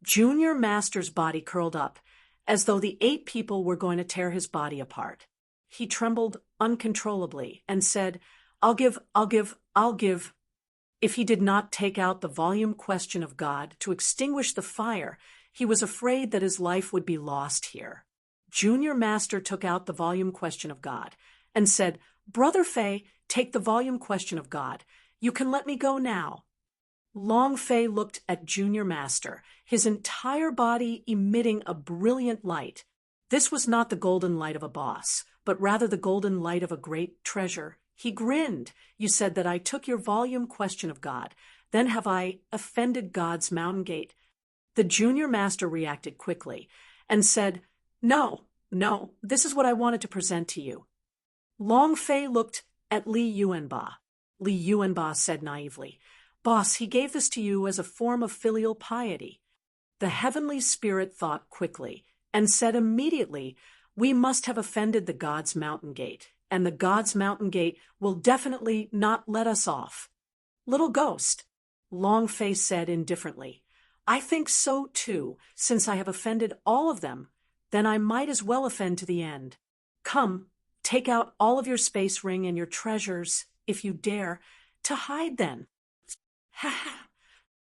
Junior Master's body curled up, as though the 8 people were going to tear his body apart. He trembled uncontrollably and said, I'll give. If he did not take out the volume question of God to extinguish the fire, he was afraid that his life would be lost here. Junior Master took out the volume question of God and said, Brother Fei, take the volume question of God. You can let me go now. Long Fei looked at Junior Master, his entire body emitting a brilliant light. This was not the golden light of a boss, but rather the golden light of a great treasure. He grinned. You said that I took your volume question of God. Then have I offended God's mountain gate? The Junior Master reacted quickly and said, No, this is what I wanted to present to you. Long Fei looked at Li Yuanba. Li Yuanba said naively, Boss, he gave this to you as a form of filial piety. The heavenly spirit thought quickly and said immediately, We must have offended the God's mountain gate, and the God's mountain gate will definitely not let us off. Little ghost, Long Fei said indifferently, I think so too, since I have offended all of them, then I might as well offend to the end. Come, take out all of your space ring and your treasures, if you dare, to hide then. Ha ha!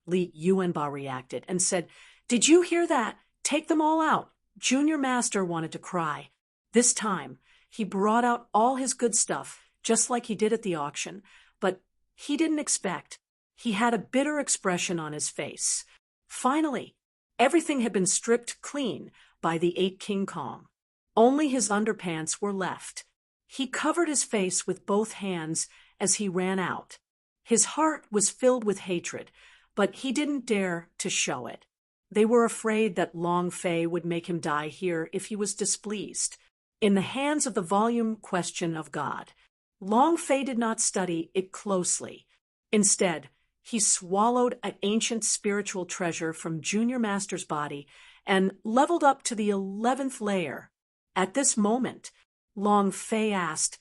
Li Yuanba reacted and said, Did you hear that? Take them all out. Junior Master wanted to cry. This time, he brought out all his good stuff, just like he did at the auction, but he didn't expect. He had a bitter expression on his face. Finally, everything had been stripped clean by the 8 King Kong. Only his underpants were left. He covered his face with both hands as he ran out. His heart was filled with hatred, but he didn't dare to show it. They were afraid that Long Fei would make him die here if he was displeased. In the hands of the volume question of God, Long Fei did not study it closely. Instead, he swallowed an ancient spiritual treasure from Junior Master's body and leveled up to the 11th layer. At this moment, Long Fei asked,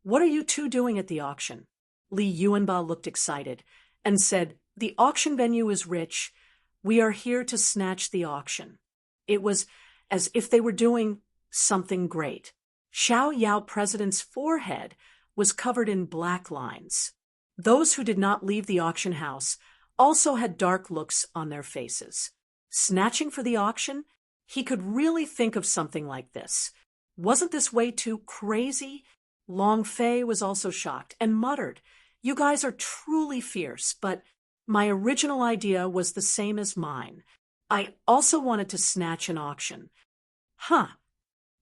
What are you two doing at the auction? Li Yuanba looked excited and said, The auction venue is rich. We are here to snatch the auction. It was as if they were doing something great. Xiao Yao President's forehead was covered in black lines. Those who did not leave the auction house also had dark looks on their faces. Snatching for the auction? He could really think of something like this. Wasn't this way too crazy? Long Fei was also shocked and muttered, You guys are truly fierce, but my original idea was the same as mine. I also wanted to snatch an auction. Huh.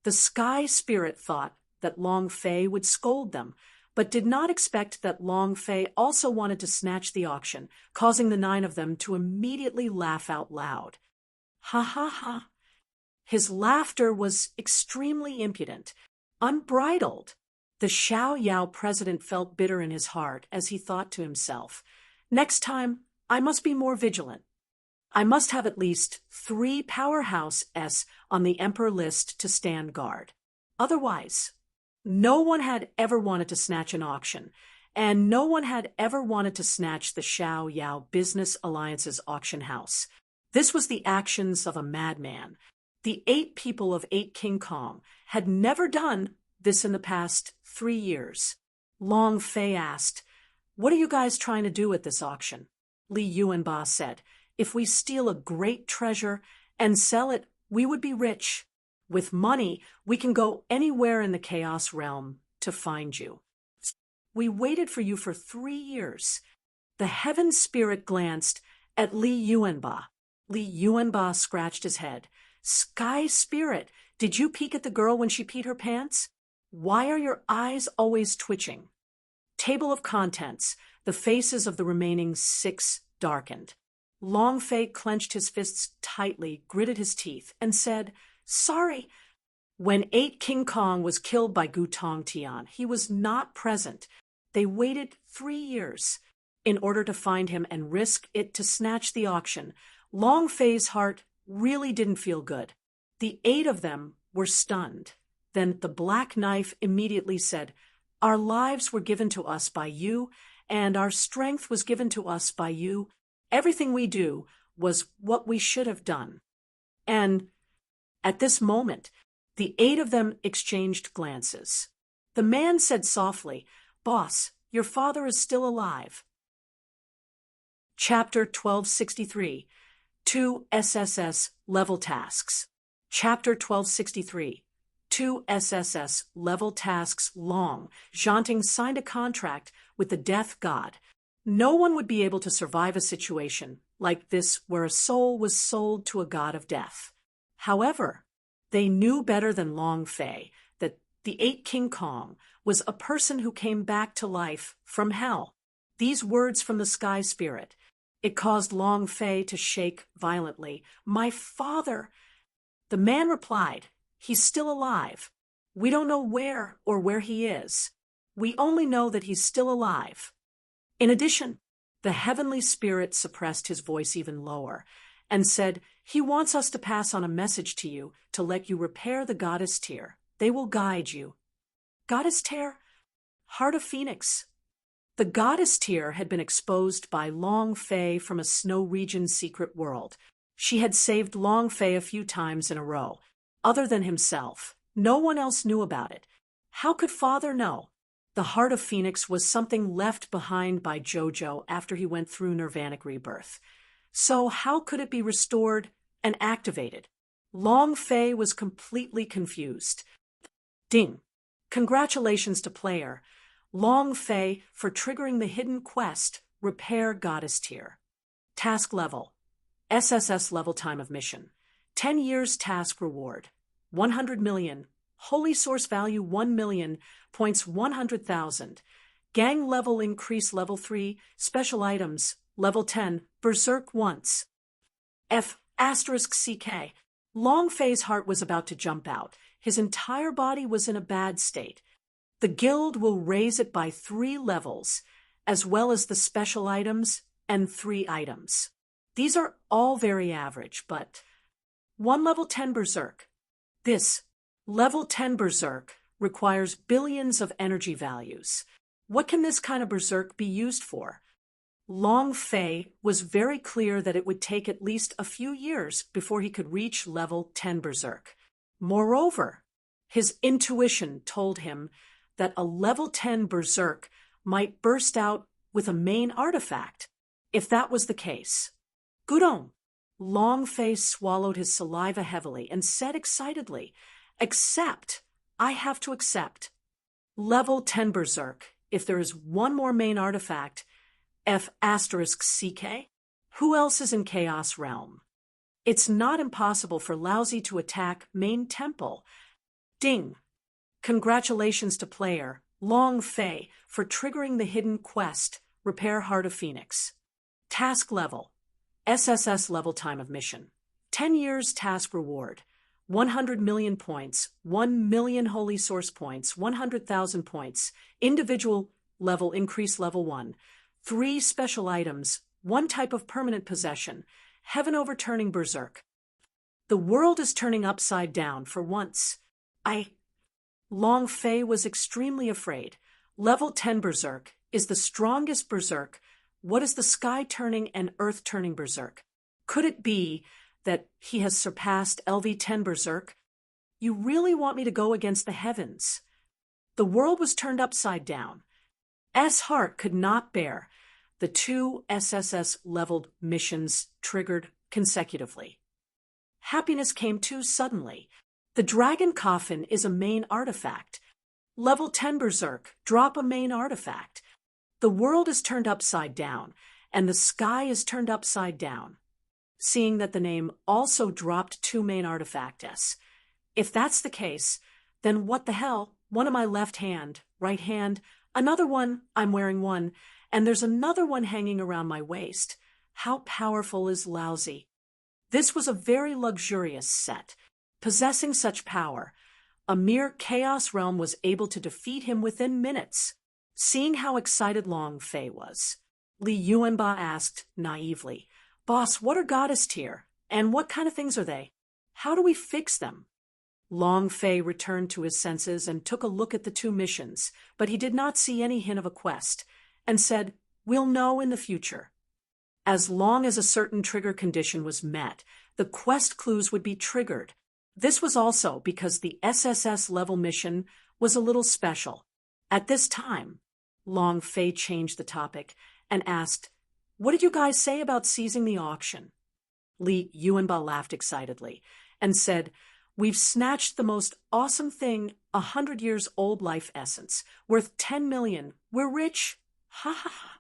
The Sky Spirit thought that Long Fei would scold them, but did not expect that Long Fei also wanted to snatch the auction, causing the 9 of them to immediately laugh out loud. Ha ha ha. His laughter was extremely impudent, unbridled. The Xiao Yao President felt bitter in his heart as he thought to himself, Next time, I must be more vigilant. I must have at least 3 powerhouse S on the Emperor list to stand guard. Otherwise, no one had ever wanted to snatch an auction, and no one had ever wanted to snatch the Xiao Yao Business Alliance's auction house. This was the actions of a madman. The 8 people of 8 King Kong had never done this in the past 3 years. Long Fei asked, What are you guys trying to do at this auction? Li Yuanba said, If we steal a great treasure and sell it, we would be rich. With money, we can go anywhere in the Chaos Realm to find you. We waited for you for 3 years. The Heaven Spirit glanced at Li Yuanba. Li Yuanba scratched his head. Sky Spirit, did you peek at the girl when she peed her pants? Why are your eyes always twitching? Table of contents. The faces of the remaining 6 darkened. Long Fei clenched his fists tightly, gritted his teeth, and said, Sorry. When 8 King Kong was killed by Gu Tong Tian, he was not present. They waited 3 years in order to find him and risk it to snatch the auction. Long Fei's heart really didn't feel good. The 8 of them were stunned. Then the Black Knife immediately said, Our lives were given to us by you, and our strength was given to us by you. Everything we do, was what we should have done. And at this moment, the 8 of them exchanged glances. The man said softly, "Boss, your father is still alive." Chapter 1263. 2 SSS Level Tasks. Chapter 1263. 2 SSS Level Tasks Long. Janting signed a contract with the death god. No one would be able to survive a situation like this where a soul was sold to a god of death. However, they knew better than Long Fei that the 8 King Kong was a person who came back to life from hell. These words from the sky spirit, it caused Long Fei to shake violently. "My father!" The man replied, "He's still alive. We don't know where or where he is. We only know that he's still alive." In addition, the heavenly spirit suppressed his voice even lower and said, "He wants us to pass on a message to you to let you repair the goddess tear. They will guide you." Goddess tear? Heart of Phoenix. The goddess tear had been exposed by Long Fei from a snow region secret world. She had saved Long Fei a few times in a row. Other than himself, no one else knew about it. How could father know? The Heart of Phoenix was something left behind by Jojo after he went through nirvanic rebirth. So how could it be restored and activated? Long Fei was completely confused. Ding! Congratulations to player Long Fei for triggering the hidden quest, Repair Goddess Tier. Task level. SSS level time of mission. 10 years task reward. 100 million. Holy source value 1 million. Points 100,000. Gang level increase level 3. Special items. Level 10. Berserk once. F***CK. Long Fei's heart was about to jump out. His entire body was in a bad state. The guild will raise it by 3 levels, as well as the special items and 3 items. These are all very average, but 1 level 10 Berserk. This level 10 Berserk requires billions of energy values. What can this kind of Berserk be used for? Long Fei was very clear that it would take at least a few years before he could reach level 10 Berserk. Moreover, his intuition told him that a level 10 Berserk might burst out with a main artifact. If that was the case, Gudong! Long Fei swallowed his saliva heavily and said excitedly, "Accept! I have to accept. Level 10 Berserk, if there is one more main artifact, F***CK? Who else is in Chaos Realm? It's not impossible for Lousy to attack main temple. Ding! Congratulations to player Long Fei for triggering the hidden quest, Repair Heart of Phoenix. Task level. SSS level time of mission. 10 years task reward. 100 million points, 1 million holy source points, 100,000 points. Individual level increase level 1. 3 special items, 1 type of permanent possession. Heaven overturning Berserk. The world is turning upside down for once. Long Fei was extremely afraid. Level 10 Berserk is the strongest Berserk. What is the sky-turning and earth-turning Berserk? Could it be that he has surpassed LV10 Berserk? You really want me to go against the heavens? The world was turned upside down. S heart could not bear the 2 SSS-leveled missions triggered consecutively. Happiness came too suddenly. The dragon coffin is a main artifact. Level 10 Berserk, drop a main artifact. The world is turned upside down, and the sky is turned upside down. Seeing that the name also dropped 2 main artifacts. If that's the case, then what the hell? One in my left hand, right hand, another one, I'm wearing one, and there's another one hanging around my waist. How powerful is Lousy? This was a very luxurious set. Possessing such power, a mere Chaos Realm was able to defeat him within minutes. Seeing how excited Long Fei was, Li Yuanba asked naively, "Boss, what are goddess tier? And what kind of things are they? How do we fix them?" Long Fei returned to his senses and took a look at the 2 missions, but he did not see any hint of a quest, and said, "We'll know in the future." As long as a certain trigger condition was met, the quest clues would be triggered. This was also because the SSS level mission was a little special. At this time, Long Fei changed the topic and asked, "What did you guys say about seizing the auction?" Li Yuanba laughed excitedly and said, "We've snatched the most awesome thing, 100 years old life essence, worth 10 million. We're rich. Ha ha ha."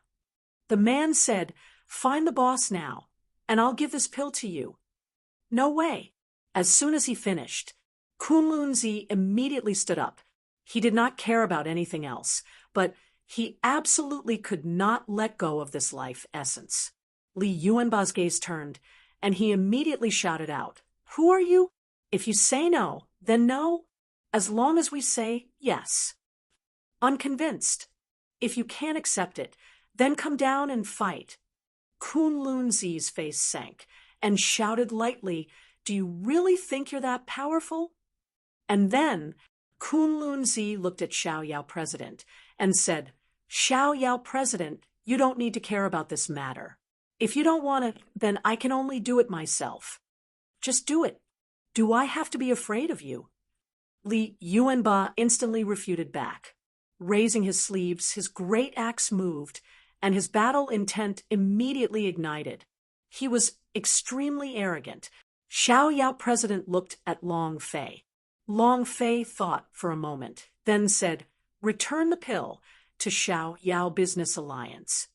The man said, "Find the boss now, and I'll give this pill to you." "No way." As soon as he finished, Kunlunzi immediately stood up. He did not care about anything else, but he absolutely could not let go of this life essence. Li Yuanba's gaze turned, and he immediately shouted out, "Who are you? If you say no, then no. As long as we say yes." "Unconvinced. If you can't accept it, then come down and fight." Kunlunzi's face sank and shouted lightly, "Do you really think you're that powerful?" And then Kunlunzi looked at Xiao Yao President and said, "Xiao Yao President, you don't need to care about this matter. If you don't want it, then I can only do it myself. Just do it. Do I have to be afraid of you?" Li Yuanba instantly refuted back. Raising his sleeves, his great axe moved, and his battle intent immediately ignited. He was extremely arrogant. Xiao Yao President looked at Long Fei. Long Fei thought for a moment, then said, "Return the pill to Xiao Yao Business Alliance."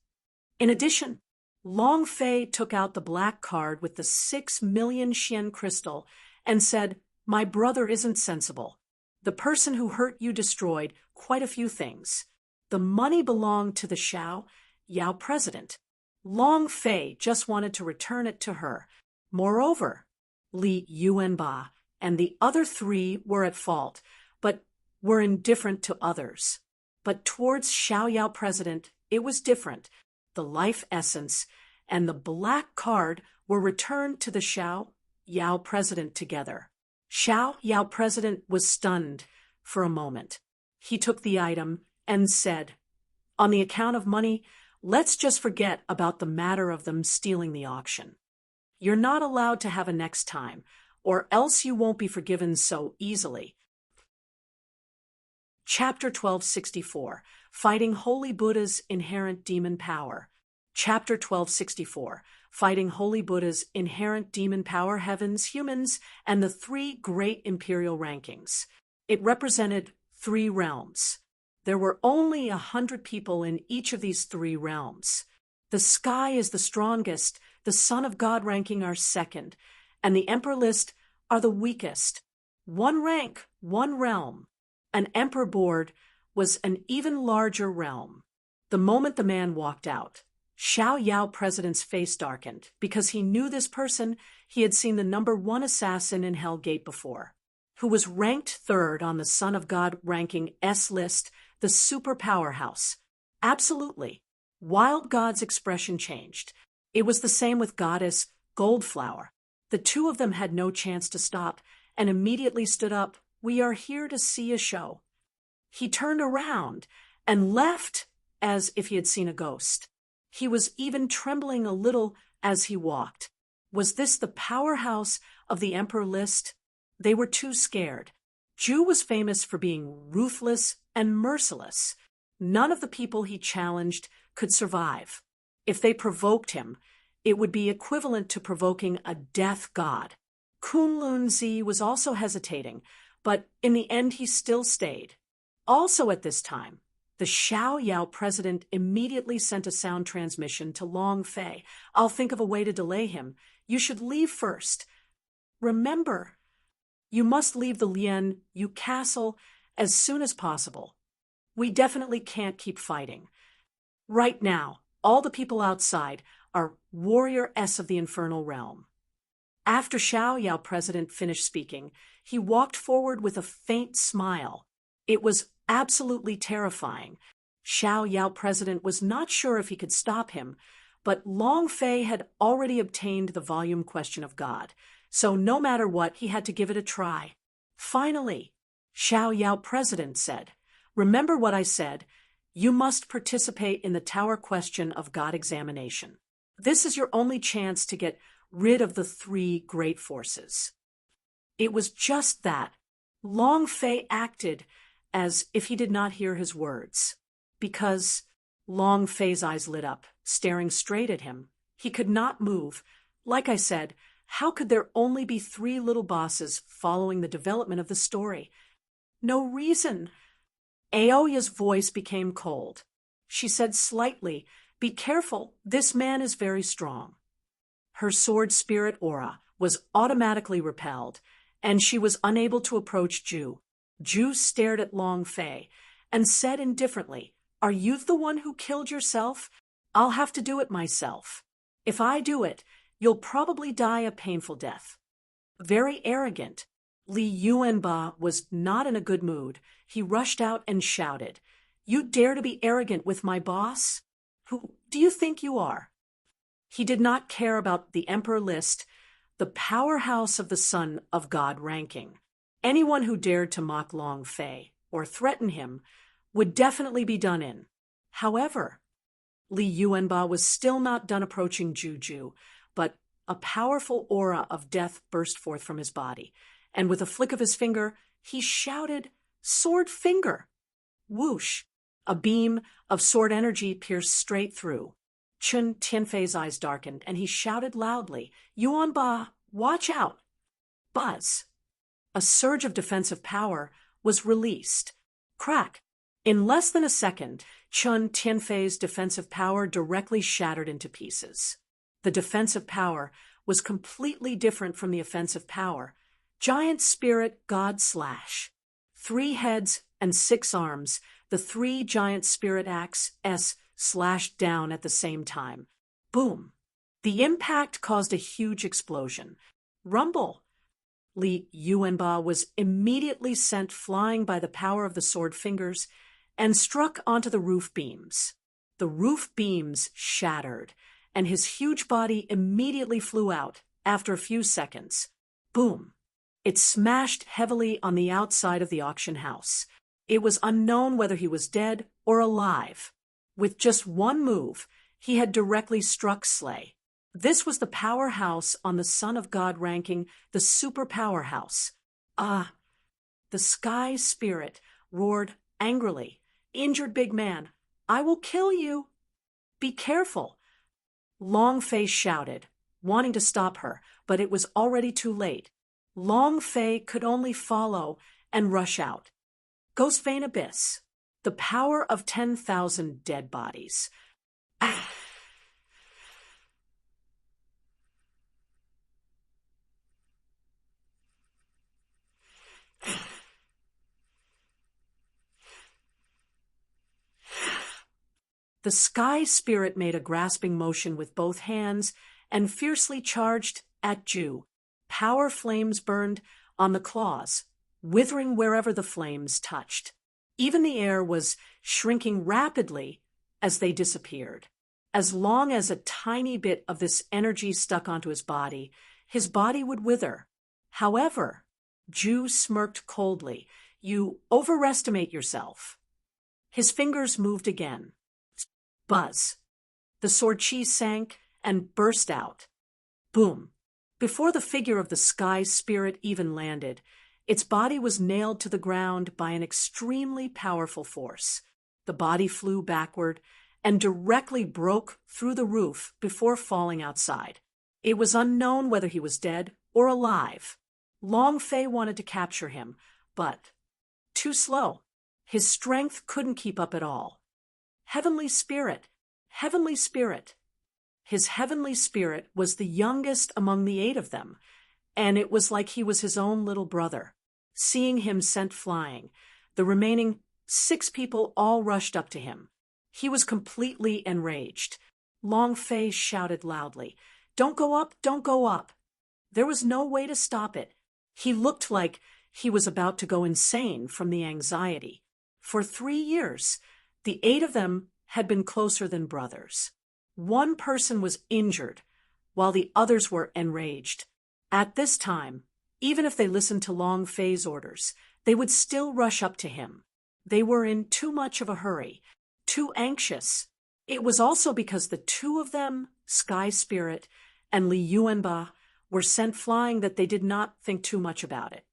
In addition, Long Fei took out the black card with the 6 million Xian crystal and said, "My brother isn't sensible. The person who hurt you destroyed quite a few things. The money belonged to the Xiao Yao President. Long Fei just wanted to return it to her. Moreover, Li Yuanba and the other 3 were at fault, but were indifferent to others. But towards Xiao Yao President, it was different. The life essence and the black card were returned to the Xiao Yao President together." Xiao Yao President was stunned for a moment. He took the item and said, "On the account of money, let's just forget about the matter of them stealing the auction. You're not allowed to have a next time, or else you won't be forgiven so easily." Chapter 1264, Fighting Holy Buddha's Inherent Demon Power. Chapter 1264, Fighting Holy Buddha's Inherent Demon Power, Heavens, Humans, and the 3 Great Imperial Rankings. It represented 3 realms. There were only 100 people in each of these 3 realms. The sky is the strongest, the Son of God ranking are second, and the Emperor list are the weakest. 1 rank, 1 realm. An Emperor board was an even larger realm. The moment the man walked out, Xiao Yao President's face darkened because he knew this person. He had seen the number 1 assassin in Hell Gate before, who was ranked 3rd on the Son of God ranking S list, the super powerhouse. Absolutely. Wild God's expression changed. It was the same with Goddess Goldflower. The 2 of them had no chance to stop and immediately stood up. "We are here to see a show." He turned around and left as if he had seen a ghost. He was even trembling a little as he walked. Was this the powerhouse of the Emperor list? They were too scared. Zhu was famous for being ruthless and merciless. None of the people he challenged could survive. If they provoked him, it would be equivalent to provoking a death god. Kunlunzi was also hesitating, but in the end he still stayed. Also at this time, the Xiao Yao President immediately sent a sound transmission to Long Fei. "I'll think of a way to delay him. You should leave first. Remember, you must leave the Lian Yu castle as soon as possible. We definitely can't keep fighting. Right now, all the people outside are Warrior S of the Infernal Realm." After Xiao Yao President finished speaking, he walked forward with a faint smile. It was absolutely terrifying. Xiao Yao President was not sure if he could stop him, but Long Fei had already obtained the volume question of God, so no matter what, he had to give it a try. Finally, Xiao Yao President said, "Remember what I said. You must participate in the Tower question of God examination. This is your only chance to get rid of the three great forces. It was just that. Long Fei acted as if he did not hear his words. Because Long Fei's eyes lit up, staring straight at him. He could not move. Like I said, how could there only be three little bosses following the development of the story? No reason. Aoya's voice became cold. She said slightly, "Be careful, this man is very strong." Her sword spirit aura was automatically repelled, and she was unable to approach Ju. Ju stared at Long Fei and said indifferently, "Are you the one who killed yourself? I'll have to do it myself. If I do it, you'll probably die a painful death." Very arrogant, Li Yuanba was not in a good mood. He rushed out and shouted, "You dare to be arrogant with my boss? Who do you think you are?" He did not care about the Emperor list, the powerhouse of the Son of God ranking. Anyone who dared to mock Long Fei or threaten him would definitely be done in. However, Li Yuanba was still not done approaching Juju, but a powerful aura of death burst forth from his body, and with a flick of his finger, he shouted, "Sword finger!" Whoosh! A beam of sword energy pierced straight through. Chun Tianfei's eyes darkened, and he shouted loudly, "Yuanba, watch out!" Buzz! A surge of defensive power was released. Crack! In less than a second, Chun Tianfei's defensive power directly shattered into pieces. The defensive power was completely different from the offensive power. Giant Spirit God Slash. 3 heads and 6 arms, the 3 giant spirit axes slashed down at the same time. Boom! The impact caused a huge explosion. Rumble! Li Yuanba was immediately sent flying by the power of the sword fingers and struck onto the roof beams. The roof beams shattered, and his huge body immediately flew out after a few seconds. Boom! It smashed heavily on the outside of the auction house. It was unknown whether he was dead or alive. With just one move, he had directly struck Slay. This was the powerhouse on the Son of God ranking, the super powerhouse. Ah! The Sky Spirit roared angrily, "Injured big man, I will kill you! Be careful!" Long Fei shouted, wanting to stop her, but it was already too late. Long Fei could only follow and rush out. Ghost Vein Abyss. The power of 10,000 dead bodies. Ah! The Sky Spirit made a grasping motion with both hands and fiercely charged at Ju. Power flames burned on the claws, withering wherever the flames touched. Even the air was shrinking rapidly as they disappeared. As long as a tiny bit of this energy stuck onto his body would wither. However, Ju smirked coldly. "You overestimate yourself." His fingers moved again. Buzz! The sword chi sank and burst out. Boom! Before the figure of the Sky Spirit even landed, its body was nailed to the ground by an extremely powerful force. The body flew backward and directly broke through the roof before falling outside. It was unknown whether he was dead or alive. Long Fei wanted to capture him, but too slow. His strength couldn't keep up at all. Heavenly Spirit! Heavenly Spirit! His heavenly spirit was the youngest among the 8 of them, and it was like he was his own little brother. Seeing him sent flying, the remaining 6 people all rushed up to him. He was completely enraged. Long Fei shouted loudly, "Don't go up, don't go up!" There was no way to stop it. He looked like he was about to go insane from the anxiety. For 3 years, the 8 of them had been closer than brothers. One person was injured, while the others were enraged. At this time, even if they listened to Long Fei's orders, they would still rush up to him. They were in too much of a hurry, too anxious. It was also because the two of them, Sky Spirit and Li Yuanba, were sent flying that they did not think too much about it.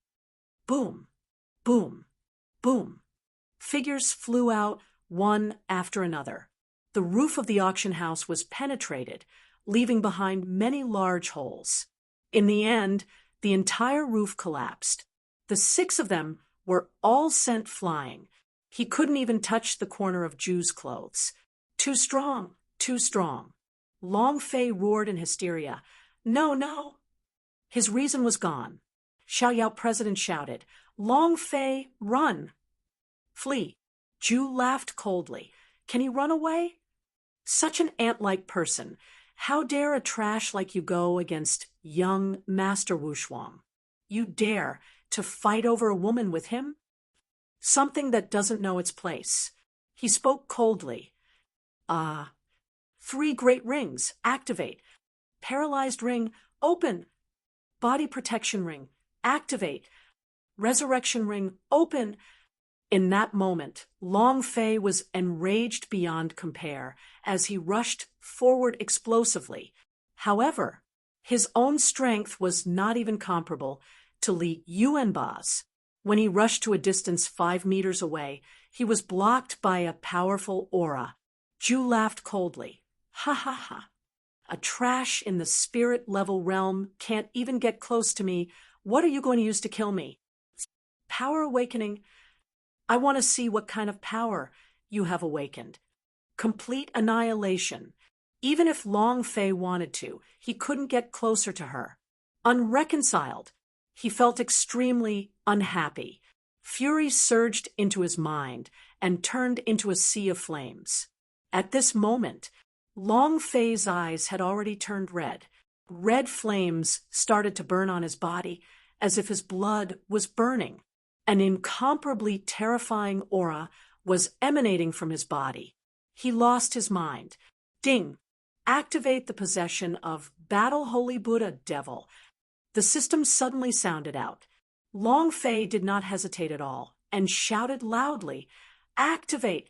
Boom, boom, boom. Figures flew out one after another. The roof of the auction house was penetrated, leaving behind many large holes. In the end, the entire roof collapsed. The 6 of them were all sent flying. He couldn't even touch the corner of Ju's clothes. Too strong, too strong. Long Fei roared in hysteria. No, no. His reason was gone. Xiaoyao President shouted, Long Fei, run! Flee. Ju laughed coldly. Can he run away? Such an ant-like person. How dare a trash like you go against young Master Wu Shuang? You dare to fight over a woman with him? Something that doesn't know its place. He spoke coldly. 3 great rings, activate. Paralyzed ring, open. Body protection ring, activate. Resurrection ring, open. In that moment, Long Fei was enraged beyond compare as he rushed forward explosively. However, his own strength was not even comparable to Li Yuanba's. When he rushed to a distance 5 meters away, he was blocked by a powerful aura. Ju laughed coldly. Ha ha ha. A trash in the spirit-level realm can't even get close to me. What are you going to use to kill me? Power awakening. I want to see what kind of power you have awakened. Complete annihilation. Even if Long Fei wanted to, he couldn't get closer to her. Unreconciled. He felt extremely unhappy. Fury surged into his mind and turned into a sea of flames. At this moment, Long Fei's eyes had already turned red. Red flames started to burn on his body as if his blood was burning. An incomparably terrifying aura was emanating from his body. He lost his mind. Ding! Activate the possession of Battle Holy Buddha Devil. The system suddenly sounded out. Long Fei did not hesitate at all and shouted loudly, Activate!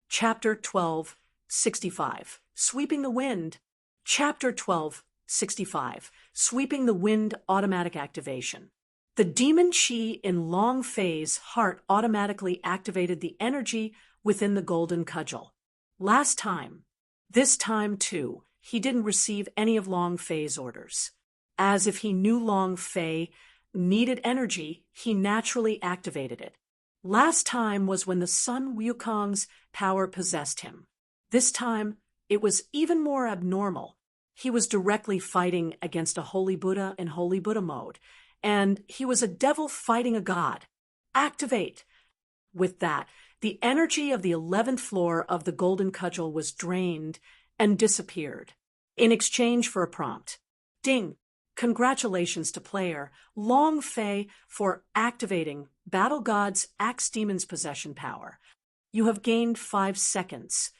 Chapter 12:65. Sweeping the Wind. Chapter 12:65. Sweeping the Wind automatic activation. The demon chi in Long Fei's heart automatically activated the energy within the golden cudgel. Last time, this time too, he didn't receive any of Long Fei's orders. As if he knew Long Fei needed energy, he naturally activated it. Last time was when the Sun Wukong's power possessed him. This time, it was even more abnormal. He was directly fighting against a Holy Buddha in Holy Buddha mode, and he was a devil fighting a god. Activate! With that, the energy of the 11th floor of the golden cudgel was drained and disappeared. In exchange for a prompt. Ding! Congratulations to player Long Fei for activating Battle God's Axe Demon's possession power. You have gained 5 seconds.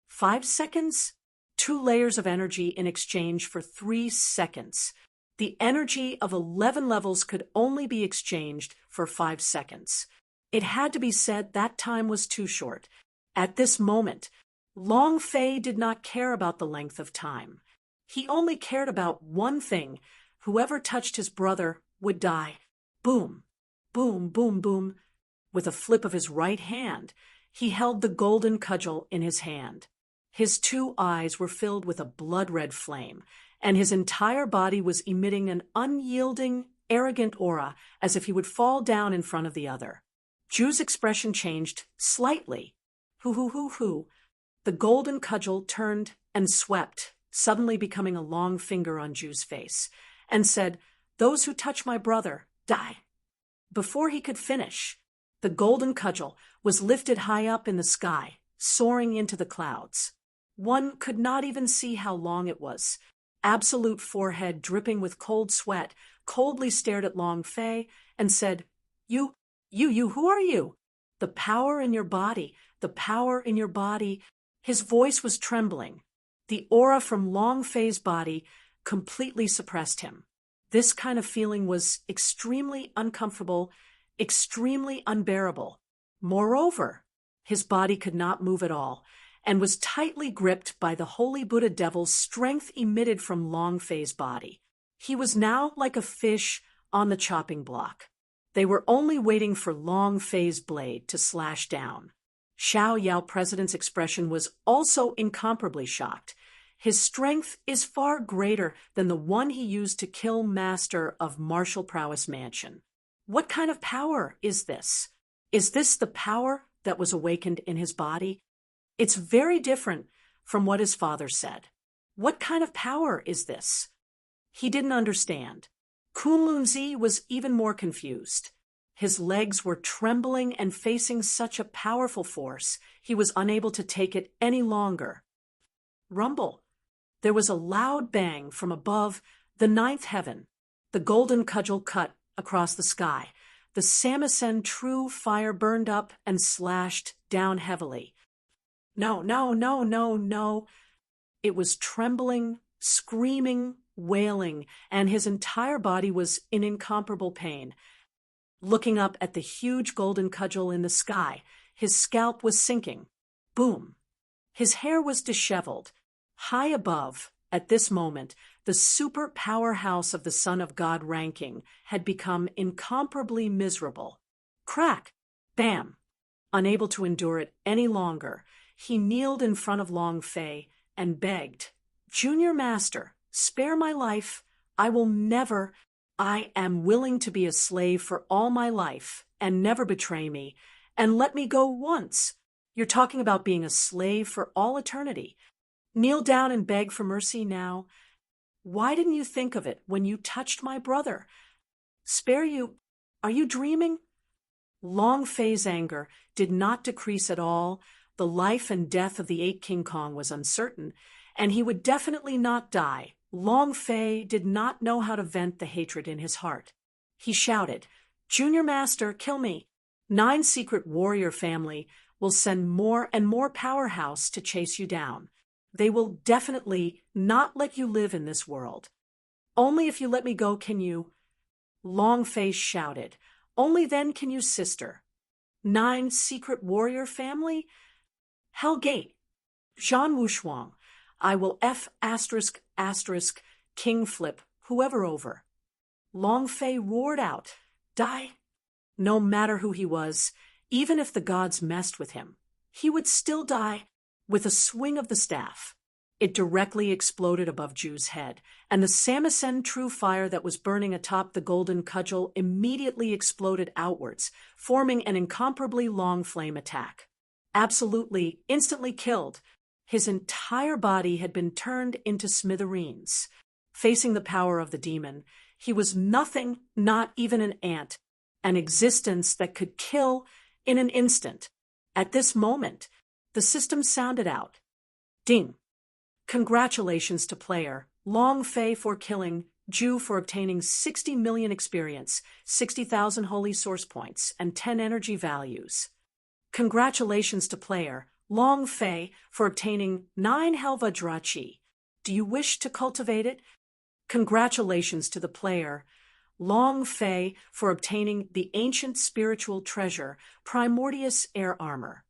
5 seconds? 2 layers of energy in exchange for 3 seconds. The energy of 11 levels could only be exchanged for 5 seconds. It had to be said that time was too short. At this moment, Long Fei did not care about the length of time. He only cared about one thing. Whoever touched his brother would die. Boom, boom, boom, boom. With a flip of his right hand, he held the golden cudgel in his hand. His 2 eyes were filled with a blood-red flame, and his entire body was emitting an unyielding, arrogant aura as if he would fall down in front of the other. Ju's expression changed slightly. Hoo. The golden cudgel turned and swept, suddenly becoming a long finger on Ju's face, and said, Those who touch my brother, die. Before he could finish, the golden cudgel was lifted high up in the sky, soaring into the clouds. One could not even see how long it was. Absolute forehead dripping with cold sweat, coldly stared at Long Fei and said, You, who are you? The power in your body, the power in your body. His voice was trembling. The aura from Long Fei's body completely suppressed him. This kind of feeling was extremely uncomfortable, extremely unbearable. Moreover, His body could not move at all, and was tightly gripped by the holy Buddha devil's strength emitted from Long Fei's body. He was now like a fish on the chopping block. They were only waiting for Long Fei's blade to slash down. Xiao Yao President's expression was also incomparably shocked. His strength is far greater than the one he used to kill Master of Martial Prowess Mansion. What kind of power is this? Is this the power that was awakened in his body? It's very different from what his father said. What kind of power is this? He didn't understand. Kunlunzi was even more confused. His legs were trembling and facing such a powerful force, he was unable to take it any longer. Rumble. There was a loud bang from above the ninth heaven. The golden cudgel cut across the sky. The Samisen true fire burned up and slashed down heavily. No, no, no, no, no. It was trembling, screaming, wailing, and his entire body was in incomparable pain. Looking up at the huge golden cudgel in the sky, his scalp was sinking. Boom! His hair was disheveled. High above, at this moment, the super powerhouse of the Son of God ranking had become incomparably miserable. Crack! Bam! Unable to endure it any longer, he kneeled in front of Long Fei and begged, "Junior Master, spare my life. I am willing to be a slave for all my life and never betray me, and let me go once." You're talking about being a slave for all eternity. Kneel down and beg for mercy now. Why didn't you think of it when you touched my brother? Spare you? Are you dreaming? Long Fei's anger did not decrease at all. The life and death of the 8 King Kong was uncertain, and he would definitely not die. Long Fei did not know how to vent the hatred in his heart. He shouted, "Junior Master, kill me. 9 secret warrior family will send more and more powerhouse to chase you down. They will definitely not let you live in this world. Only if you let me go can you." Long Fei shouted, "Only then can you, sister. 9 secret warrior family? Hell Gate. Zhan Wushuang. I will F*** king flip whoever over." Long Fei roared out, "Die!" No matter who he was, even if the gods messed with him, he would still die. With a swing of the staff, it directly exploded above Ju's head, and the Samisen true fire that was burning atop the golden cudgel immediately exploded outwards, forming an incomparably long flame attack. Absolutely, instantly killed. His entire body had been turned into smithereens. Facing the power of the demon, he was nothing, not even an ant, an existence that could kill in an instant. At this moment, the system sounded out. Ding! Congratulations to player Long Fei for killing Ju for obtaining 60 million experience, 60,000 holy source points, and 10 energy values. Congratulations to player Long Fei for obtaining 9 Helva Drachi. Do you wish to cultivate it? Congratulations to the player Long Fei for obtaining the ancient spiritual treasure Primordius Air Armor.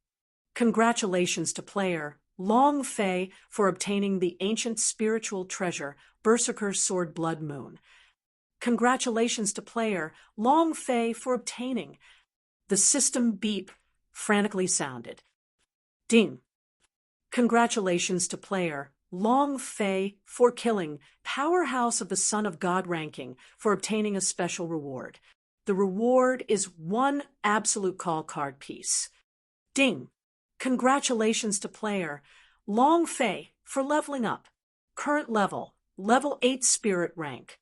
Congratulations to player Long Fei for obtaining the ancient spiritual treasure Berserker Sword Blood Moon. Congratulations to player Long Fei for obtaining. The system beep frantically sounded. Ding! Congratulations to player Long Fei for killing Powerhouse of the Son of God ranking for obtaining a special reward. The reward is 1 absolute call card piece. Ding! Congratulations to player Long Fei for leveling up. Current level, level 8 spirit rank.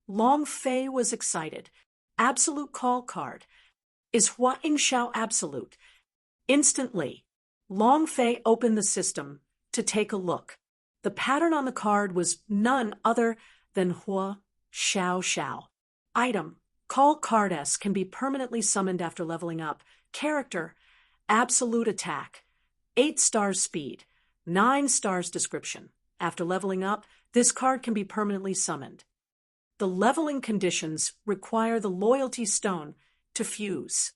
Long Fei was excited. Absolute call card. Is Hua Yingxiao absolute? Instantly, Long Fei opened the system to take a look. The pattern on the card was none other than Hua Xiao. Item: Call card S can be permanently summoned after leveling up. Character: Absolute attack. 8 stars speed. 9 stars description. After leveling up, this card can be permanently summoned. The leveling conditions require the loyalty stone to fuse.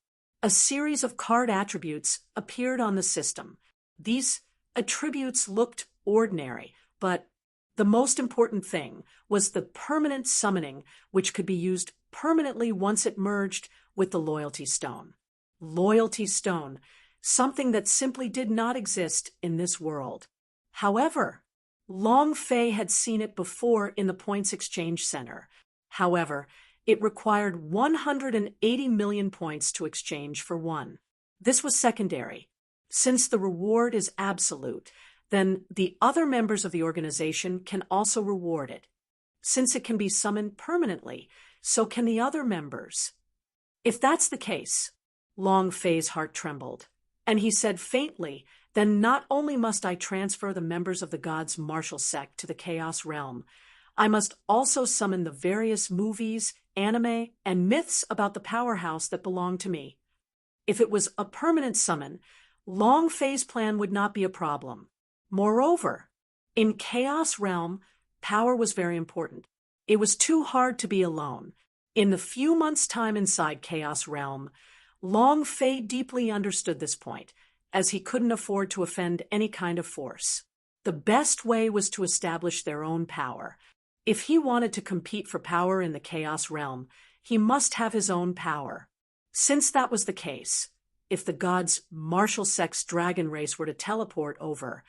A series of card attributes appeared on the system. These attributes looked ordinary, but the most important thing was the permanent summoning, which could be used permanently once it merged with the Loyalty Stone. Loyalty Stone, something that simply did not exist in this world. However, Long Fei had seen it before in the Points Exchange Center. However, it required 180 million points to exchange for one. This was secondary. Since the reward is absolute, then the other members of the organization can also reward it. Since it can be summoned permanently, so can the other members. If that's the case, Long Fei's heart trembled, and he said faintly, then not only must I transfer the members of the gods' martial sect to the Chaos Realm, I must also summon the various movies, anime, and myths about the powerhouse that belong to me. If it was a permanent summon, Long Fei's plan would not be a problem. Moreover, in Chaos Realm, power was very important. It was too hard to be alone. In the few months' time inside Chaos Realm, Long Fei deeply understood this point, as he couldn't afford to offend any kind of force. The best way was to establish their own power. If he wanted to compete for power in the Chaos Realm, he must have his own power. Since that was the case, if the gods' martial sect's dragon race were to teleport over,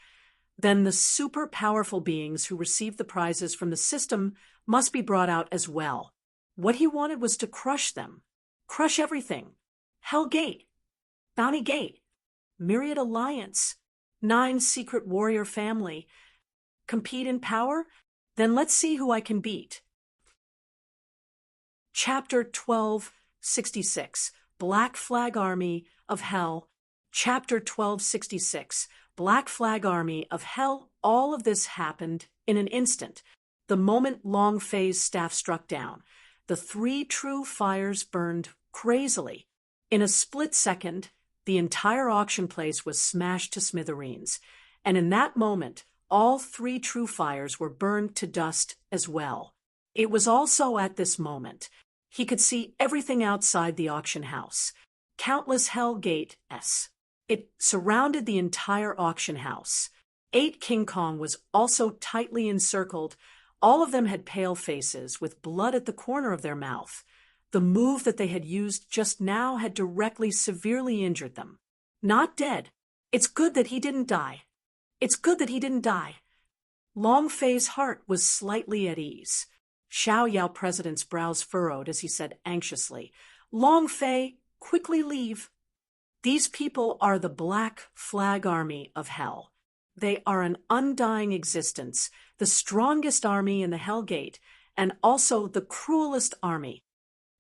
then the super powerful beings who received the prizes from the system must be brought out as well. What he wanted was to crush them. Crush everything. Hell Gate, Bounty Gate, Myriad Alliance, 9 Secret Warrior Family. Compete in power? Then let's see who I can beat. Chapter 1266, Black Flag Army of Hell. Chapter 1266, Black Flag Army of Hell. All of this happened in an instant. The moment Long Fei's staff struck down, the 3 true fires burned crazily. In a split second, the entire auction place was smashed to smithereens, and in that moment, all 3 true fires were burned to dust as well. It was also at this moment he could see everything outside the auction house. Countless Hell Gates. It surrounded the entire auction house. 8 King Kong was also tightly encircled. All of them had pale faces, with blood at the corner of their mouth. The move that they had used just now had directly severely injured them. Not dead. It's good that he didn't die. It's good that he didn't die. Long Fei's heart was slightly at ease. Xiao Yao President's brows furrowed as he said anxiously, Long Fei, quickly leave. These people are the Black Flag Army of Hell. They are an undying existence, the strongest army in the Hell Gate, and also the cruelest army.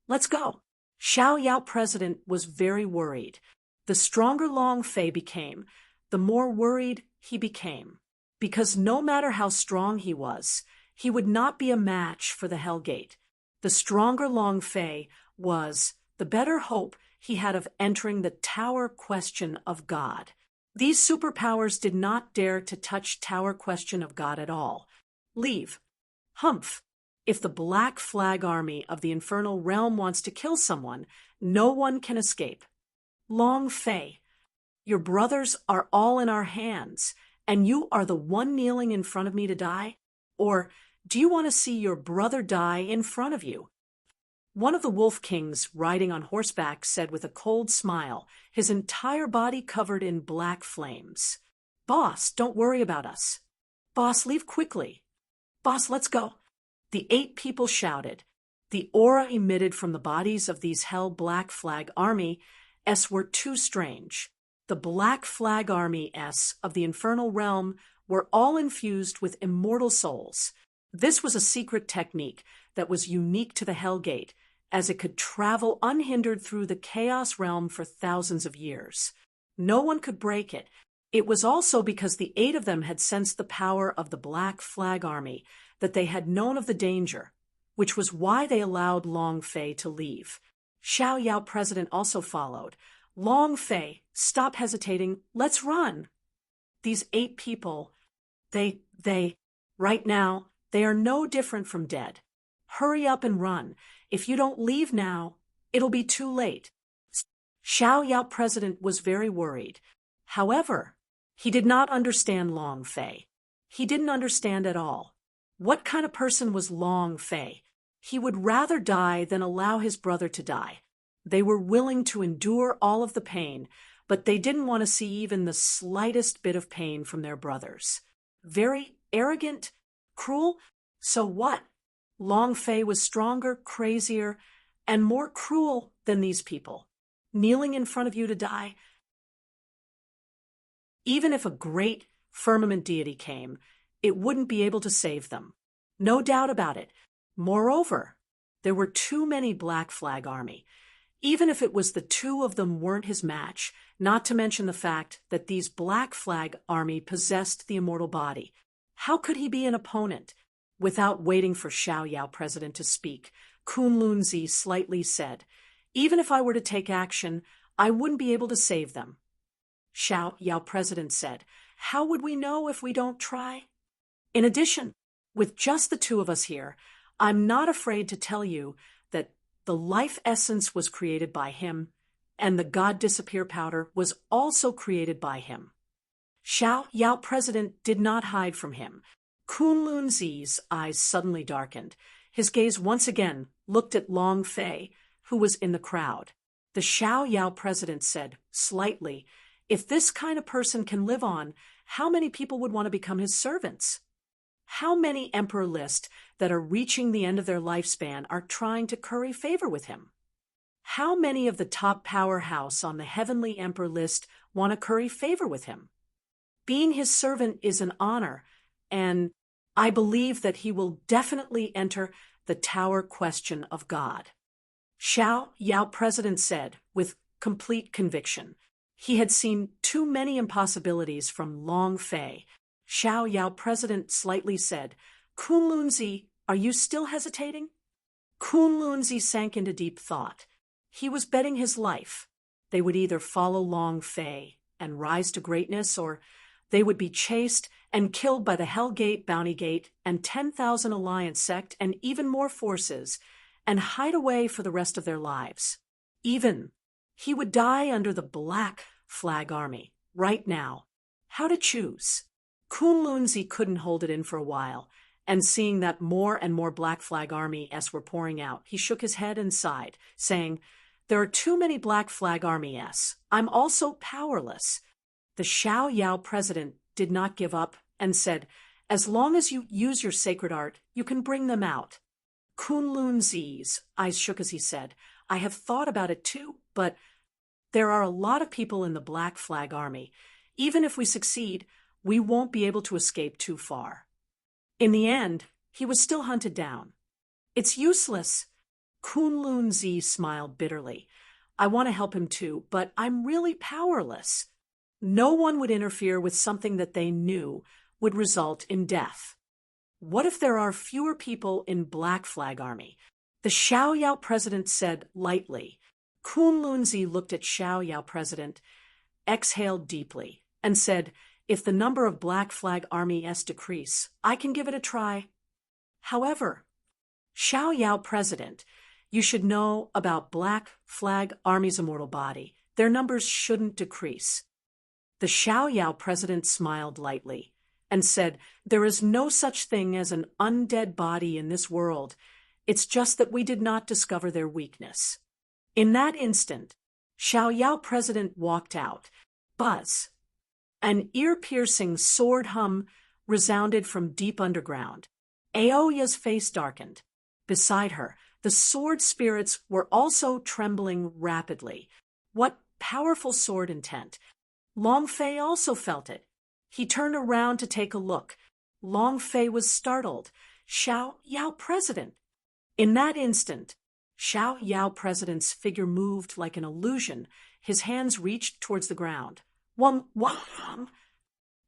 Let's go. Xiao Yao President was very worried. The stronger Long Fei became, the more worried he became. Because no matter how strong he was, he would not be a match for the Hell Gate. The stronger Long Fei was, the better hope he had of entering the Tower Question of God. These superpowers did not dare to touch Tower Question of God at all. Leave. Humph. If the Black Flag Army of the Infernal Realm wants to kill someone, no one can escape. Long Fei, your brothers are all in our hands, and you are the one kneeling in front of me to die? Or do you want to see your brother die in front of you? One of the Wolf Kings riding on horseback said with a cold smile, his entire body covered in black flames. Boss, don't worry about us. Boss, leave quickly. Boss, let's go. The 8 people shouted. The aura emitted from the bodies of these Hell Black Flag Army S were too strange. The Black Flag Army S of the Infernal Realm were all infused with immortal souls. This was a secret technique that was unique to the Hell Gate, as it could travel unhindered through the Chaos Realm for thousands of years. No one could break it. It was also because the 8 of them had sensed the power of the Black Flag Army that they had known of the danger, which was why they allowed Long Fei to leave. Xiao Yao President also followed. Long Fei, stop hesitating, let's run. These 8 people, right now, they are no different from dead. Hurry up and run. If you don't leave now, it'll be too late. Xiao Yao president was very worried. However, he did not understand Long Fei. He didn't understand at all. What kind of person was Long Fei? He would rather die than allow his brother to die. They were willing to endure all of the pain, but they didn't want to see even the slightest bit of pain from their brothers. Very arrogant, cruel. So what? Long Fei was stronger, crazier, and more cruel than these people. Kneeling in front of you to die. Even if a great firmament deity came, it wouldn't be able to save them. No doubt about it. Moreover, there were too many Black Flag Army. Even if it was the two of them weren't his match, not to mention the fact that these Black Flag Army possessed the immortal body. How could he be an opponent? Without waiting for Xiao Yao president to speak, Kunlunzi slightly said, "Even if I were to take action, I wouldn't be able to save them." Xiao Yao president said, "How would we know if we don't try? In addition, with just the two of us here, I'm not afraid to tell you that the life essence was created by him, and the God disappear powder was also created by him." Xiao Yao president did not hide from him. Kunlunzi's eyes suddenly darkened. His gaze once again looked at Long Fei, who was in the crowd. The Xiao Yao president said, slightly, "If this kind of person can live on, how many people would want to become his servants? How many emperor lists that are reaching the end of their lifespan are trying to curry favor with him? How many of the top powerhouse on the heavenly emperor list want to curry favor with him? Being his servant is an honor, and I believe that he will definitely enter the tower question of God." Xiao Yao president said with complete conviction. He had seen too many impossibilities from Long Fei. Xiao Yao president slightly said, "Kunlunzi, are you still hesitating?" Kunlunzi sank into deep thought. He was betting his life. They would either follow Long Fei and rise to greatness, or they would be chased and killed by the Hell Gate, Bounty Gate, and 10,000 Alliance sect and even more forces, and hide away for the rest of their lives. Even he would die under the Black Flag Army, right now. How to choose? Kunlunzi couldn't hold it in for a while, and seeing that more and more Black Flag Army-s were pouring out, he shook his head and sighed, saying, "There are too many Black Flag Army-s. I'm also powerless." The Xiao Yao president did not give up and said, "As long as you use your sacred art, you can bring them out." Kunlunzi's eyes shook as he said, "I have thought about it too, but there are a lot of people in the Black Flag Army. Even if we succeed, we won't be able to escape too far." In the end, he was still hunted down. "It's useless." Kunlunzi smiled bitterly. "I want to help him too, but I'm really powerless." No one would interfere with something that they knew would result in death. What if there are fewer people in Black Flag Army? The Xiao Yao president said lightly. Kunlunzi looked at Xiao Yao president, exhaled deeply, and said, "If the number of Black Flag Army-s decrease, I can give it a try." However, Xiao Yao president, you should know about Black Flag Army's immortal body. Their numbers shouldn't decrease. The Xiao Yao president smiled lightly and said, "There is no such thing as an undead body in this world. It's just that we did not discover their weakness." In that instant, Xiao Yao president walked out. Buzz. An ear-piercing sword hum resounded from deep underground. Aoya's face darkened. Beside her, the sword spirits were also trembling rapidly. What powerful sword intent! Long Fei also felt it. He turned around to take a look. Long Fei was startled. Xiao Yao president. In that instant, Xiao Yao president's figure moved like an illusion. His hands reached towards the ground.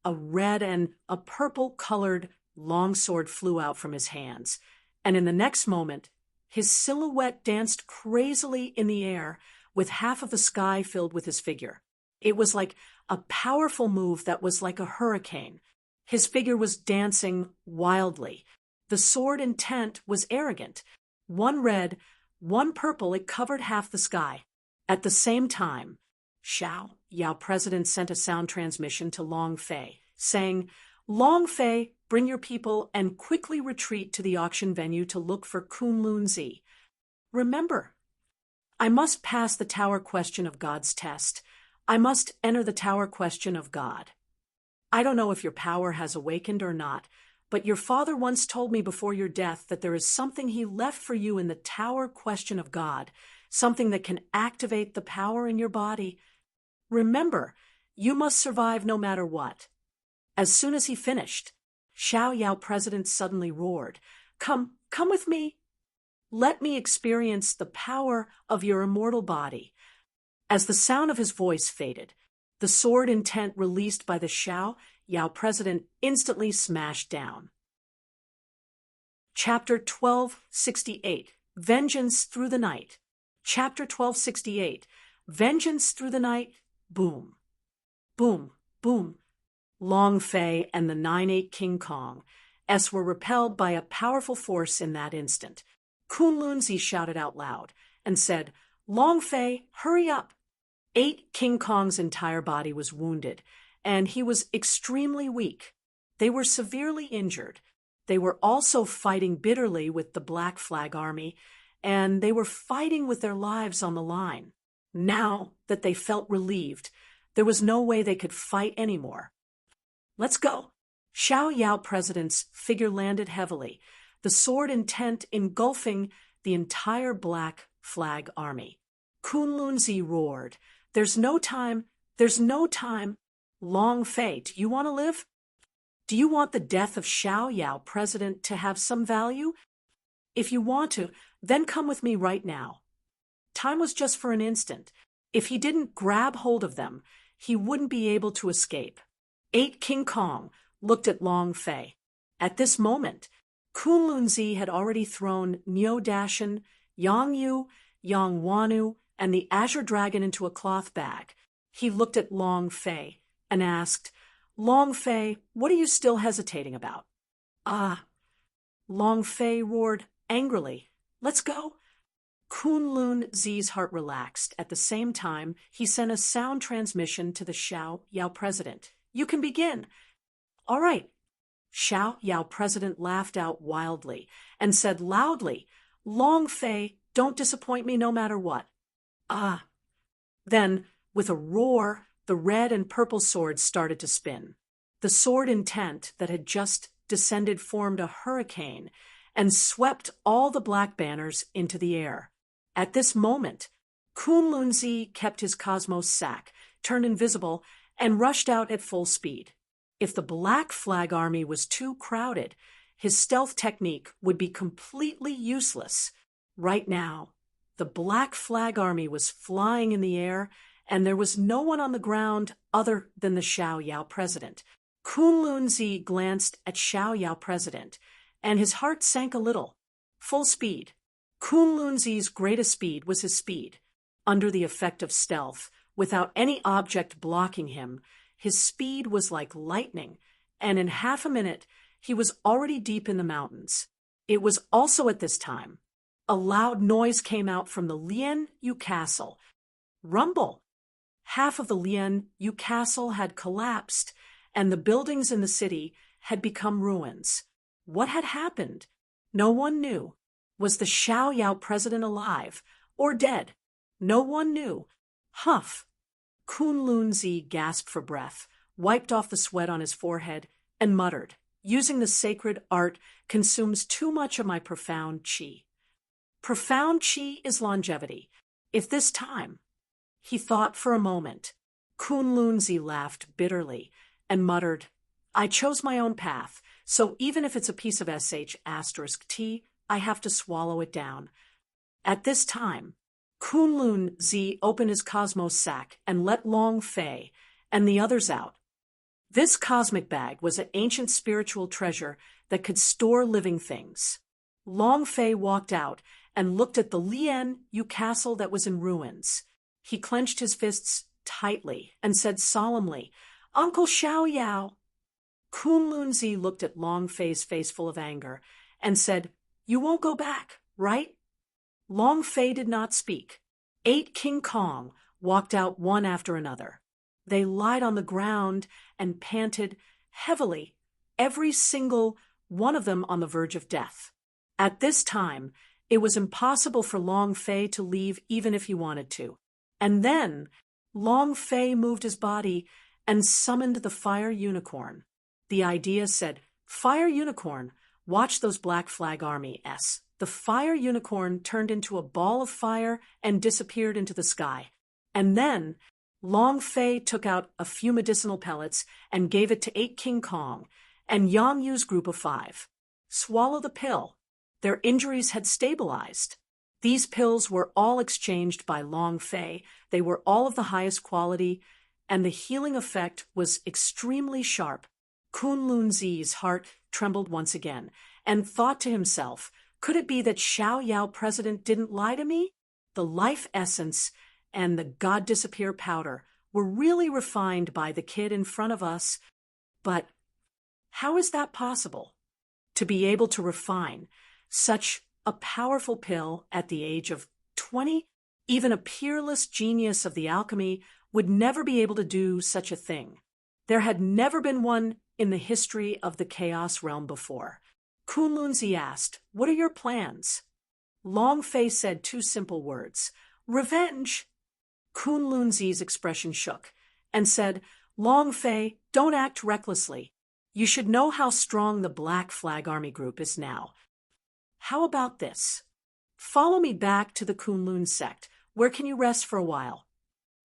A red and a purple-colored longsword flew out from his hands, and in the next moment, his silhouette danced crazily in the air, with half of the sky filled with his figure. It was like a powerful move that was like a hurricane. His figure was dancing wildly. The sword intent was arrogant. One red, one purple, it covered half the sky. At the same time, Xiao Yao president sent a sound transmission to Long Fei, saying, Long Fei, bring your people and quickly retreat to the auction venue to look for Kunlun Zi. Remember, I must pass the tower question of God's test. I must enter the tower question of God. I don't know if your power has awakened or not, but your father once told me before your death that there is something he left for you in the tower question of God, something that can activate the power in your body. Remember, you must survive no matter what. As soon as he finished, Xiao Yao president suddenly roared, Come with me. Let me experience the power of your immortal body. As the sound of his voice faded, the sword intent released by the Xiao Yao president instantly smashed down. Chapter 1268, Vengeance Through the Night. Chapter 1268, Vengeance Through the Night. Boom. Boom. Boom. Long Fei and the 9-8 King Kong were repelled by a powerful force in that instant. Kunlun Zi shouted out loud and said, Long Fei, hurry up. 8 King Kong's entire body was wounded, and he was extremely weak. They were severely injured. They were also fighting bitterly with the Black Flag Army, and they were fighting with their lives on the line. Now that they felt relieved, there was no way they could fight anymore. Let's go. Xiao Yao president's figure landed heavily, the sword intent engulfing the entire Black Flag Army. Kunlun Zi roared, There's no time. Long Fei, do you want to live? Do you want the death of Xiao Yao president to have some value? If you want to, then come with me right now. Time was just for an instant. If he didn't grab hold of them, he wouldn't be able to escape. 8 King Kong looked at Long Fei. At this moment, Kunlun Zi had already thrown Niu Dashan, Yang Yu, Yang Wanu, and the Azure Dragon into a cloth bag. He looked at Long Fei and asked, Long Fei, what are you still hesitating about? Long Fei roared angrily, Let's go. Kunlun Zi's heart relaxed. At the same time, he sent a sound transmission to the Xiao Yao president. You can begin. All right. Xiao Yao president laughed out wildly and said loudly, Long Fei, don't disappoint me no matter what. Then, with a roar, the red and purple swords started to spin. The sword intent that had just descended formed a hurricane and swept all the black banners into the air. At this moment, Kunlun Zi kept his cosmos sack, turned invisible, and rushed out at full speed. If the Black Flag Army was too crowded, his stealth technique would be completely useless. Right now, the Black Flag Army was flying in the air, and there was no one on the ground other than the Xiao Yao president. Kunlun Zi glanced at Xiao Yao president, and his heart sank a little. Full speed. Kunlun Zi's greatest speed was his speed. Under the effect of stealth, without any object blocking him, his speed was like lightning, and in half a minute, he was already deep in the mountains. It was also at this time. A loud noise came out from the Lian Yu castle. Rumble! Half of the Lian Yu castle had collapsed, and the buildings in the city had become ruins. What had happened? No one knew. Was the Xiao Yao president alive or dead? No one knew. Huff! Kunlun Zi gasped for breath, wiped off the sweat on his forehead, and muttered, Using the sacred art consumes too much of my profound qi. Profound qi is longevity. If this time... He thought for a moment. Kunlun Zi laughed bitterly and muttered, I chose my own path, so even if it's a piece of sh*t, I have to swallow it down. At this time, Kunlun Zi opened his cosmos sack and let Long Fei and the others out. This cosmic bag was an ancient spiritual treasure that could store living things. Long Fei walked out and looked at the Lian Yu castle that was in ruins. He clenched his fists tightly and said solemnly, Uncle Xiao Yao. Kunlun Zi looked at Long Fei's face full of anger and said, You won't go back, right? Long Fei did not speak. 8 King Kong walked out one after another. They lied on the ground and panted heavily, every single one of them on the verge of death. At this time, it was impossible for Long Fei to leave even if he wanted to. And then, Long Fei moved his body and summoned the fire unicorn. The idea said, "Fire unicorn, watch those Black Flag Army-s." The fire unicorn turned into a ball of fire and disappeared into the sky. And then, Long Fei took out a few medicinal pellets and gave it to 8 King Kong and Yang Yu's group of 5. Swallow the pill. Their injuries had stabilized. These pills were all exchanged by Long Fei. They were all of the highest quality, and the healing effect was extremely sharp. Kunlun Zi's heart trembled once again, and thought to himself, could it be that Xiao Yao president didn't lie to me? The life essence and the God disappear powder were really refined by the kid in front of us. But how is that possible? To be able to refine such a powerful pill at the age of 20? Even a peerless genius of the alchemy would never be able to do such a thing. There had never been one in the history of the Chaos Realm before. Kunlunzi asked, "What are your plans?" Long Fei said 2 simple words, "Revenge." Kunlunzi's expression shook and said, "Long Fei, don't act recklessly. You should know how strong the Black Flag Army group is now. How about this? Follow me back to the Kunlun sect. Where can you rest for a while?"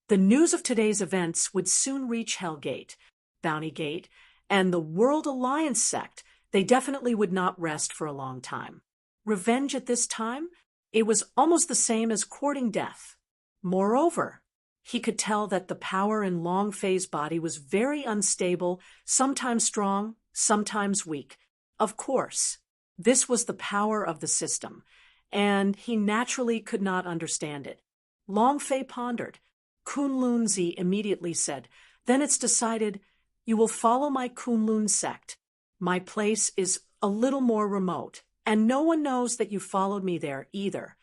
The news of today's events would soon reach Hellgate, Bounty Gate, and the World Alliance sect. They definitely would not rest for a long time. Revenge at this time? It was almost the same as courting death. Moreover, he could tell that the power in Long Fei's body was very unstable, sometimes strong, sometimes weak. Of course, this was the power of the system, and he naturally could not understand it. Long Fei pondered. Kunlun Zi immediately said, "Then it's decided. You will follow my Kunlun sect. My place is a little more remote, and no one knows that you followed me there either."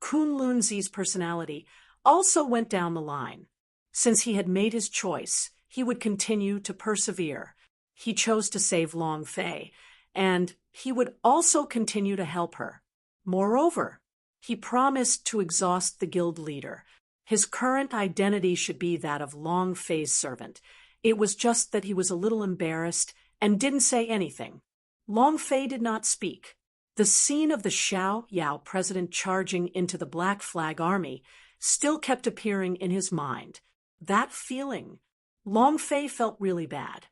Kunlun Zi's personality also went down the line. Since he had made his choice, he would continue to persevere. He chose to save Long Fei, and he would also continue to help her. Moreover, he promised to exhaust the guild leader. His current identity should be that of Long Fei's servant. It was just that he was a little embarrassed and didn't say anything. Long Fei did not speak. The scene of the Xiao Yao president charging into the Black Flag Army still kept appearing in his mind. That feeling, Long Fei felt really bad.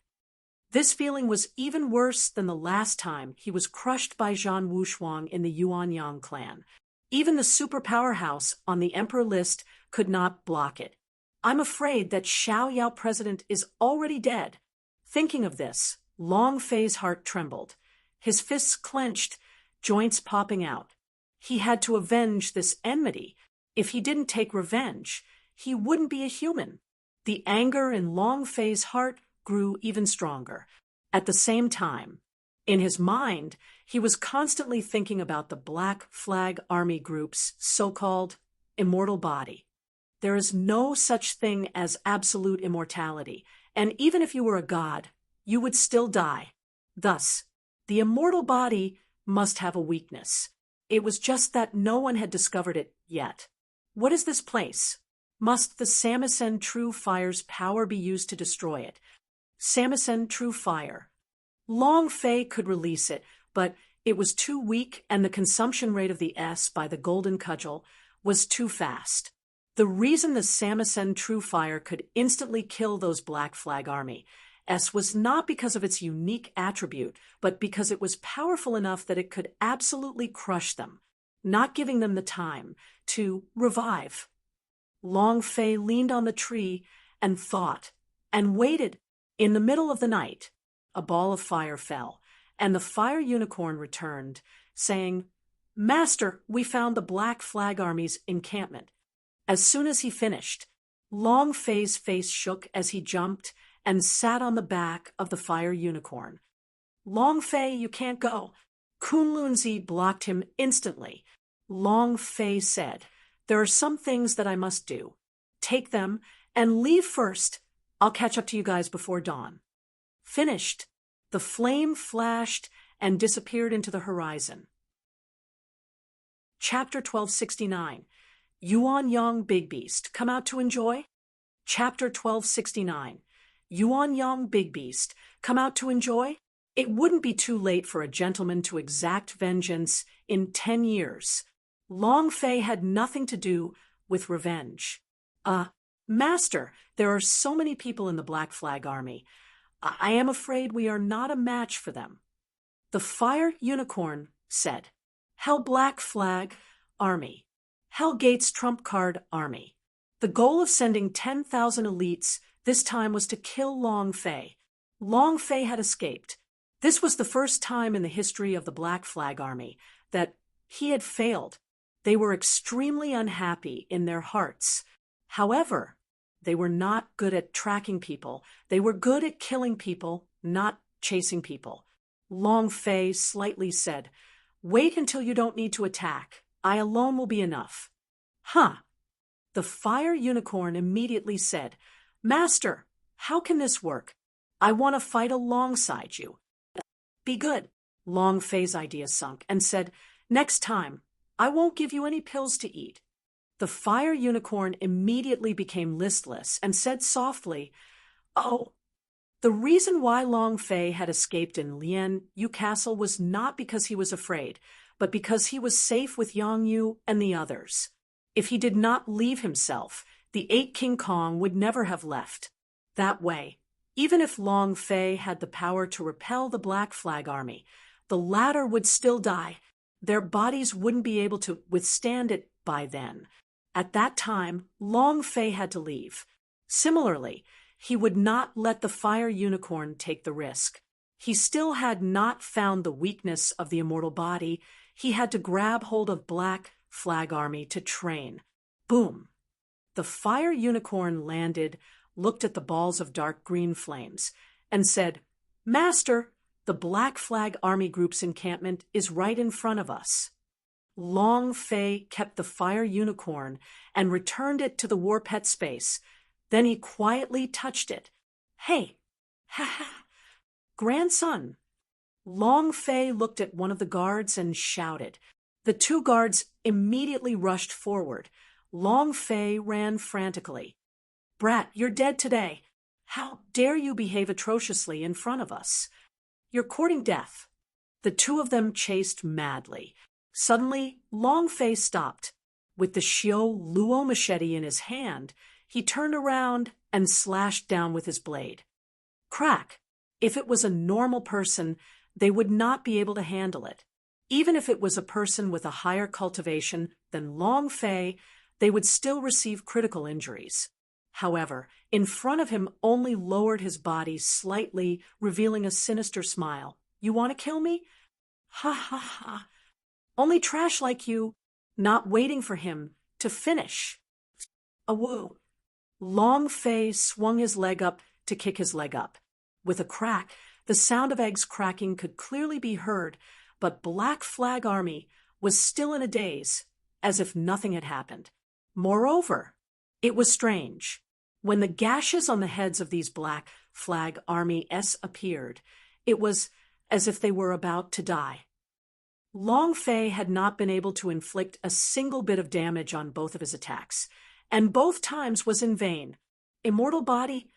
This feeling was even worse than the last time he was crushed by Zhan Wushuang in the Yuanyang clan. Even the superpower house on the emperor list could not block it. I'm afraid that Xiao Yao president is already dead. Thinking of this, Long Fei's heart trembled. His fists clenched, joints popping out. He had to avenge this enmity. If he didn't take revenge, he wouldn't be a human. The anger in Long Fei's heart grew even stronger. At the same time, in his mind, he was constantly thinking about the Black Flag Army group's so-called immortal body. There is no such thing as absolute immortality, and even if you were a god, you would still die. Thus, the immortal body must have a weakness. It was just that no one had discovered it yet. What is this place? Must the Samisen True Fire's power be used to destroy it? Samisen True Fire. Long Fei could release it, but it was too weak, and the consumption rate of the S by the Golden Cudgel was too fast. The reason the Samisen True Fire could instantly kill those Black Flag Army S was not because of its unique attribute, but because it was powerful enough that it could absolutely crush them, not giving them the time to revive. Long Fei leaned on the tree and thought, and waited. In the middle of the night, a ball of fire fell, and the fire unicorn returned, saying, "Master, we found the Black Flag Army's encampment." As soon as he finished, Long Fei's face shook as he jumped and sat on the back of the fire unicorn. "Long Fei, you can't go." Kunlunzi blocked him instantly. Long Fei said, There are some things that I must do. Take them and leave first. I'll catch up to you guys before dawn." Finished. The flame flashed and disappeared into the horizon. Chapter 1269. Yuan Yang Big Beast, come out to enjoy? Chapter 1269. Yuan Yang Big Beast, come out to enjoy? It wouldn't be too late for a gentleman to exact vengeance in 10 years. Long Fei had nothing to do with revenge. Master, there are so many people in the Black Flag Army. I am afraid we are not a match for them. The Fire Unicorn said, "Hell Black Flag Army. Hell Gates Trump Card Army." The goal of sending 10,000 elites this time was to kill Long Fei. Long Fei had escaped. This was the first time in the history of the Black Flag Army that he had failed. They were extremely unhappy in their hearts. However, they were not good at tracking people. They were good at killing people, not chasing people. Long Fei slightly said, "Wait until you don't need to attack. I alone will be enough." "Huh." The Fire Unicorn immediately said, "Master, how can this work? I want to fight alongside you." "Be good." Long Fei's idea sunk and said, "Next time, I won't give you any pills to eat." The Fire Unicorn immediately became listless and said softly, "Oh, the reason why Long Fei had escaped in Lian Yu Castle was not because he was afraid, but because he was safe with Yang Yu and the others. If he did not leave himself, the 8 King Kong would never have left. That way, even if Long Fei had the power to repel the Black Flag Army, the latter would still die. Their bodies wouldn't be able to withstand it by then. At that time, Long Fei had to leave. Similarly, he would not let the Fire Unicorn take the risk. He still had not found the weakness of the immortal body. He had to grab hold of Black Flag Army to train. Boom! The Fire Unicorn landed, looked at the balls of dark green flames, and said, "Master, the Black Flag Army group's encampment is right in front of us." Long Fei kept the Fire Unicorn and returned it to the war pet space. Then he quietly touched it. "Hey, ha ha, grandson." Long Fei looked at one of the guards and shouted. The 2 guards immediately rushed forward. Long Fei ran frantically. "Brat, you're dead today. How dare you behave atrociously in front of us? You're courting death." The 2 of them chased madly. Suddenly, Long Fei stopped. With the Xiao Luo machete in his hand, he turned around and slashed down with his blade. Crack! If it was a normal person, they would not be able to handle it. Even if it was a person with a higher cultivation than Long Fei, they would still receive critical injuries. However, in front of him only lowered his body slightly, revealing a sinister smile. "You want to kill me? Ha ha ha. Only trash like you," not waiting for him to finish. Awoo! Long Fei swung his leg up to kick his leg up. With a crack, the sound of eggs cracking could clearly be heard, but Black Flag Army was still in a daze, as if nothing had happened. Moreover, it was strange. When the gashes on the heads of these Black Flag Army appeared, it was as if they were about to die. Long Fei had not been able to inflict a single bit of damage on both of his attacks, and both times was in vain. Immortal body?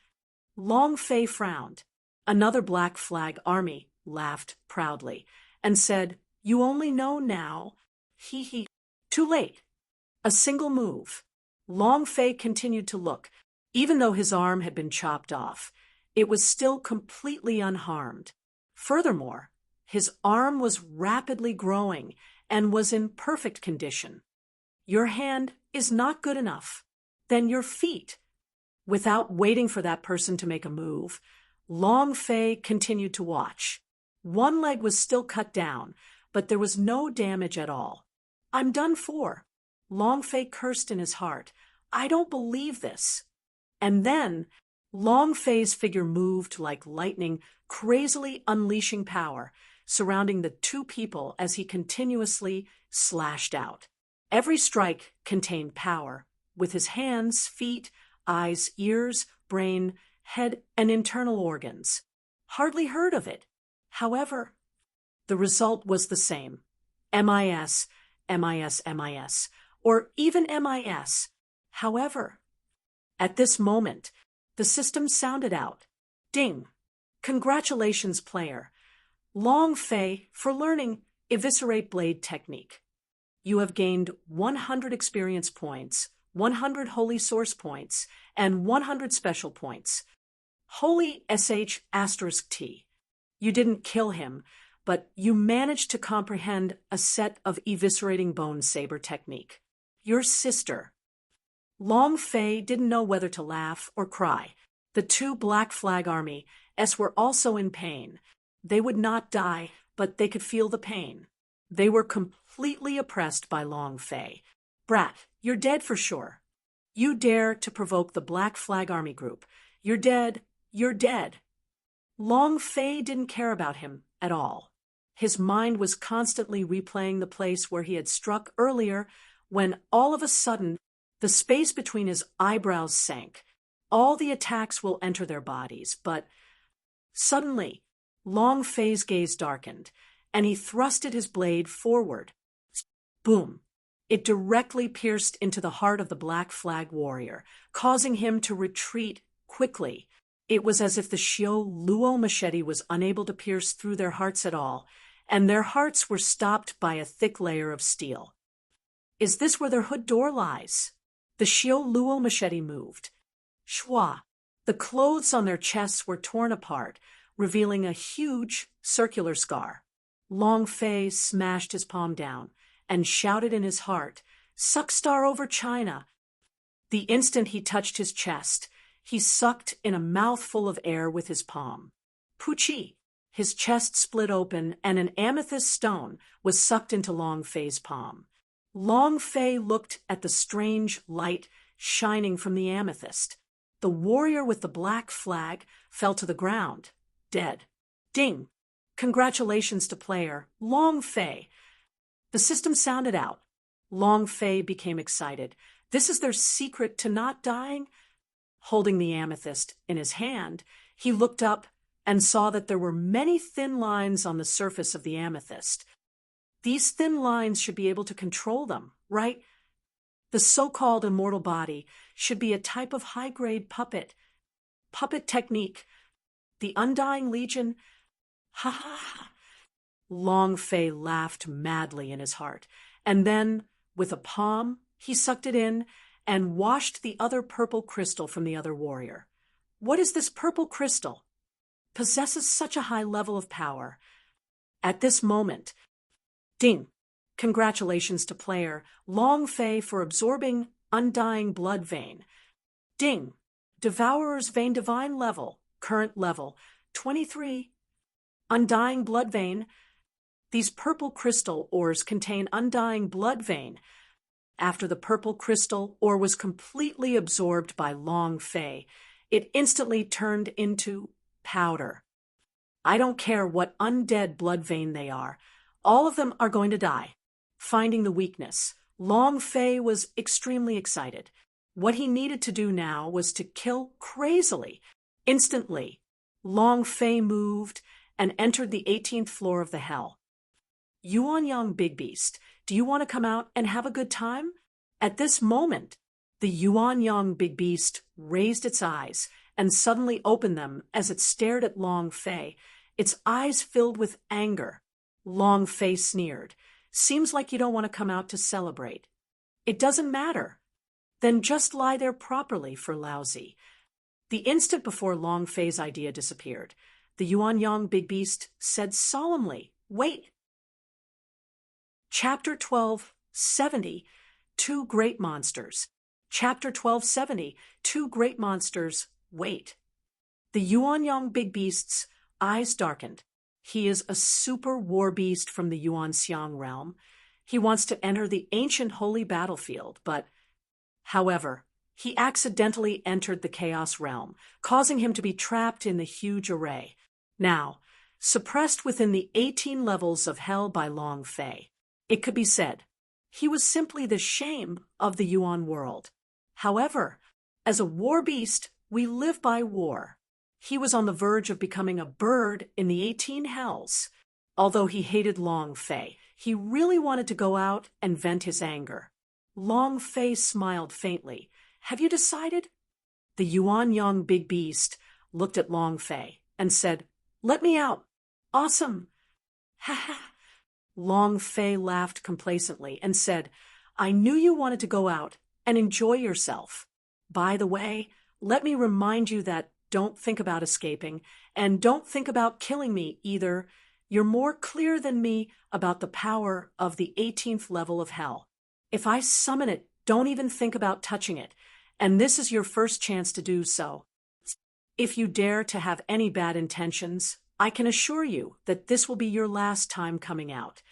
Long Fei frowned. Another Black Flag Army laughed proudly and said, "You only know now. Hee hee. Too late." A single move. Long Fei continued to look. Even though his arm had been chopped off, it was still completely unharmed. Furthermore, his arm was rapidly growing and was in perfect condition. "Your hand is not good enough. Then your feet." Without waiting for that person to make a move, Long Fei continued to watch. One leg was still cut down, but there was no damage at all. "I'm done for." Long Fei cursed in his heart. "I don't believe this." And then, Long Fei's figure moved like lightning, crazily unleashing power, surrounding the 2 people as he continuously slashed out. Every strike contained power, with his hands, feet, eyes, ears, brain, head, and internal organs. Hardly heard of it. However, the result was the same. MIS, MIS, MIS, or even MIS. However, at this moment, the system sounded out. Ding! Congratulations, player. Long Fei for learning Eviscerate Blade Technique. You have gained 100 experience points, 100 Holy Source points, and 100 special points. Holy SH*T. You didn't kill him, but you managed to comprehend a set of eviscerating bone saber technique. Your sister. Long Fei didn't know whether to laugh or cry. The two Black Flag Army were also in pain. They would not die, but they could feel the pain. They were completely oppressed by Long Fei. Brat, you're dead for sure. You dare to provoke the Black Flag Army group. You're dead. You're dead. Long Fei didn't care about him at all. His mind was constantly replaying the place where he had struck earlier when all of a sudden the space between his eyebrows sank. All the attacks will enter their bodies, but suddenly Long Fei's gaze darkened, and he thrusted his blade forward. Boom! It directly pierced into the heart of the Black Flag warrior, causing him to retreat quickly. It was as if the Xiao Luo machete was unable to pierce through their hearts at all, and their hearts were stopped by a thick layer of steel. Is this where their hood door lies? The Xiao Luo machete moved. Shwa! The clothes on their chests were torn apart, revealing a huge circular scar. Long Fei smashed his palm down and shouted in his heart, "Suckstar over China!" The instant he touched his chest, he sucked in a mouthful of air with his palm. Puchi! His chest split open and an amethyst stone was sucked into Long Fei's palm. Long Fei looked at the strange light shining from the amethyst. The warrior with the black flag fell to the ground, dead. Ding! Congratulations to player Long Fei. The system sounded out. Long Fei became excited. This is their secret to not dying? Holding the amethyst in his hand, he looked up and saw that there were many thin lines on the surface of the amethyst. These thin lines should be able to control them, right? The so-called immortal body should be a type of high-grade puppet. Puppet technique. The Undying Legion. Ha ha ha. Long Fei laughed madly in his heart, and then, with a palm, he sucked it in and washed the other purple crystal from the other warrior. What is this purple crystal? Possesses such a high level of power. At this moment, ding! Congratulations to player Long Fei for absorbing Undying Blood Vein. Ding! Devourer's Vein Divine level, current level, 23. Undying Blood Vein. These purple crystal ores contain Undying Blood Vein. After the purple crystal ore was completely absorbed by Long Fei, it instantly turned into powder. I don't care what undead blood vein they are. All of them are going to die. Finding the weakness, Long Fei was extremely excited. What he needed to do now was to kill crazily. Instantly, Long Fei moved and entered the 18th floor of the hell. Yuanyang Big Beast, do you want to come out and have a good time? At this moment, the Yuanyang Big Beast raised its eyes and suddenly opened them as it stared at Long Fei, its eyes filled with anger. Long Fei sneered. Seems like you don't want to come out to celebrate. It doesn't matter. Then just lie there properly for lousy. The instant before Long Fei's idea disappeared, the Yuanyang Big Beast said solemnly, "Wait." Chapter 1270, Two Great Monsters. Chapter 1270, Two Great Monsters, Wait. The Yuanyang Big Beast's eyes darkened. He is a super war beast from the Yuanxiang realm. He wants to enter the ancient holy battlefield, but, however, he accidentally entered the chaos realm, causing him to be trapped in the huge array. Now, suppressed within the 18 levels of hell by Long Fei. It could be said, He was simply the shame of the Yuan world. However, as a war beast, we live by war. He was on the verge of becoming a bird in the 18 hells. Although he hated Long Fei, he really wanted to go out and vent his anger. Long Fei smiled faintly. Have you decided? The Yuan Yang big beast looked at Long Fei and said, Let me out. Awesome. Ha ha. Long Fei laughed complacently and said, I knew you wanted to go out and enjoy yourself. By the way, let me remind you that don't think about escaping, and don't think about killing me either. You're more clear than me about the power of the 18th level of hell. If I summon it, don't even think about touching it, and this is your first chance to do so. If you dare to have any bad intentions, I can assure you that this will be your last time coming out.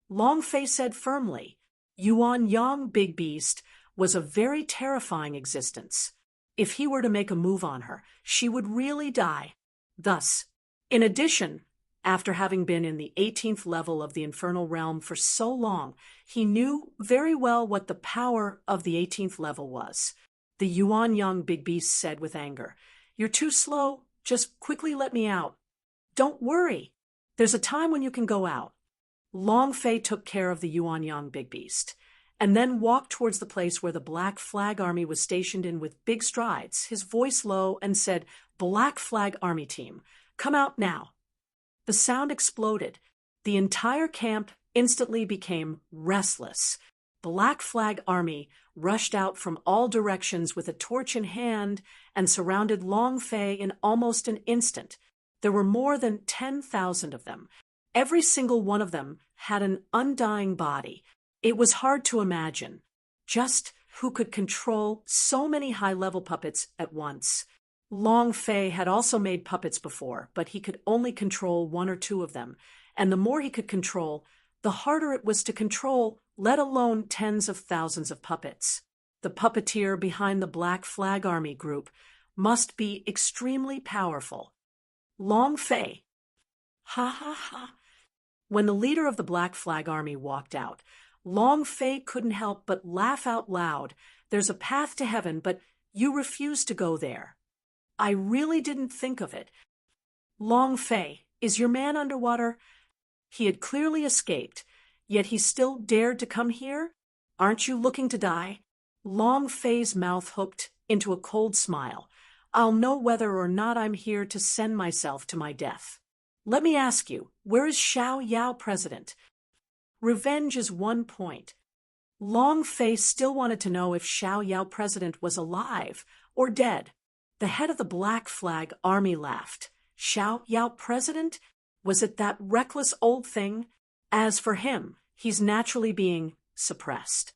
Long Fei said firmly. Yuan Yang Big Beast was a very terrifying existence. If he were to make a move on her, she would really die. Thus, in addition, after having been in the 18th level of the infernal realm for so long, he knew very well what the power of the 18th level was. The Yuan Yang Big Beast said with anger, You're too slow. Just quickly let me out. Don't worry. There's a time when you can go out. Long Fei took care of the Yuan Yang Big Beast, and then walked towards the place where the Black Flag Army was stationed in with big strides, his voice low, and said, Black Flag Army team, come out now. The sound exploded. The entire camp instantly became restless. Black Flag Army rushed out from all directions with a torch in hand and surrounded Long Fei in almost an instant. There were more than 10,000 of them. Every single one of them had an undying body. It was hard to imagine just who could control so many high-level puppets at once. Long Fei had also made puppets before, but he could only control one or two of them, and the more he could control, the harder it was to control, let alone tens of thousands of puppets. The puppeteer behind the Black Flag Army group must be extremely powerful. Long Fei. Ha ha ha. When the leader of the Black Flag Army walked out, Long Fei couldn't help but laugh out loud. There's a path to heaven, but you refuse to go there. I really didn't think of it. Long Fei, is your man underwater? He had clearly escaped, yet he still dared to come here? Aren't you looking to die? Long Fei's mouth hooked into a cold smile. I'll know whether or not I'm here to send myself to my death. Let me ask you, where is Xiao Yao President? Revenge is one point. Long Fei still wanted to know if Xiao Yao President was alive or dead. The head of the Black Flag Army laughed. Xiao Yao President? Was it that reckless old thing? As for him, he's naturally being suppressed.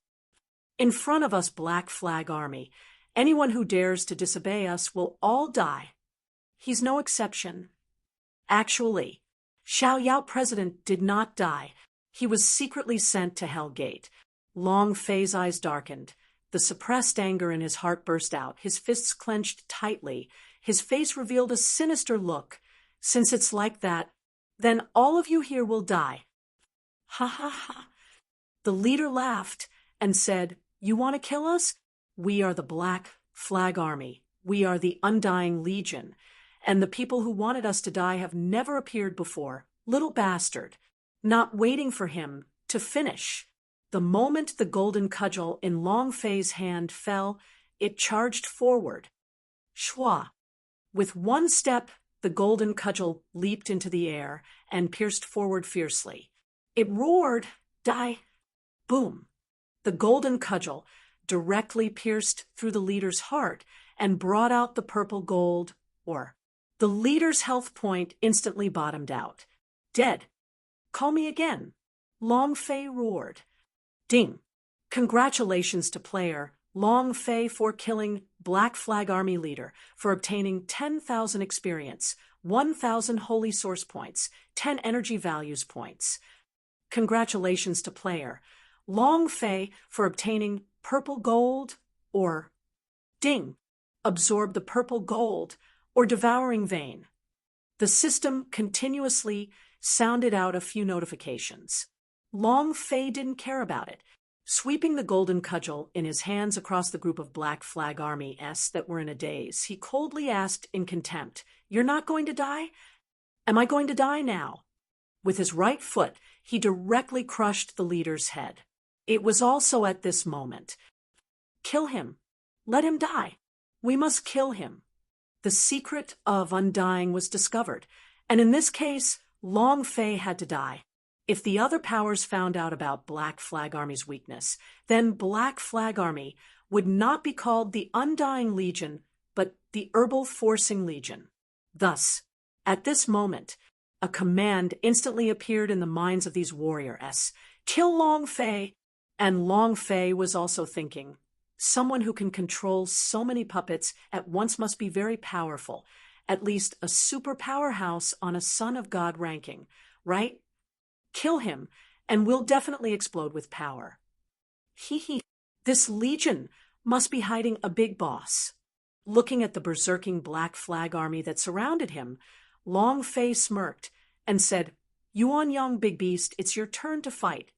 In front of us, Black Flag Army, anyone who dares to disobey us will all die. He's no exception. Actually, Xiao Yao President did not die. He was secretly sent to Hell Gate. Long Fei's eyes darkened. The suppressed anger in his heart burst out. His fists clenched tightly. His face revealed a sinister look. Since it's like that, then all of you here will die. Ha ha ha. The leader laughed and said, You want to kill us? We are the Black Flag Army. We are the Undying Legion. And the people who wanted us to die have never appeared before. Little bastard. Not waiting for him to finish. The moment the golden cudgel in Long Fei's hand fell, it charged forward. Shwa. With one step, the golden cudgel leaped into the air and pierced forward fiercely. It roared, die, boom. The golden cudgel directly pierced through the leader's heart and brought out the purple gold ore. The leader's health point instantly bottomed out. Dead. Call me again. Long Fei roared. Ding. Congratulations to player Long Fei for killing Black Flag Army leader, for obtaining 10,000 experience, 1,000 holy source points, 10 energy values points. Congratulations to player Long Fei for obtaining purple gold or ding. Absorb the purple gold or devouring vein. The system continuously sounded out a few notifications. Long Fei didn't care about it. Sweeping the golden cudgel in his hands across the group of Black Flag Army-s that were in a daze, he coldly asked in contempt, "You're not going to die? Am I going to die now?" With his right foot, he directly crushed the leader's head. It was also at this moment. "Kill him. Let him die. We must kill him." The secret of undying was discovered, and in this case, Long Fei had to die. If the other powers found out about Black Flag Army's weakness, then Black Flag Army would not be called the Undying Legion, but the Herbal Forcing Legion. Thus, at this moment, a command instantly appeared in the minds of these warriors: "Kill Long Fei!" And Long Fei was also thinking, someone who can control so many puppets at once must be very powerful, at least a super powerhouse on a Son of God ranking, right? Kill him, and we'll definitely explode with power. Hee. This legion must be hiding a big boss. Looking at the berserking Black Flag Army that surrounded him, Long Fei smirked and said, "Yuan Yang, big beast, it's your turn to fight."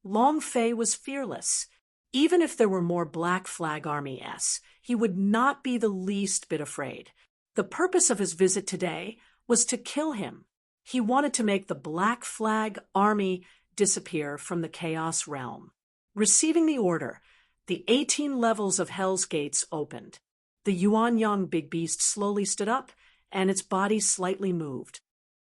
Long Fei was fearless. Even if there were more Black Flag Army-s, he would not be the least bit afraid. The purpose of his visit today was to kill him. He wanted to make the Black Flag Army disappear from the Chaos Realm. Receiving the order, the 18 levels of Hell's Gates opened. The Yuan Yang big beast slowly stood up, and its body slightly moved.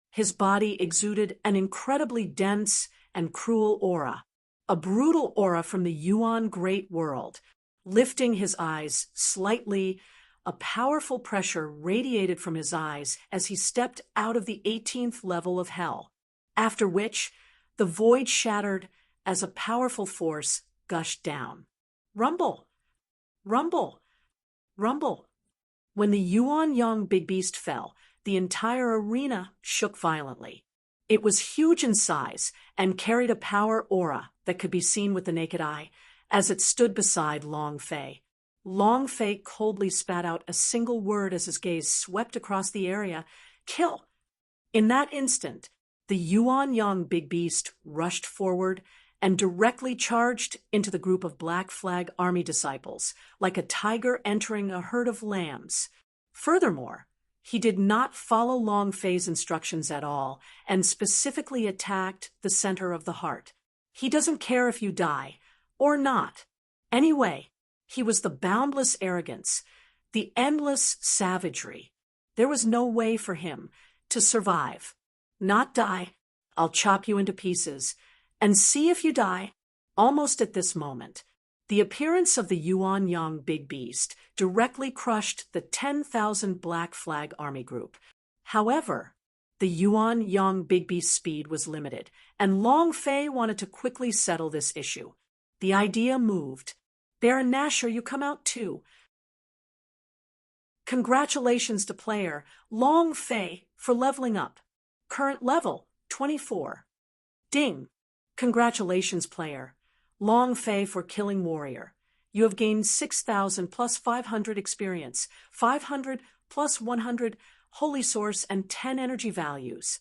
His body exuded an incredibly dense and cruel aura, a brutal aura from the Yuan Great World. Lifting his eyes slightly, a powerful pressure radiated from his eyes as he stepped out of the 18th level of hell, after which the void shattered as a powerful force gushed down. Rumble! Rumble! Rumble! When the Yuan Yang big beast fell, the entire arena shook violently. It was huge in size and carried a power aura that could be seen with the naked eye as it stood beside Long Fei. Long Fei coldly spat out a single word as his gaze swept across the area: "Kill!" In that instant, the Yuan Yang big beast rushed forward and directly charged into the group of Black Flag Army disciples, like a tiger entering a herd of lambs. Furthermore, he did not follow Long Fei's instructions at all and specifically attacked the center of the heart. He doesn't care if you die or not. Anyway, he was the boundless arrogance, the endless savagery. There was no way for him to survive. Not die. I'll chop you into pieces. And see if you die. Almost at this moment, the appearance of the Yuan Yang big beast directly crushed the 10,000 Black Flag Army group. However, the Yuan Yang big beast's speed was limited, and Long Fei wanted to quickly settle this issue. The idea moved. "Baron Nashor, you come out too." Congratulations to player Long Fei for leveling up. Current level 24. Ding. Congratulations player Long Fei for killing warrior. You have gained 6,000 plus 500 experience, 500 plus 100 holy source, and 10 energy values.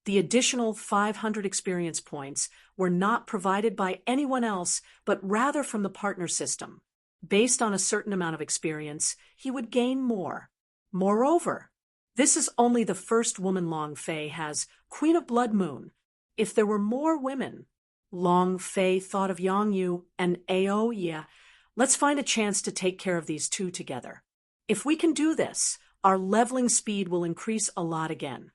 The additional 500 experience points were not provided by anyone else, but rather from the partner system. Based on a certain amount of experience, he would gain more. Moreover, this is only the first woman Long Fei has, Queen of Blood Moon. If there were more women, Long Fei thought of Yang Yu and Ao. Yeah, let's find a chance to take care of these two together. If we can do this, our leveling speed will increase a lot again.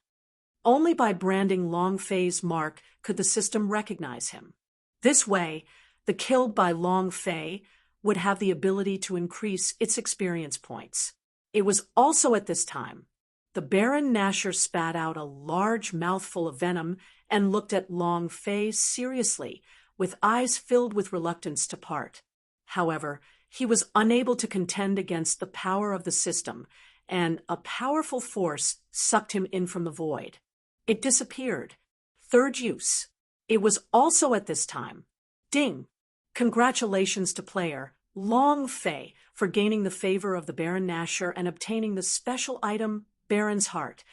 Only by branding Long Fei's mark could the system recognize him. This way, the killed by Long Fei would have the ability to increase its experience points. It was also at this time the Baron Nashor spat out a large mouthful of venom and looked at Long Fei seriously, with eyes filled with reluctance to part. However, he was unable to contend against the power of the system, and a powerful force sucked him in from the void. It disappeared. Third use. It was also at this time. Ding. Congratulations to player Long Fei for gaining the favor of the Baron Nashor and obtaining the special item Baron's Heart.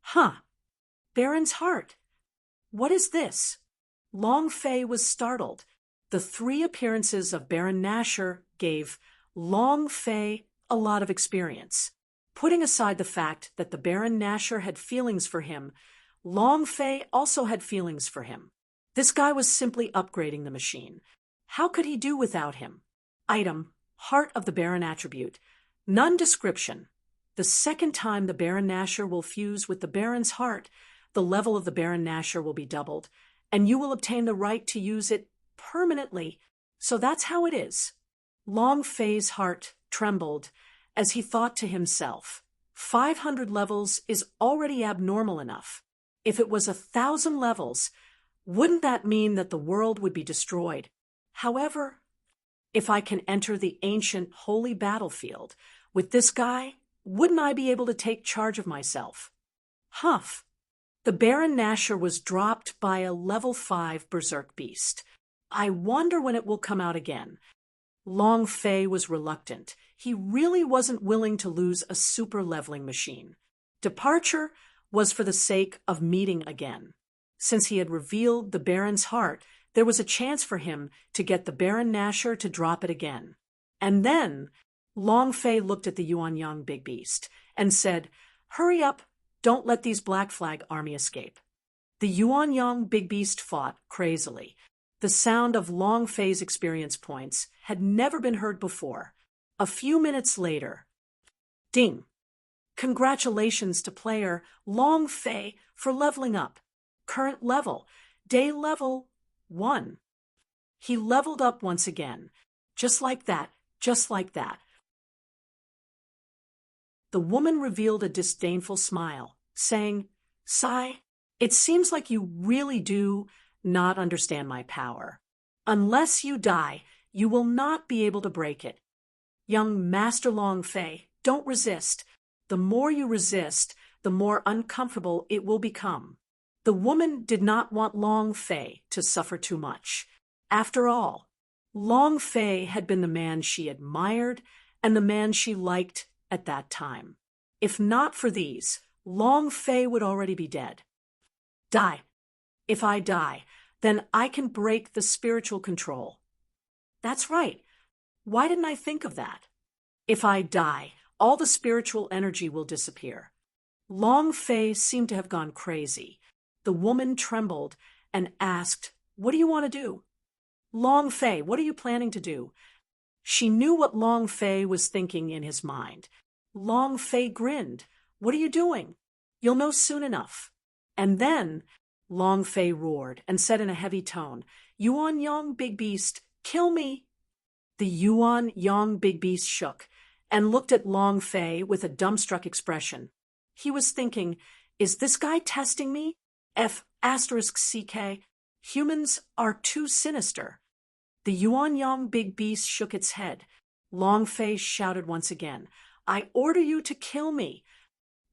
Huh. Baron's Heart. What is this? Long Fei was startled. The 3 appearances of Baron Nashor gave Long Fei a lot of experience. Putting aside the fact that the Baron Nashor had feelings for him, Long Fei also had feelings for him. This guy was simply upgrading the machine. How could he do without him? Item: Heart of the Baron attribute. None description. The second time the Baron Nashor will fuse with the Baron's heart, the level of the Baron Nashor will be doubled, and you will obtain the right to use it permanently. So that's how it is. Long Fei's heart trembled as he thought to himself, 500 levels is already abnormal enough. If it was 1,000 levels, wouldn't that mean that the world would be destroyed? However, if I can enter the ancient holy battlefield with this guy, wouldn't I be able to take charge of myself? Humph! The Baron Nashor was dropped by a level 5 berserk beast. I wonder when it will come out again. Long Fei was reluctant. He really wasn't willing to lose a super leveling machine. Departure was for the sake of meeting again. Since he had revealed the Baron's heart, there was a chance for him to get the Baron Nashor to drop it again. And then Long Fei looked at the Yuanyang Big Beast and said, "Hurry up, don't let these Black Flag army escape." The Yuanyang Big Beast fought crazily. The sound of Long Fei's experience points had never been heard before. A few minutes later, ding! Congratulations to player Long Fei for leveling up. Current level, day level 1. He leveled up once again. Just like that, just like that. The woman revealed a disdainful smile, saying, "Sai, it seems like you really do not understand my power. Unless you die, you will not be able to break it. Young Master Long Fei, don't resist. The more you resist, the more uncomfortable it will become." The woman did not want Long Fei to suffer too much. After all, Long Fei had been the man she admired and the man she liked at that time. If not for these, Long Fei would already be dead. Die. If I die, then I can break the spiritual control. That's right. Why didn't I think of that? If I die, all the spiritual energy will disappear. Long Fei seemed to have gone crazy. The woman trembled and asked, "What do you want to do?" "Long Fei, what are you planning to do?" She knew what Long Fei was thinking in his mind. Long Fei grinned. "What are you doing? You'll know soon enough." And then Long Fei roared and said in a heavy tone, "Yuanyang Big Beast, kill me." The Yuanyang Big Beast shook and looked at Long Fei with a dumbstruck expression. He was thinking, is this guy testing me? F***CK. Humans are too sinister. The Yuanyang Big Beast shook its head. Long Fei shouted once again, "I order you to kill me."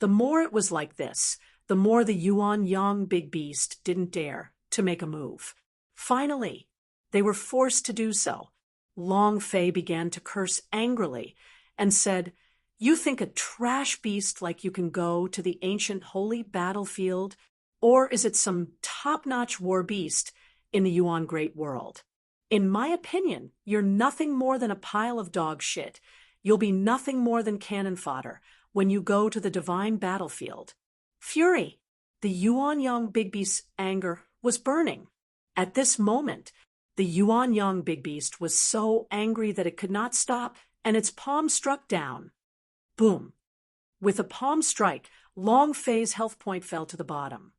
The more it was like this, the more the Yuanyang Big Beast didn't dare to make a move. Finally, they were forced to do so. Long Fei began to curse angrily and said, "You think a trash beast like you can go to the ancient holy battlefield? Or is it some top-notch war beast in the Yuan Great World? In my opinion, you're nothing more than a pile of dog shit. You'll be nothing more than cannon fodder when you go to the divine battlefield." Fury! The Yuanyang Big Beast's anger was burning. At this moment, the Yuanyang Big Beast was so angry that it could not stop, and its palm struck down. Boom! With a palm strike, Long Fei's health point fell to the bottom.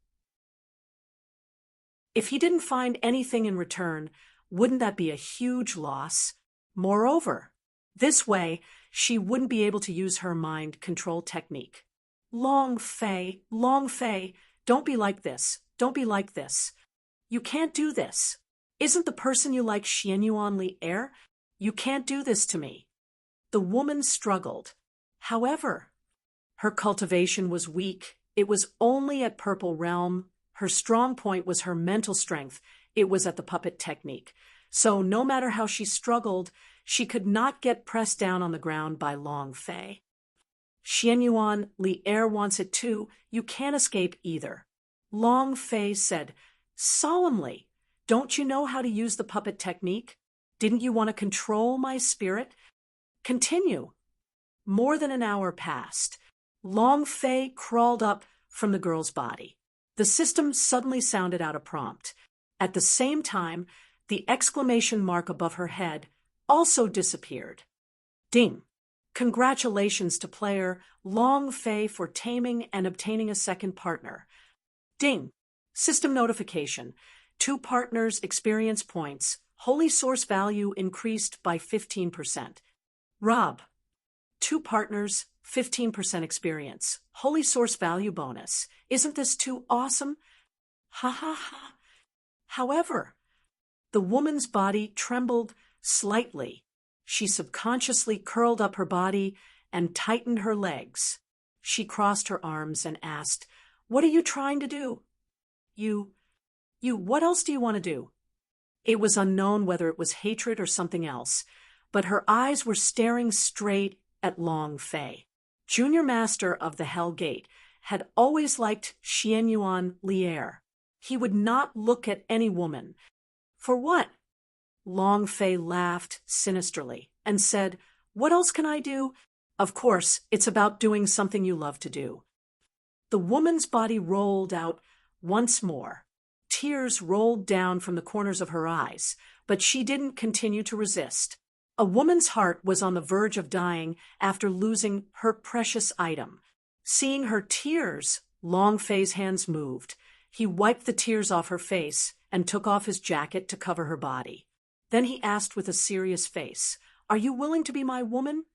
If he didn't find anything in return, wouldn't that be a huge loss? Moreover, this way, she wouldn't be able to use her mind control technique. Long Fei, don't be like this. Don't be like this. You can't do this. Isn't the person you like Xianyuan Li Air? You can't do this to me. The woman struggled. However, her cultivation was weak. It was only at Purple Realm. Her strong point was her mental strength. It was at the puppet technique. So no matter how she struggled, she could not get pressed down on the ground by Long Fei. Xianyuan Li Air wants it too. You can't escape either. Long Fei said solemnly, Don't you know how to use the puppet technique? Didn't you want to control my spirit? Continue. More than an hour passed. Long Fei crawled up from the girl's body. The system suddenly sounded out a prompt. At the same time, the exclamation mark above her head also disappeared. Ding! Congratulations to player Long Fei for taming and obtaining a second partner. Ding! System notification. 2 partners experience points. Holy source value increased by 15%. Rob. 2 partners, 15% experience. Holy source value bonus. Isn't this too awesome? Ha ha ha. However, the woman's body trembled slightly. She subconsciously curled up her body and tightened her legs. She crossed her arms and asked, "What are you trying to do?" What else do you want to do? It was unknown whether it was hatred or something else, but her eyes were staring straight at Long Fei. Junior Master of the Hell Gate had always liked Xianyuan Lier. He would not look at any woman. For what? Long Fei laughed sinisterly and said, "What else can I do? Of course, it's about doing something you love to do." The woman's body rolled out once more. Tears rolled down from the corners of her eyes, but she didn't continue to resist. A woman's heart was on the verge of dying after losing her precious item. Seeing her tears, Long Fei's hands moved. He wiped the tears off her face and took off his jacket to cover her body. Then he asked with a serious face, "Are you willing to be my woman?"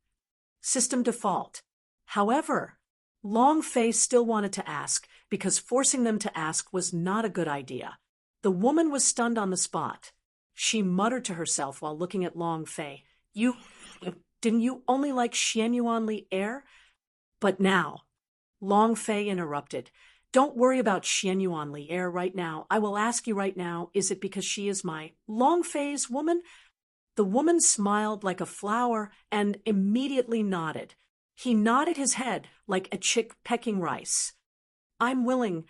System default. However, Long Fei still wanted to ask, because forcing them to ask was not a good idea. The woman was stunned on the spot. She muttered to herself while looking at Long Fei, Didn't you only like Xianyuan Lier?" But now, Long Fei interrupted. "Don't worry about Xianyuan Lier right now. I will ask you right now, is it because she is my Long Fei's woman?" The woman smiled like a flower and immediately nodded. He nodded his head like a chick pecking rice. I'm willing.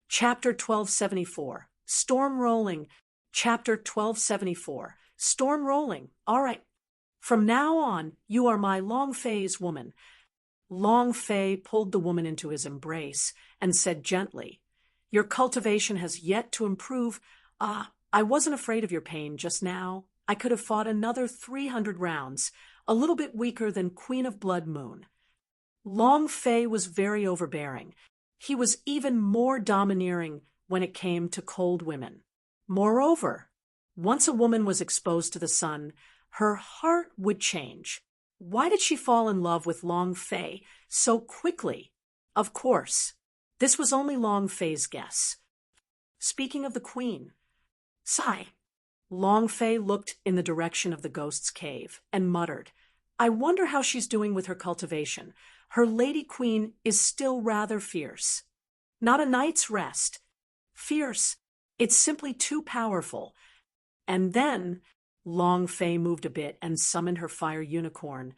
Chapter 1274. Storm Rolling. Chapter 1274. Storm Rolling. All right. From now on, you are my Long Fei's woman. Long Fei pulled the woman into his embrace and said gently, "Your cultivation has yet to improve. I wasn't afraid of your pain just now. I could have fought another 300 rounds, a little bit weaker than Queen of Blood Moon." Long Fei was very overbearing. He was even more domineering when it came to cold women. Moreover, once a woman was exposed to the sun, her heart would change. Why did she fall in love with Long Fei so quickly? Of course, this was only Long Fei's guess. Speaking of the queen, sigh. Long Fei looked in the direction of the ghost's cave and muttered, "I wonder how she's doing with her cultivation. Her lady queen is still rather fierce. Not a night's rest. Fierce. It's simply too powerful." And then Long Fei moved a bit and summoned her fire unicorn.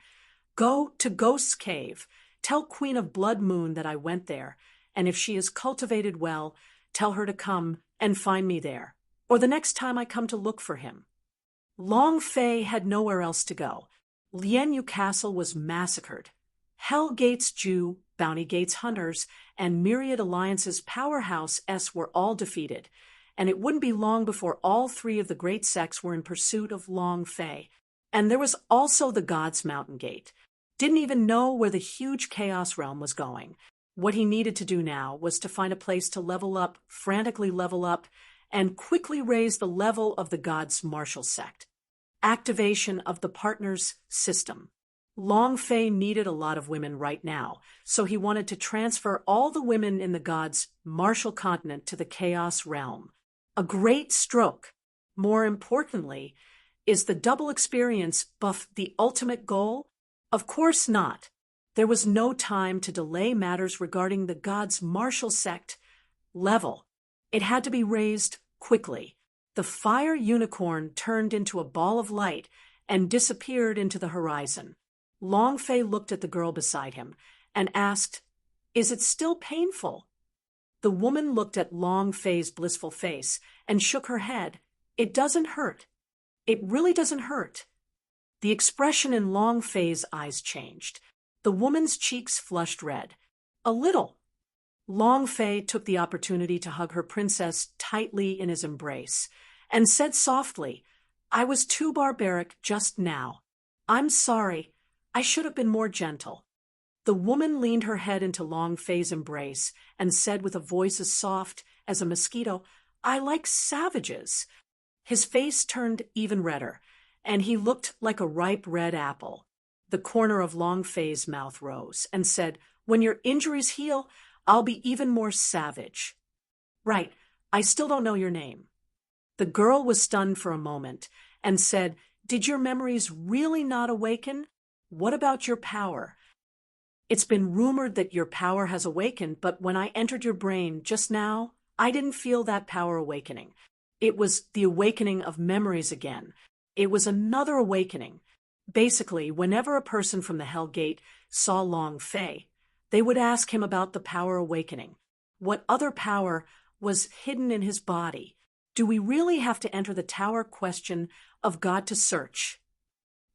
"Go to Ghost's Cave. Tell Queen of Blood Moon that I went there, and if she is cultivated well, tell her to come and find me there, or the next time I come to look for him." Long Fei had nowhere else to go. Lianyu Castle was massacred. Hell Gate's Jew, Bounty Gate's Hunters, and Myriad Alliance's Powerhouse S were all defeated, and it wouldn't be long before all 3 of the great sects were in pursuit of Long Fei. And there was also the God's Mountain Gate. Didn't even know where the huge Chaos Realm was going. What he needed to do now was to find a place to level up, frantically level up, and quickly raise the level of the God's Martial Sect. Activation of the Partners System. Long Fei needed a lot of women right now, so he wanted to transfer all the women in the God's Martial Continent to the Chaos Realm. A great stroke. More importantly, is the double experience buff the ultimate goal? Of course not. There was no time to delay matters regarding the God's Martial Sect level. It had to be raised quickly. The fire unicorn turned into a ball of light and disappeared into the horizon. Long Fei looked at the girl beside him and asked, "Is it still painful?" The woman looked at Long Fei's blissful face and shook her head. It doesn't hurt. It really doesn't hurt. The expression in Long Fei's eyes changed. The woman's cheeks flushed red. A little. Long Fei took the opportunity to hug her princess tightly in his embrace and said softly, I was too barbaric just now. I'm sorry. I should have been more gentle. The woman leaned her head into Long Fei's embrace and said with a voice as soft as a mosquito, I like savages. His face turned even redder, and he looked like a ripe red apple. The corner of Long Fei's mouth rose and said, When your injuries heal, I'll be even more savage. Right, I still don't know your name. The girl was stunned for a moment and said, Did your memories really not awaken? What about your power? It's been rumored that your power has awakened, but when I entered your brain just now, I didn't feel that power awakening. It was the awakening of memories again. It was another awakening. Basically, whenever a person from the Hell Gate saw Long Fei, they would ask him about the power awakening. What other power was hidden in his body? Do we really have to enter the tower question of God to search?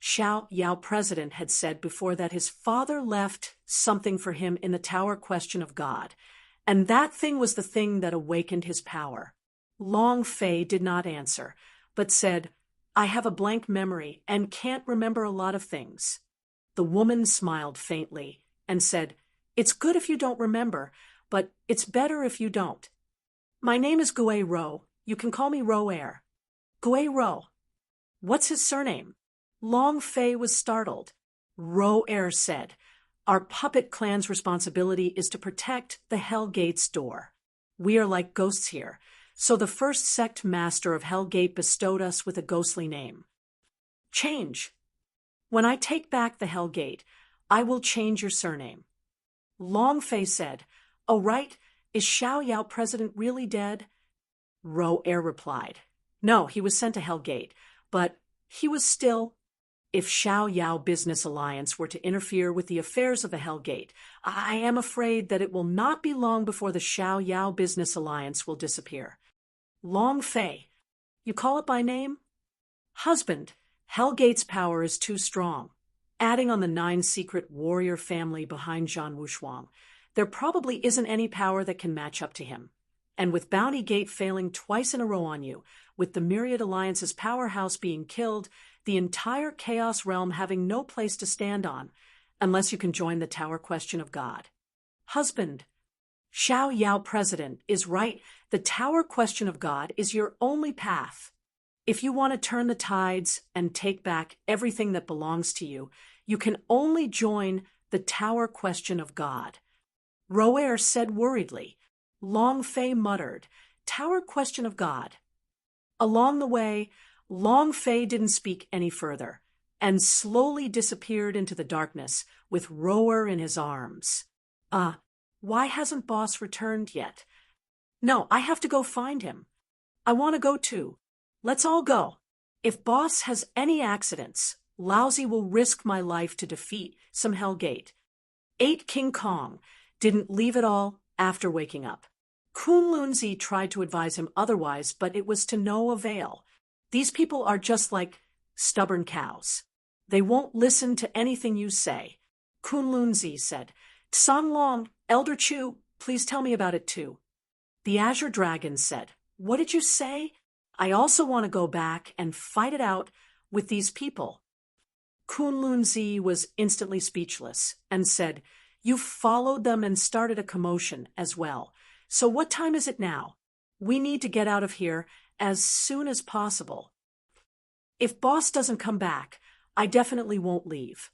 Xiao Yao President had said before that his father left something for him in the tower question of God, and that thing was the thing that awakened his power. Long Fei did not answer, but said, I have a blank memory and can't remember a lot of things. The woman smiled faintly and said, It's good if you don't remember, but it's better if you don't. My name is Gui Ro. You can call me Ro Air. Gui Ro. What's his surname? Long Fei was startled. Ro Air said, Our puppet clan's responsibility is to protect the Hell Gate's door. We are like ghosts here. So the first sect master of Hell Gate bestowed us with a ghostly name. Change. When I take back the Hell Gate, I will change your surname. Long Fei said, Oh right, is Xiao Yao President really dead? Ro Air replied, No, he was sent to Hell Gate, but he was still. If Xiao Yao Business Alliance were to interfere with the affairs of the Hell Gate, I am afraid that it will not be long before the Xiao Yao Business Alliance will disappear. Long Fei. You call it by name? Husband. Hell Gate's power is too strong. Adding on the 9 secret warrior family behind Zhan Wushuang, there probably isn't any power that can match up to him. And with Bounty Gate failing twice in a row on you, with the Myriad Alliance's powerhouse being killed, the entire Chaos Realm having no place to stand on, unless you can join the Tower Question of God. Husband. Xiao Yao President is right. The Tower Question of God is your only path. If you want to turn the tides and take back everything that belongs to you, you can only join the Tower Question of God. Roer said worriedly. Long Fei muttered, Tower Question of God. Along the way, Long Fei didn't speak any further, and slowly disappeared into the darkness with Roer in his arms. Why hasn't Boss returned yet? No, I have to go find him. I want to go too. Let's all go. If Boss has any accidents, Lousy will risk my life to defeat some Hell Gate. 8 King Kong didn't leave at all after waking up. Kunlunzi tried to advise him otherwise, but it was to no avail. These people are just like stubborn cows. They won't listen to anything you say. Kunlunzi said, Song Long, Elder Chu, please tell me about it too. The Azure Dragon said, What did you say? I also want to go back and fight it out with these people. Kunlunzi was instantly speechless and said, You followed them and started a commotion as well. So what time is it now? We need to get out of here as soon as possible. If Boss doesn't come back, I definitely won't leave.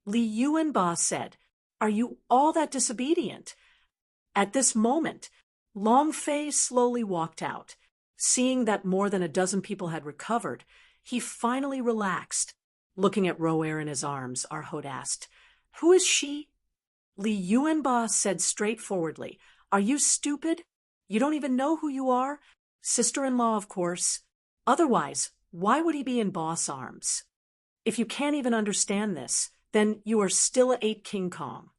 Li Yuanba said, Are you all that disobedient? At this moment, Long Fei slowly walked out. Seeing that more than a dozen people had recovered, he finally relaxed. Looking at Roer in his arms, Arhot asked, Who is she? Li Yuanba said straightforwardly, Are you stupid? You don't even know who you are? Sister-in-law, of course. Otherwise, why would he be in Boss arms? If you can't even understand this, then you are still 8 King Kong.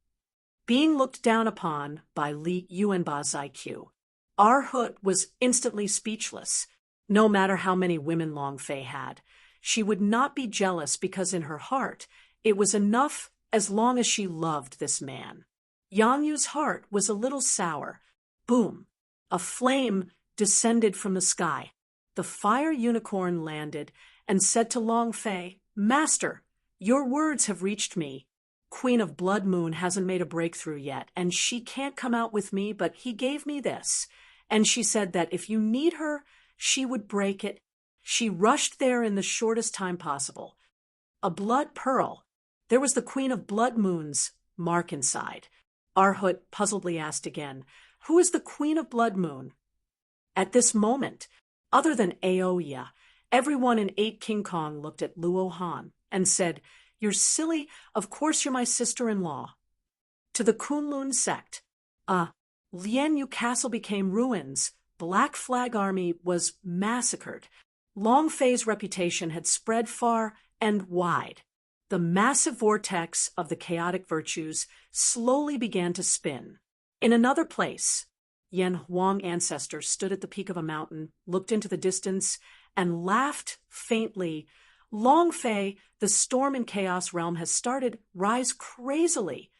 being looked down upon by Li Yuanba Zaiqiu. Our Hut was instantly speechless. No matter how many women Long Fei had, she would not be jealous because in her heart it was enough as long as she loved this man. Yang Yu's heart was a little sour. Boom! A flame descended from the sky. The fire unicorn landed and said to Long Fei, "Master, your words have reached me. Queen of Blood Moon hasn't made a breakthrough yet, and she can't come out with me, but he gave me this. And she said that if you need her, she would break it. She rushed there in the shortest time possible. A blood pearl. There was the Queen of Blood Moon's mark inside." Arhut puzzledly asked again, "Who is the Queen of Blood Moon?" At this moment, other than Aoya, everyone in 8 King Kong looked at Luo Han and said, "You're silly, of course you're my sister-in-law." To the Kunlun sect, Lian Yu Castle became ruins. Black Flag Army was massacred. Long Fei's reputation had spread far and wide. The massive vortex of the chaotic virtues slowly began to spin. In another place, Yan Huang ancestors stood at the peak of a mountain, looked into the distance, and laughed faintly. "Long Fei, the storm and chaos realm has started. Rise crazily."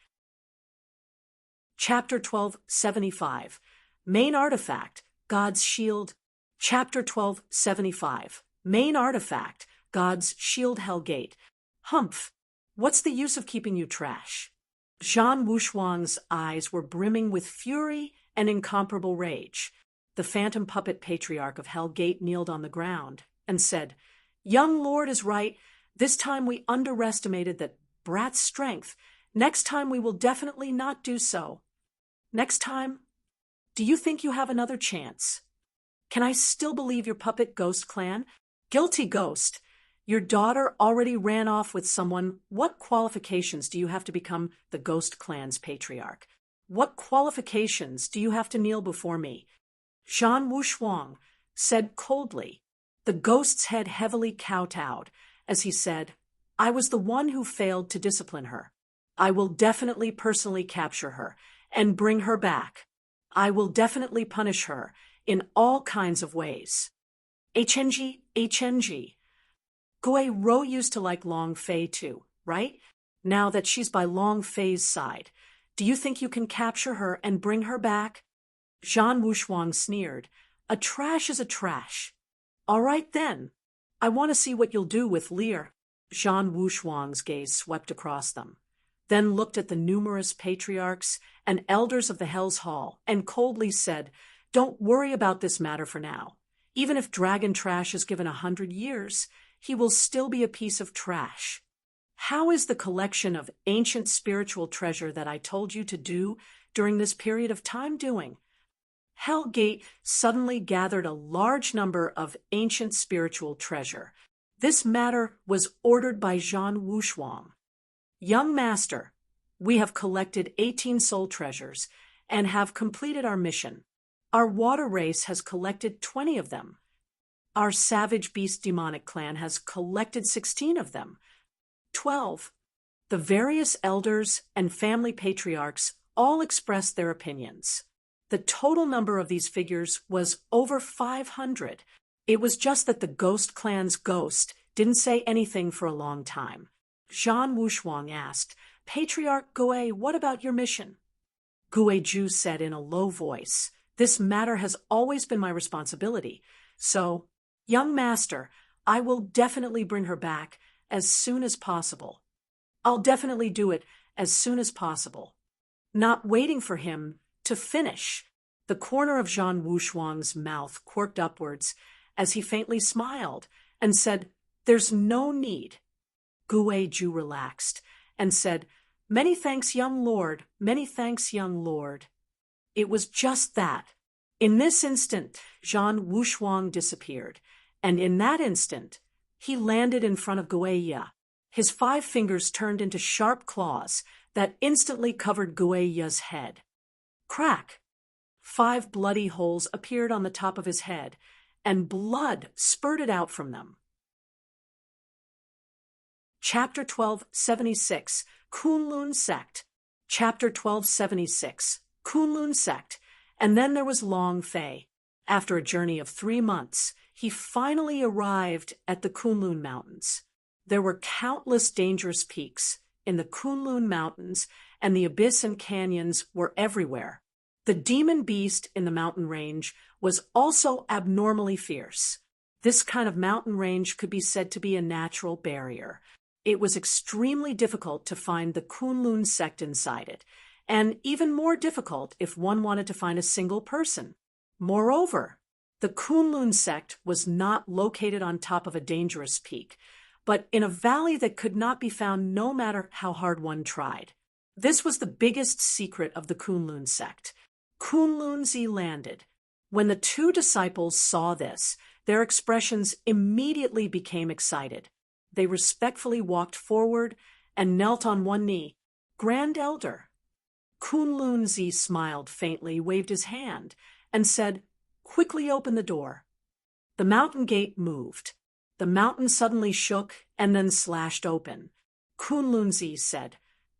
Chapter 1275. Main Artifact, God's Shield. Chapter 1275. Main Artifact, God's Shield Hellgate. Humph! What's the use of keeping you trash? Zhan Wushuang's eyes were brimming with fury and incomparable rage. The phantom puppet patriarch of Hellgate kneeled on the ground and said, "Young Lord is right. This time we underestimated that brat's strength. Next time we will definitely not do so. Next time, do you think you have another chance? Can I still believe your puppet ghost clan? Guilty ghost. Your daughter already ran off with someone. What qualifications do you have to become the ghost clan's patriarch? What qualifications do you have to kneel before me?" Zhan Wushuang said coldly. The ghost's head heavily kowtowed as he said, "I was the one who failed to discipline her. I will definitely personally capture her and bring her back. I will definitely punish her in all kinds of ways." HNG. Gui Ro used to like Long Fei too, right? Now that she's by Long Fei's side, do you think you can capture her and bring her back? Zhan Wushuang sneered. "A trash is a trash." "All right then. I want to see what you'll do with Lear." Zhan Wushuang's gaze swept across them, then looked at the numerous patriarchs and elders of the Hell's Hall and coldly said, "Don't worry about this matter for now. Even if Dragon Trash is given 100 years, he will still be a piece of trash. How is the collection of ancient spiritual treasure that I told you to do during this period of time doing?" Hellgate suddenly gathered a large number of ancient spiritual treasure. This matter was ordered by Zhan Wushuang. "Young Master, we have collected 18 soul treasures and have completed our mission. Our water race has collected 20 of them. Our savage beast demonic clan has collected 16 of them. 12. The various elders and family patriarchs all expressed their opinions. The total number of these figures was over 500. It was just that the ghost clan's ghost didn't say anything for a long time. Zhan Wushuang asked, "Patriarch Gui, what about your mission?" Gui Ju said in a low voice, "This matter has always been my responsibility, so, young master, I will definitely bring her back as soon as possible. I'll definitely do it as soon as possible." Not waiting for him to finish, the corner of Zhan Wushuang's mouth quirked upwards as he faintly smiled and said, "There's no need." Gui Ju relaxed and said, "Many thanks, young lord, many thanks, young lord." It was just that. In this instant, Zhan Wushuang disappeared, and in that instant, he landed in front of Guiya. His 5 fingers turned into sharp claws that instantly covered Guiya's head. Crack! 5 bloody holes appeared on the top of his head, and blood spurted out from them. Chapter 1276, Kunlun Sect. Chapter 1276, Kunlun Sect, and then there was Long Fei. After a journey of 3 months, he finally arrived at the Kunlun Mountains. There were countless dangerous peaks in the Kunlun Mountains, and the abyss and canyons were everywhere. The demon beast in the mountain range was also abnormally fierce. This kind of mountain range could be said to be a natural barrier. It was extremely difficult to find the Kunlun sect inside it, and even more difficult if one wanted to find a single person. Moreover, the Kunlun sect was not located on top of a dangerous peak, but in a valley that could not be found no matter how hard one tried. This was the biggest secret of the Kunlun sect. Kunlunzi landed. When the 2 disciples saw this, their expressions immediately became excited. They respectfully walked forward and knelt on one knee. Grand Elder. Kunlunzi smiled faintly, waved his hand, and said, "Quickly open the door." The mountain gate moved. The mountain suddenly shook and then slashed open. Kunlunzi said,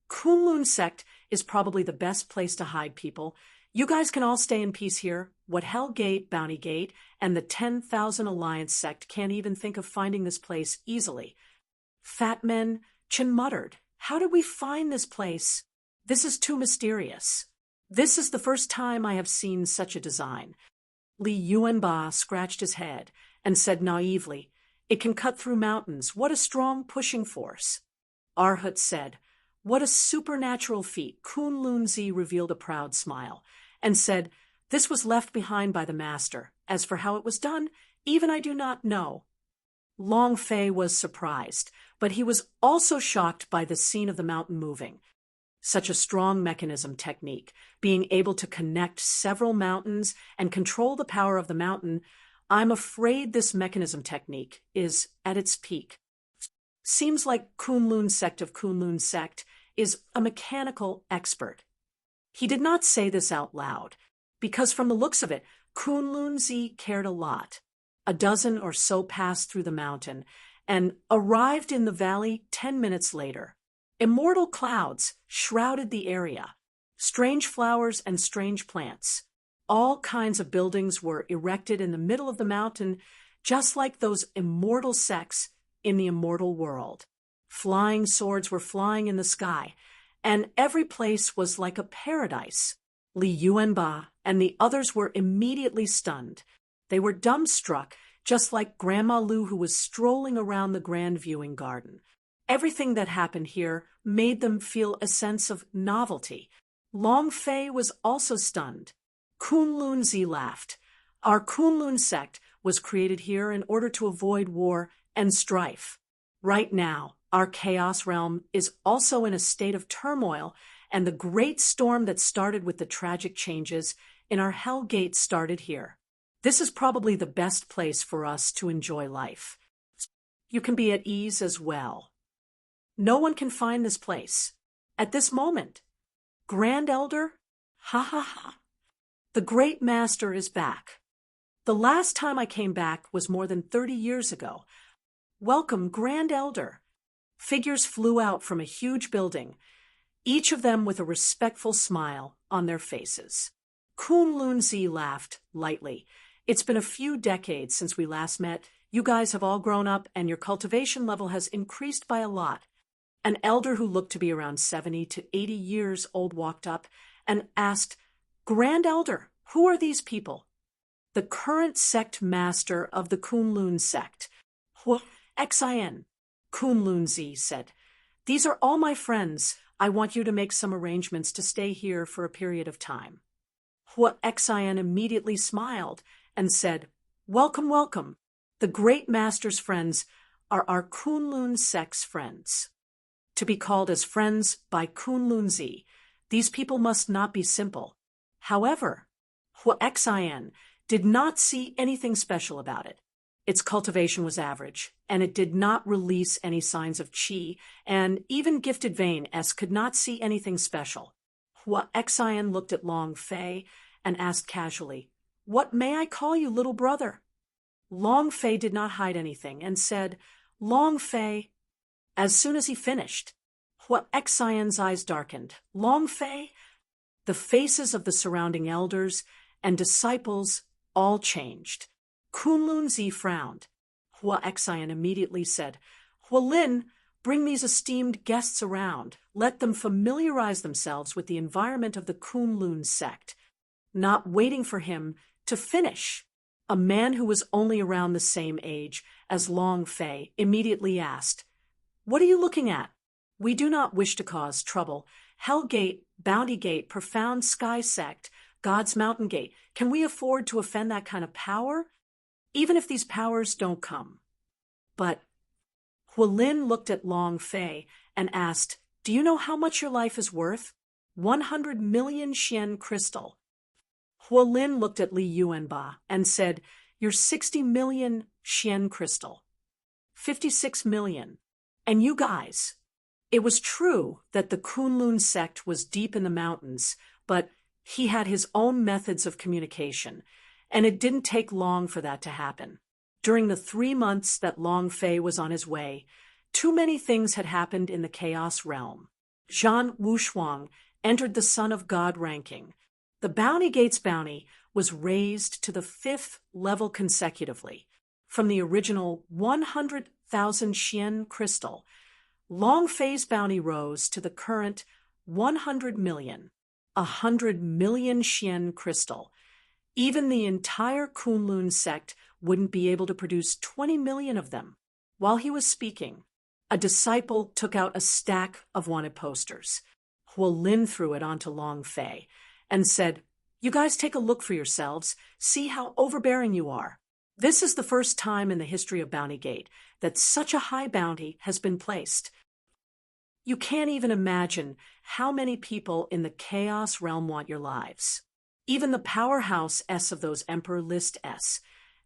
"Kunlun sect is probably the best place to hide people. You guys can all stay in peace here. What Hell Gate, Bounty Gate, and the 10,000 Alliance sect can't even think of finding this place easily." Fat Men, Chin muttered, "How did we find this place? This is too mysterious. This is the first time I have seen such a design." Li Yuanba scratched his head and said naively, "It can cut through mountains. What a strong pushing force." Arhut said, "What a supernatural feat." Kunlunzi revealed a proud smile and said, "This was left behind by the master. As for how it was done, even I do not know." Long Fei was surprised, but he was also shocked by the scene of the mountain moving. Such a strong mechanism technique, being able to connect several mountains and control the power of the mountain, I'm afraid this mechanism technique is at its peak. Seems like Kunlun sect of Kunlun sect is a mechanical expert. He did not say this out loud, because from the looks of it, Kunlunzi cared a lot. A dozen or so passed through the mountain and arrived in the valley 10 minutes later. Immortal clouds shrouded the area. Strange flowers and strange plants. All kinds of buildings were erected in the middle of the mountain, just like those immortal sects in the immortal world. Flying swords were flying in the sky, and every place was like a paradise. Li Yuanba and the others were immediately stunned. They were dumbstruck, just like Grandma Lu, who was strolling around the grand viewing garden. Everything that happened here made them feel a sense of novelty. Long Fei was also stunned. Kunlunzi laughed. Our Kunlun sect was created here in order to avoid war and strife. Right now, our chaos realm is also in a state of turmoil, and the great storm that started with the tragic changes in our Hell Gate started here. This is probably the best place for us to enjoy life. You can be at ease as well. No one can find this place. At this moment. Grand Elder? Ha ha ha. The Great Master is back. The last time I came back was more than 30 years ago. Welcome, Grand Elder. Figures flew out from a huge building, each of them with a respectful smile on their faces. Kunlunzi laughed lightly. It's been a few decades since we last met. You guys have all grown up, and your cultivation level has increased by a lot. An elder who looked to be around 70 to 80 years old walked up and asked, "Grand Elder, who are these people?" "The current sect master of the Kunlun sect." "Xin," Kunlunzi said. "These are all my friends. I want you to make some arrangements to stay here for a period of time." Xin immediately smiled and said, "Welcome, welcome. The Great Master's friends are our Kunlun sect's friends." To be called as friends by Kunlunzi, these people must not be simple. However, Xin did not see anything special about it. Its cultivation was average, and it did not release any signs of qi, and even Gifted Vein S could not see anything special. Xin looked at Long Fei and asked casually, "What may I call you, little brother?" Long Fei did not hide anything and said, "Long Fei." As soon as he finished, Hua Xian's eyes darkened. Long Fei? The faces of the surrounding elders and disciples all changed. Kunlun Zi frowned. Hua Xian immediately said, Hualin, bring these esteemed guests around. Let them familiarize themselves with the environment of the Kunlun sect. Not waiting for him to finish, a man who was only around the same age as Long Fei immediately asked, What are you looking at? We do not wish to cause trouble. Hell Gate, Bounty Gate, Profound Sky Sect, God's Mountain Gate. Can we afford to offend that kind of power? Even if these powers don't come. But Hualin looked at Long Fei and asked, Do you know how much your life is worth? 100 million Xian crystal. Hualin looked at Li Yuanba and said, You're 60 million Xian crystal. 56 million. And you guys. It was true that the Kunlun sect was deep in the mountains, but he had his own methods of communication, and it didn't take long for that to happen. During the 3 months that Long Fei was on his way, too many things had happened in the Chaos Realm. Zhan Wushuang entered the Son of God ranking. The Bounty Gates bounty was raised to the 5th level consecutively. From the original 100,000 Xian crystal, Long Fei's bounty rose to the current 100 million, 100 million Xian crystal. Even the entire Kunlun sect wouldn't be able to produce 20 million of them. While he was speaking, a disciple took out a stack of wanted posters. Hualin threw it onto Long Fei and said, You guys take a look for yourselves. See how overbearing you are. This is the first time in the history of Bounty Gate that such a high bounty has been placed. You can't even imagine how many people in the Chaos Realm want your lives. Even the Powerhouse S of those Emperor List S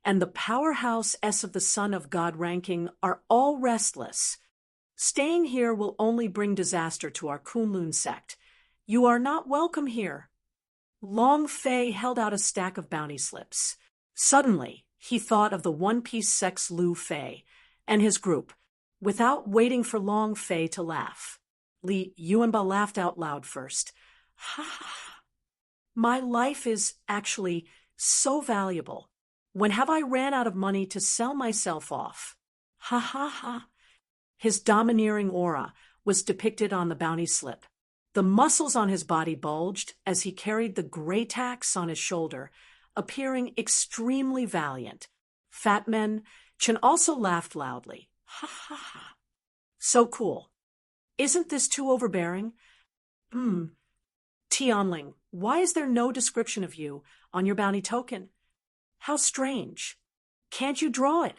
and the Powerhouse S of the Son of God ranking are all restless. Staying here will only bring disaster to our Kunlun sect. You are not welcome here. Long Fei held out a stack of bounty slips. Suddenly, he thought of the One Piece sect's Lu Fei and his group, without waiting for Long Fei to laugh. Li Yuanba laughed out loud first. Ha ha ha. My life is actually so valuable. When have I ran out of money to sell myself off? Ha ha ha. His domineering aura was depicted on the bounty slip. The muscles on his body bulged as he carried the gray tax on his shoulder, appearing extremely valiant. Fat Men, Chen also laughed loudly. Ha ha ha. So cool. Isn't this too overbearing? Tianling, why is there no description of you on your bounty token? How strange. Can't you draw it?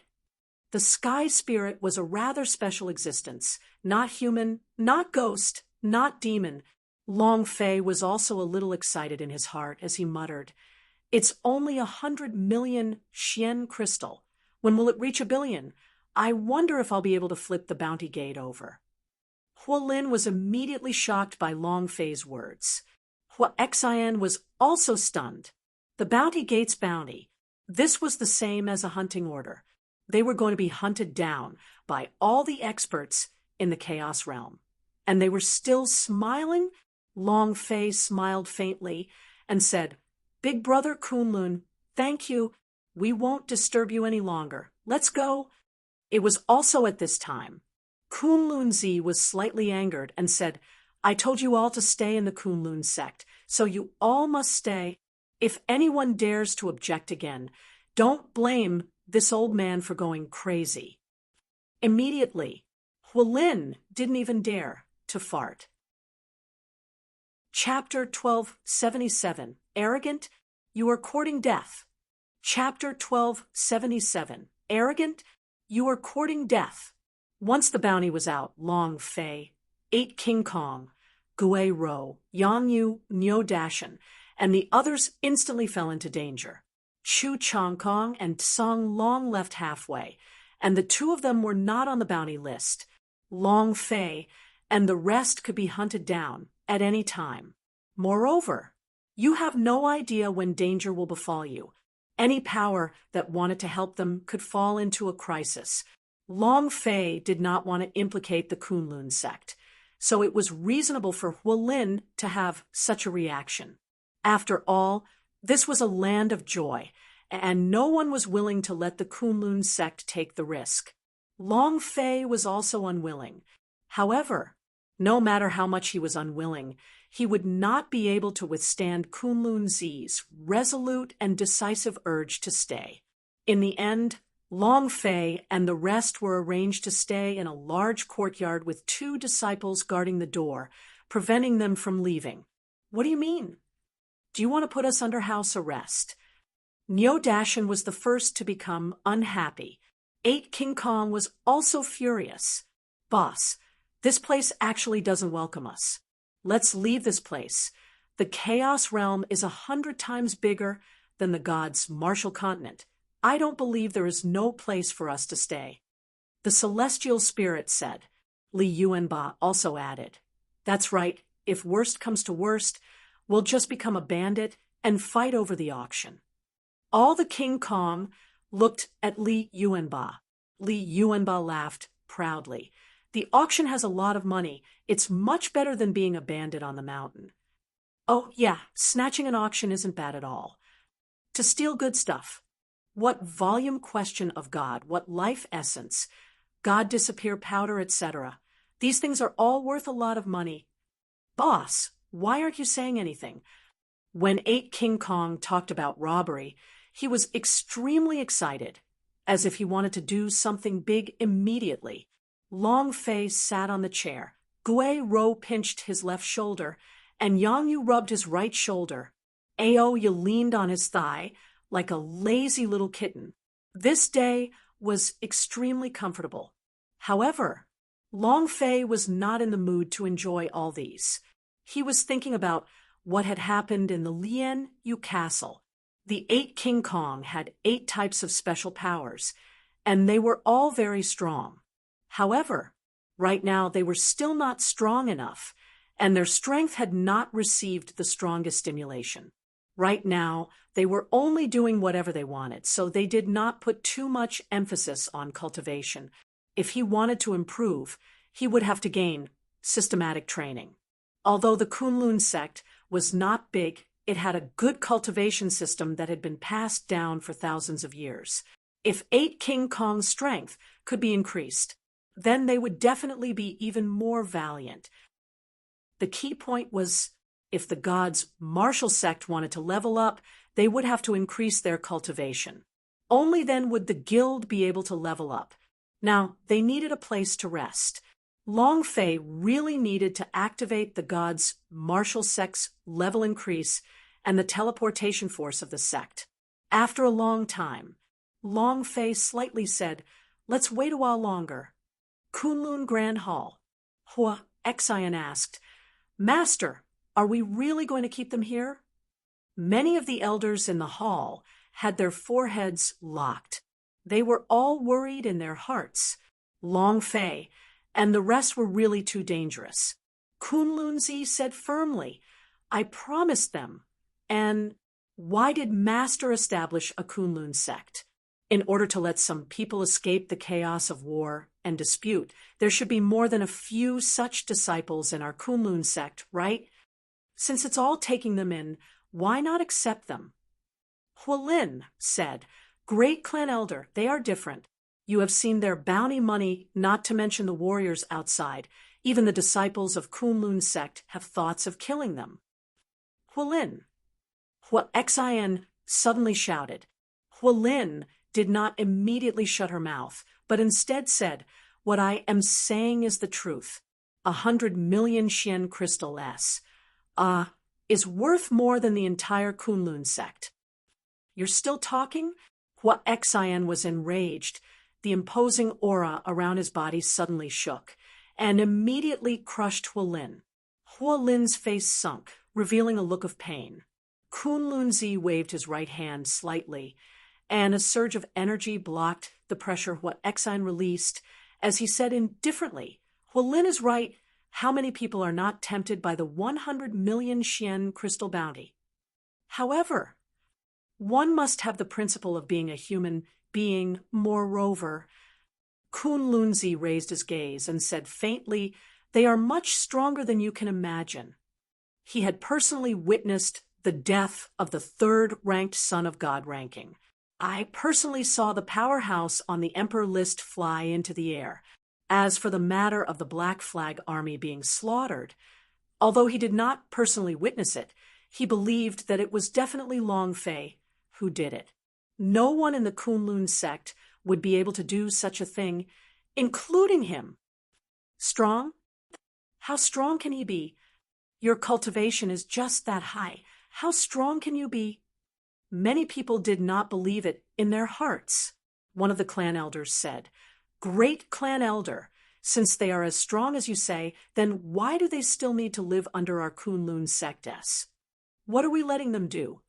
The Sky Spirit was a rather special existence, not human, not ghost, not demon. Long Fei was also a little excited in his heart as he muttered, It's only 100 million Xian crystal. When will it reach 1 billion? I wonder if I'll be able to flip the bounty gate over. Hualin was immediately shocked by Long Fei's words. Hua Xian was also stunned. The Bounty Gate's bounty. This was the same as a hunting order. They were going to be hunted down by all the experts in the Chaos Realm. And they were still smiling? Long Fei smiled faintly and said, Big Brother Kunlun, thank you. We won't disturb you any longer. Let's go. It was also at this time. Kunlun Zi was slightly angered and said, I told you all to stay in the Kunlun sect, so you all must stay. If anyone dares to object again, don't blame this old man for going crazy. Immediately, Hualin didn't even dare to fart. Chapter 1277. Arrogant, you are courting death. Chapter 1277. Arrogant, you are courting death. Once the bounty was out, Long Fei, 8 King Kong, Gui Rou, Yang Yu, Niu Dashan, and the others instantly fell into danger. Chu Chong Kong and Song Long left halfway, and the 2 of them were not on the bounty list. Long Fei and the rest could be hunted down at any time. Moreover, you have no idea when danger will befall you. Any power that wanted to help them could fall into a crisis. Long Fei did not want to implicate the Kunlun sect, so it was reasonable for Hualin to have such a reaction. After all, this was a land of joy, and no one was willing to let the Kunlun sect take the risk. Long Fei was also unwilling. However, no matter how much he was unwilling, he would not be able to withstand Kunlun Zi's resolute and decisive urge to stay. In the end, Long Fei and the rest were arranged to stay in a large courtyard with 2 disciples guarding the door, preventing them from leaving. What do you mean? Do you want to put us under house arrest? Nyo Dashin was the first to become unhappy. 8 King Kong was also furious. Boss, this place actually doesn't welcome us. Let's leave this place. The Chaos Realm is 100 times bigger than the gods' Martial Continent. I don't believe there is no place for us to stay. The Celestial Spirit said. Li Yuanba also added. That's right, if worst comes to worst, we'll just become a bandit and fight over the auction. All the King Kong looked at Li Yuanba. Li Yuanba laughed proudly. The auction has a lot of money. It's much better than being a bandit on the mountain. Oh, yeah, snatching an auction isn't bad at all. To steal good stuff. What volume question of God, what life essence, God disappear powder, etc. These things are all worth a lot of money. Boss, why aren't you saying anything? When 8 King Kong talked about robbery, he was extremely excited, as if he wanted to do something big immediately. Long Fei sat on the chair. Gui Rou pinched his left shoulder, and Yang Yu rubbed his right shoulder. Ao Yu leaned on his thigh, like a lazy little kitten. This day was extremely comfortable. However, Long Fei was not in the mood to enjoy all these. He was thinking about what had happened in the Lien Yu Castle. The 8 King Kong had 8 types of special powers, and they were all very strong. However, right now they were still not strong enough, and their strength had not received the strongest stimulation. Right now, they were only doing whatever they wanted, so they did not put too much emphasis on cultivation. If he wanted to improve, he would have to gain systematic training. Although the Kunlun sect was not big, it had a good cultivation system that had been passed down for thousands of years. If 8 King Kong's strength could be increased, then they would definitely be even more valiant. The key point was, if the gods' martial sect wanted to level up, they would have to increase their cultivation. Only then would the guild be able to level up. Now, they needed a place to rest. Long Fei really needed to activate the gods' martial sect's level increase and the teleportation force of the sect. After a long time, Long Fei slightly said, "Let's wait a while longer." Kunlun Grand Hall. Hua Xian asked, "Master, are we really going to keep them here?" Many of the elders in the hall had their foreheads locked. They were all worried in their hearts. Long Fei and the rest were really too dangerous. Kunlun Zi said firmly, "I promised them." And why did Master establish a Kunlun sect? In order to let some people escape the chaos of war and dispute. There should be more than a few such disciples in our Kunlun sect, right? Since it's all taking them in, why not accept them? Hualin said, "Great clan elder, they are different. You have seen their bounty money, not to mention the warriors outside. Even the disciples of Kunlun sect have thoughts of killing them." Hualin. Hua Xian suddenly shouted. Hualin did not immediately shut her mouth, but instead said, "What I am saying is the truth. 100 million Xian crystal S. Is worth more than the entire Kunlun sect." "You're still talking?" Hua Xian was enraged. The imposing aura around his body suddenly shook, and immediately crushed Hualin. Hualin's face sunk, revealing a look of pain. Kunlun Zi waved his right hand slightly, and a surge of energy blocked the pressure Hua Xian released, as he said indifferently, "Hualin is right. How many people are not tempted by the 100 million Xian crystal bounty? However, one must have the principle of being a human being. Moreover," Kunlun Zi raised his gaze and said faintly, They are much stronger than you can imagine. He had personally witnessed the death of the third-ranked son of God ranking. I personally saw the powerhouse on the Emperor list fly into the air. As for the matter of the Black Flag Army being slaughtered, although he did not personally witness it, he believed that it was definitely Long Fei who did it. No one in the Kunlun sect would be able to do such a thing, including him. Strong? How strong can he be? Your cultivation is just that high. How strong can you be? Many people did not believe it in their hearts. One of the clan elders said, "Great clan elder, since they are as strong as you say, then why do they still need to live under our Kunlun sectus? What are we letting them do?"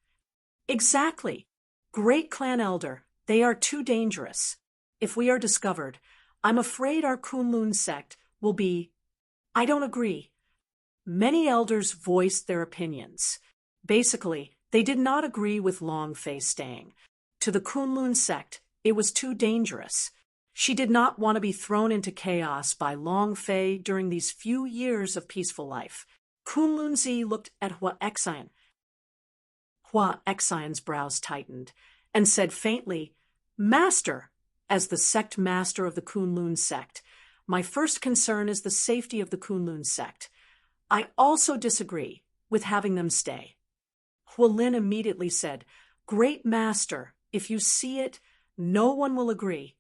Exactly. Great clan elder, they are too dangerous. If we are discovered, I'm afraid our Kunlun sect will be... I don't agree. Many elders voiced their opinions. Basically, they did not agree with Long Fei staying. To the Kunlun sect, it was too dangerous. She did not want to be thrown into chaos by Long Fei during these few years of peaceful life. Kunlun Zi looked at Hua Xian. Hua Xian's brows tightened and said faintly, "Master, as the sect master of the Kunlun sect, my first concern is the safety of the Kunlun sect. I also disagree with having them stay." Hualin immediately said, "Great master, if you see it, no one will agree."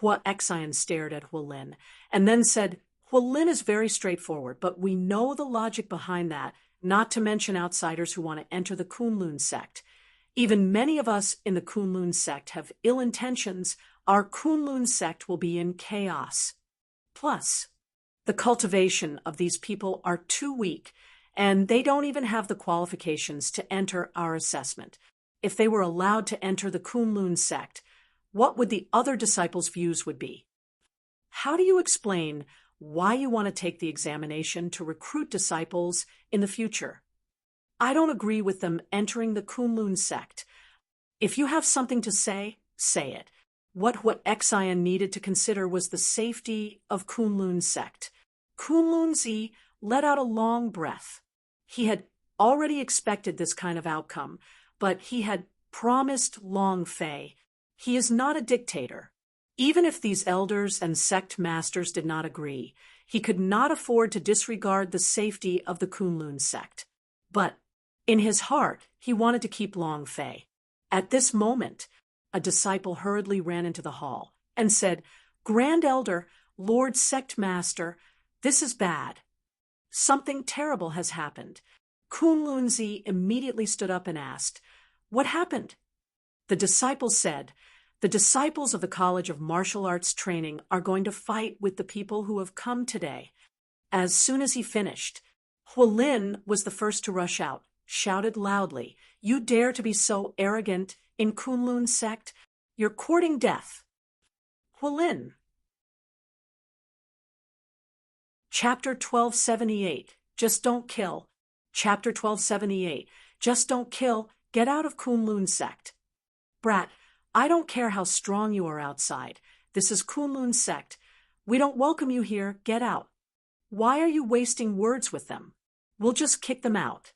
Hua Xian stared at Hualin and then said, "Hualin is very straightforward, but we know the logic behind that, not to mention outsiders who want to enter the Kunlun sect. Even many of us in the Kunlun sect have ill intentions. Our Kunlun sect will be in chaos. Plus, the cultivation of these people are too weak, and they don't even have the qualifications to enter our assessment. If they were allowed to enter the Kunlun sect, what would the other disciples' views would be? How do you explain why you want to take the examination to recruit disciples in the future? I don't agree with them entering the Kunlun sect. If you have something to say, say it. What Xian needed to consider was the safety of Kunlun sect. Kunlun Zi let out a long breath. He had already expected this kind of outcome, but he had promised Long Fei. He is not a dictator. Even if these elders and sect masters did not agree, he could not afford to disregard the safety of the Kunlun sect. But in his heart, he wanted to keep Long Fei. At this moment, a disciple hurriedly ran into the hall and said, "Grand Elder, Lord Sect Master, this is bad. Something terrible has happened." Kunlun Zi immediately stood up and asked, "What happened?" The disciple said, "The disciples of the College of Martial Arts Training are going to fight with the people who have come today." As soon as he finished, Hualin was the first to rush out, shouted loudly, "You dare to be so arrogant in Kunlun sect? You're courting death." Hualin. Chapter 1278, Just Don't Kill. Chapter 1278, Just Don't Kill, Get Out of Kunlun Sect. Brat, I don't care how strong you are outside. This is Kunlun Sect. We don't welcome you here. Get out. Why are you wasting words with them? We'll just kick them out.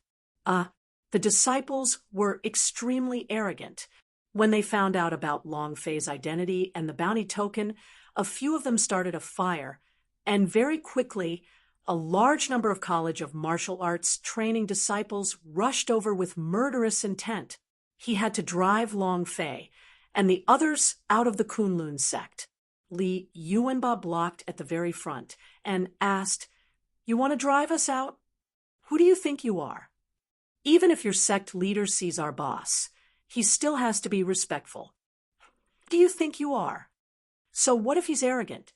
The disciples were extremely arrogant. When they found out about Long Fei's identity and the bounty token, a few of them started a fire, and very quickly, a large number of College of Martial Arts training disciples rushed over with murderous intent. He had to drive Long Fei and the others out of the Kunlun sect. Li Yuanba blocked at the very front and asked, "You want to drive us out? Who do you think you are? Even if your sect leader sees our boss, he still has to be respectful. Who do you think you are? So what if he's arrogant?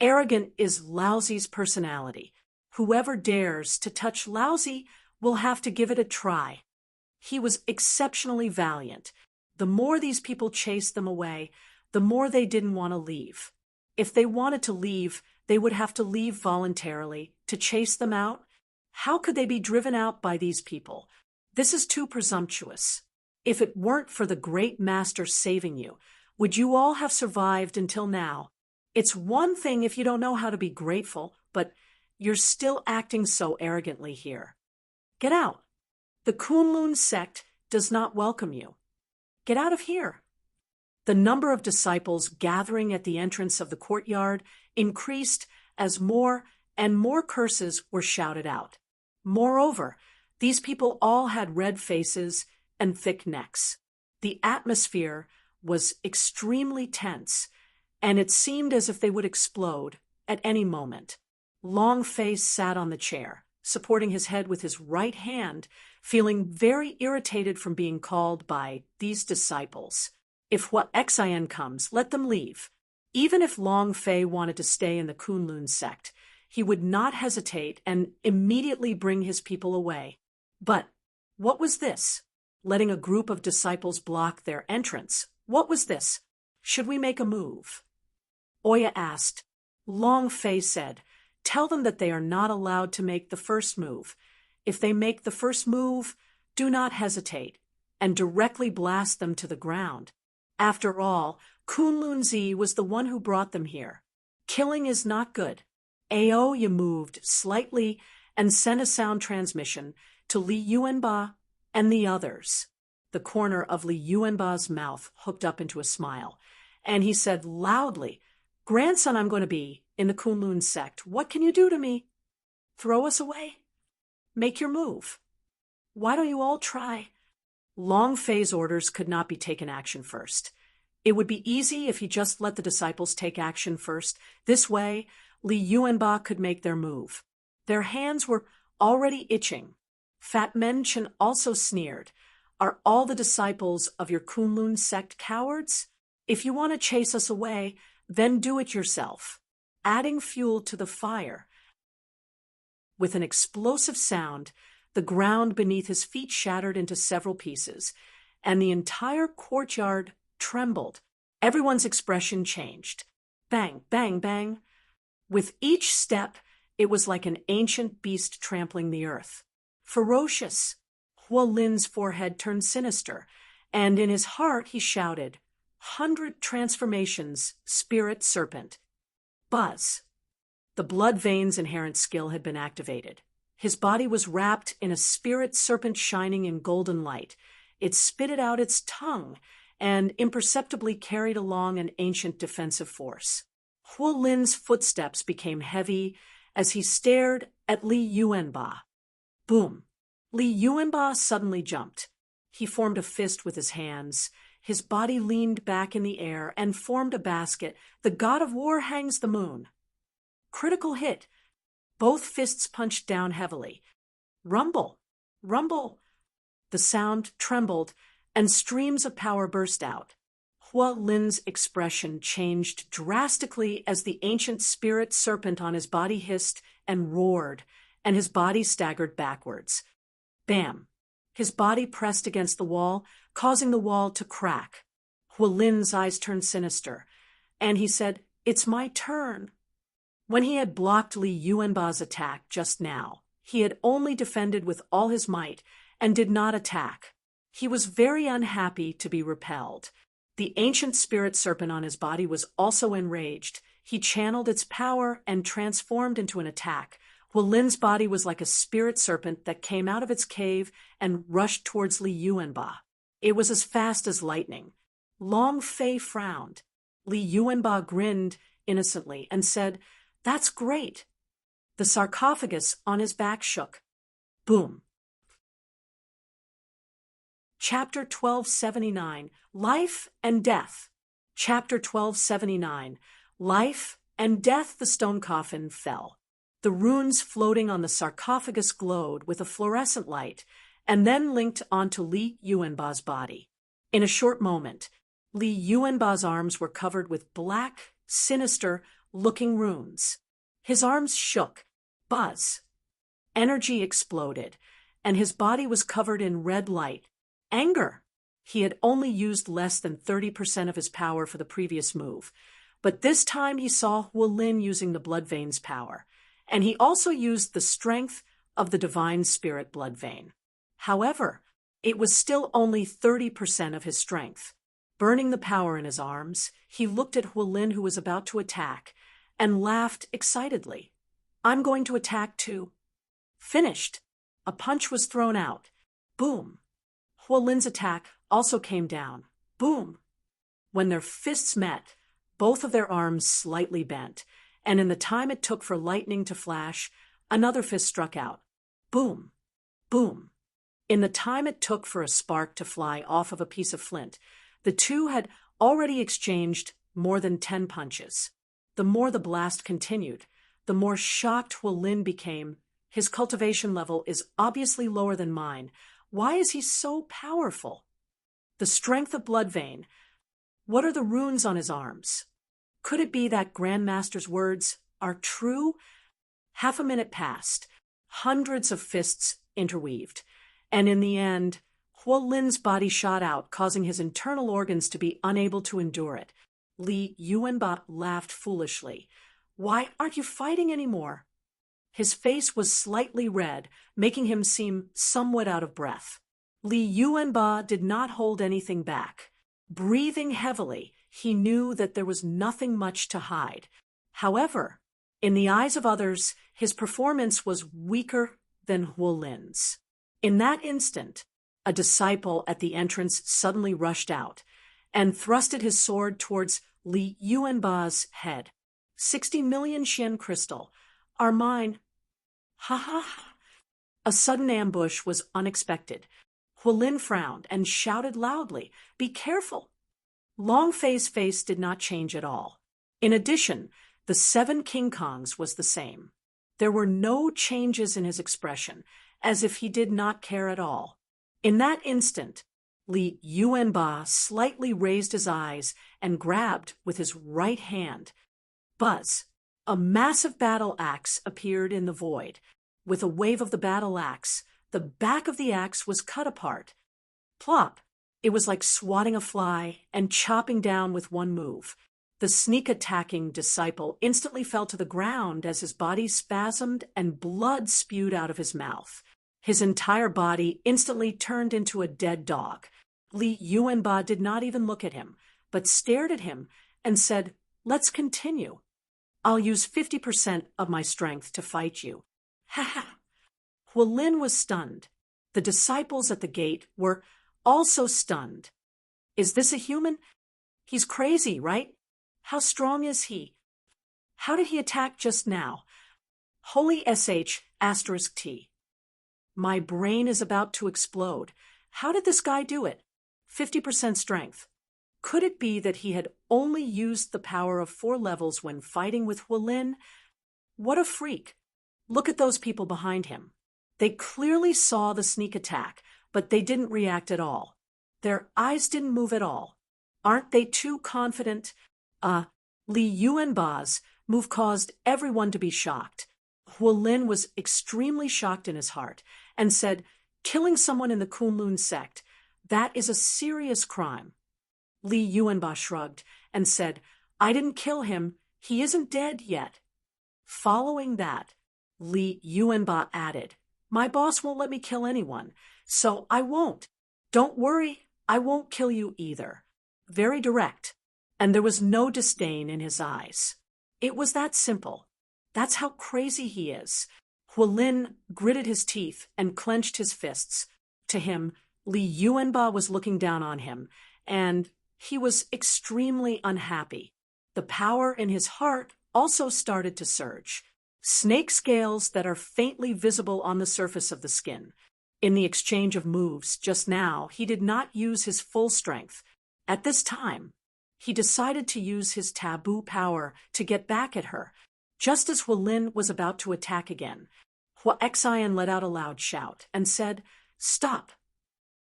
Arrogant is Laozi's personality. Whoever dares to touch Laozi will have to give it a try." He was exceptionally valiant. The more these people chased them away, the more they didn't want to leave. If they wanted to leave, they would have to leave voluntarily. To chase them out? How could they be driven out by these people? This is too presumptuous. If it weren't for the great master saving you, would you all have survived until now? It's one thing if you don't know how to be grateful, but You're still acting so arrogantly here. Get out. The Kunlun sect does not welcome you. Get out of here. The number of disciples gathering at the entrance of the courtyard increased as more and more curses were shouted out. Moreover, these people all had red faces and thick necks. The atmosphere was extremely tense, and it seemed as if they would explode at any moment. Long Face sat on the chair, supporting his head with his right hand, feeling very irritated from being called by these disciples. If what Xin comes, let them leave. Even if Long Fei wanted to stay in the Kunlun sect, he would not hesitate and immediately bring his people away. But what was this? Letting a group of disciples block their entrance. What was this? Should we make a move? Oya asked. Long Fei said, tell them that they are not allowed to make the first move. If they make the first move, do not hesitate, and directly blast them to the ground. After all, Kunlun Zi was the one who brought them here. Killing is not good. Aoya moved slightly and sent a sound transmission to Li Yuanba and the others. The corner of Li Yuanba's mouth hooked up into a smile, and he said loudly, Grandson, I'm going to be in the Kunlun sect. What can you do to me? Throw us away? Make your move. Why don't you all try? Long Fei's orders could not be taken action first. It would be easy if he just let the disciples take action first. This way, Li Yuanba could make their move. Their hands were already itching. Fat Men Chen also sneered. Are all the disciples of your Kunlun sect cowards? If you want to chase us away, then do it yourself. Adding fuel to the fire. With an explosive sound, the ground beneath his feet shattered into several pieces, and the entire courtyard trembled. Everyone's expression changed. Bang, bang, bang. With each step, it was like an ancient beast trampling the earth. Ferocious. Hua Lin's forehead turned sinister, and in his heart he shouted, 100 transformations, spirit serpent. Buzz. The blood vein's inherent skill had been activated. His body was wrapped in a spirit serpent shining in golden light. It spitted out its tongue and imperceptibly carried along an ancient defensive force. Hua Lin's footsteps became heavy as he stared at Li Yuanba. Boom! Li Yuanba suddenly jumped. He formed a fist with his hands. His body leaned back in the air and formed a basket. The god of war hangs the moon. Critical hit. Both fists punched down heavily. Rumble! Rumble! The sound trembled, and streams of power burst out. Hua Lin's expression changed drastically as the ancient spirit serpent on his body hissed and roared, and his body staggered backwards. Bam! His body pressed against the wall, causing the wall to crack. Hua Lin's eyes turned sinister, and he said, It's my turn. When he had blocked Li Yuanba's attack just now, he had only defended with all his might and did not attack. He was very unhappy to be repelled. The ancient spirit serpent on his body was also enraged. He channeled its power and transformed into an attack. Hua Lin's body was like a spirit serpent that came out of its cave and rushed towards Li Yuanba. It was as fast as lightning. Long Fei frowned. Li Yuanba grinned innocently and said, That's great. The sarcophagus on his back shook. Boom. Chapter 1279, Life and Death. Chapter 1279, Life and Death. The stone coffin fell. The runes floating on the sarcophagus glowed with a fluorescent light and then linked onto Li Yuanba's body. In a short moment, Li Yuanba's arms were covered with black, sinister-looking runes. His arms shook. Buzz. Energy exploded, and his body was covered in red light. Anger. He had only used less than 30% of his power for the previous move, but this time he saw Hua Lin using the blood vein's power, and he also used the strength of the divine spirit blood vein. However, it was still only 30% of his strength. Burning the power in his arms, he looked at Hua Lin, who was about to attack, and laughed excitedly. I'm going to attack too. Finished. A punch was thrown out. Boom. Huolin's attack also came down. Boom. When their fists met, both of their arms slightly bent, and in the time it took for lightning to flash, another fist struck out. Boom. Boom. In the time it took for a spark to fly off of a piece of flint, the two had already exchanged more than 10 punches. The more the blast continued, the more shocked Huolin became. His cultivation level is obviously lower than mine. Why is he so powerful? The strength of Bloodvein. What are the runes on his arms? Could it be that Grandmaster's words are true? Half a minute passed. Hundreds of fists interweaved. And in the end, Huolin's body shot out, causing his internal organs to be unable to endure it. Li Yuanba laughed foolishly. Why aren't you fighting anymore? His face was slightly red, making him seem somewhat out of breath. Li Yuanba did not hold anything back. Breathing heavily, he knew that there was nothing much to hide. However, in the eyes of others, his performance was weaker than Huolin's. In that instant, a disciple at the entrance suddenly rushed out and thrusted his sword towards Li Yuanba's head. 60 million Xian crystal are mine. Ha ha ha. A sudden ambush was unexpected. Huolin frowned and shouted loudly, "Be careful!" Longfei's face did not change at all. In addition, the 7 King Kongs was the same. There were no changes in his expression, as if he did not care at all. In that instant, Li Yuanba slightly raised his eyes and grabbed with his right hand. Buzz! A massive battle axe appeared in the void. With a wave of the battle axe, the back of the axe was cut apart. Plop! It was like swatting a fly and chopping down with one move. The sneak-attacking disciple instantly fell to the ground as his body spasmed and blood spewed out of his mouth. His entire body instantly turned into a dead dog. Li Yuanba did not even look at him, but stared at him and said, "Let's continue. I'll use 50% of my strength to fight you." Ha ha! Huolin was stunned. The disciples at the gate were also stunned. Is this a human? He's crazy, right? How strong is he? How did he attack just now? Holy **T. My brain is about to explode. How did this guy do it? 50% strength. Could it be that he had only used the power of 4 levels when fighting with Huolin? What a freak. Look at those people behind him. They clearly saw the sneak attack, but they didn't react at all. Their eyes didn't move at all. Aren't they too confident? Li Yuanba's move caused everyone to be shocked. Huolin was extremely shocked in his heart and said, "Killing someone in the Kunlun sect, that is a serious crime." Li Yuanba shrugged and said, "I didn't kill him. He isn't dead yet." Following that, Li Yuanba added, "My boss won't let me kill anyone, so I won't. Don't worry, I won't kill you either." Very direct, and there was no disdain in his eyes. It was that simple. That's how crazy he is. Huolin gritted his teeth and clenched his fists. To him, Li Yuanba was looking down on him, and he was extremely unhappy. The power in his heart also started to surge. Snake scales that are faintly visible on the surface of the skin. In the exchange of moves just now, he did not use his full strength. At this time, he decided to use his taboo power to get back at her. Just as Huolin was about to attack again, Huaxian let out a loud shout and said, "Stop!"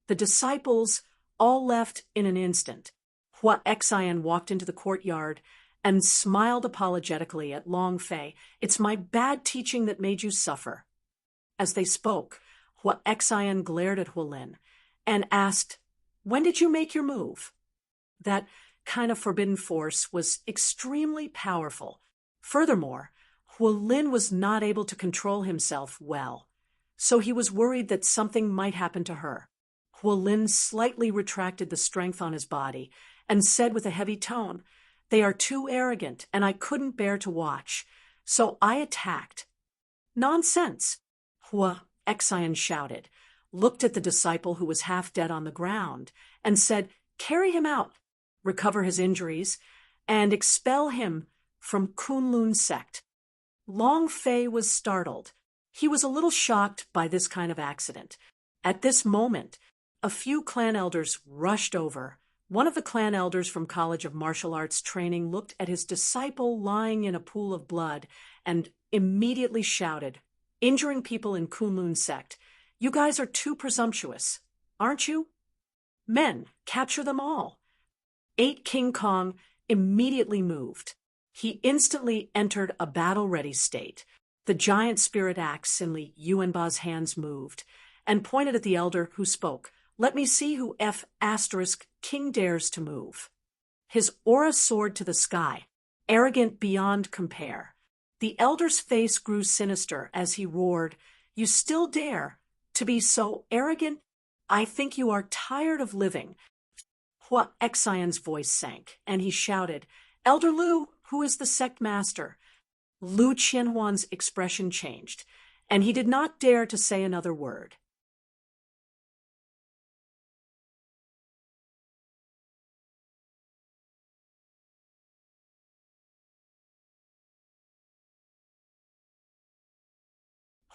The disciples all left in an instant. Huaxian walked into the courtyard and smiled apologetically at Longfei. "It's my bad teaching that made you suffer." As they spoke, Huaxian glared at Huolin and asked, "When did you make your move?" That kind of forbidden force was extremely powerful. Furthermore, Huolin was not able to control himself well, so he was worried that something might happen to her. Huolin slightly retracted the strength on his body and said with a heavy tone, "They are too arrogant, and I couldn't bear to watch, so I attacked." Nonsense! Hua Exion shouted, looked at the disciple who was half dead on the ground, and said, "Carry him out, recover his injuries, and expel him from Kunlun sect." Long Fei was startled. He was a little shocked by this kind of accident. At this moment, a few clan elders rushed over. One of the clan elders from College of Martial Arts training looked at his disciple lying in a pool of blood and immediately shouted, "Injuring people in Kunlun sect. You guys are too presumptuous, aren't you? Men, capture them all." 8 King Kong immediately moved. He instantly entered a battle-ready state. The giant spirit axe in Li Yuanba's hands moved, and pointed at the elder who spoke. "Let me see who F** King dares to move." His aura soared to the sky, arrogant beyond compare. The elder's face grew sinister as he roared, "You still dare to be so arrogant? I think you are tired of living." Hua Exion's voice sank, and he shouted, "Elder Lu, who is the sect master?" Lu Qianhuan's expression changed, and he did not dare to say another word.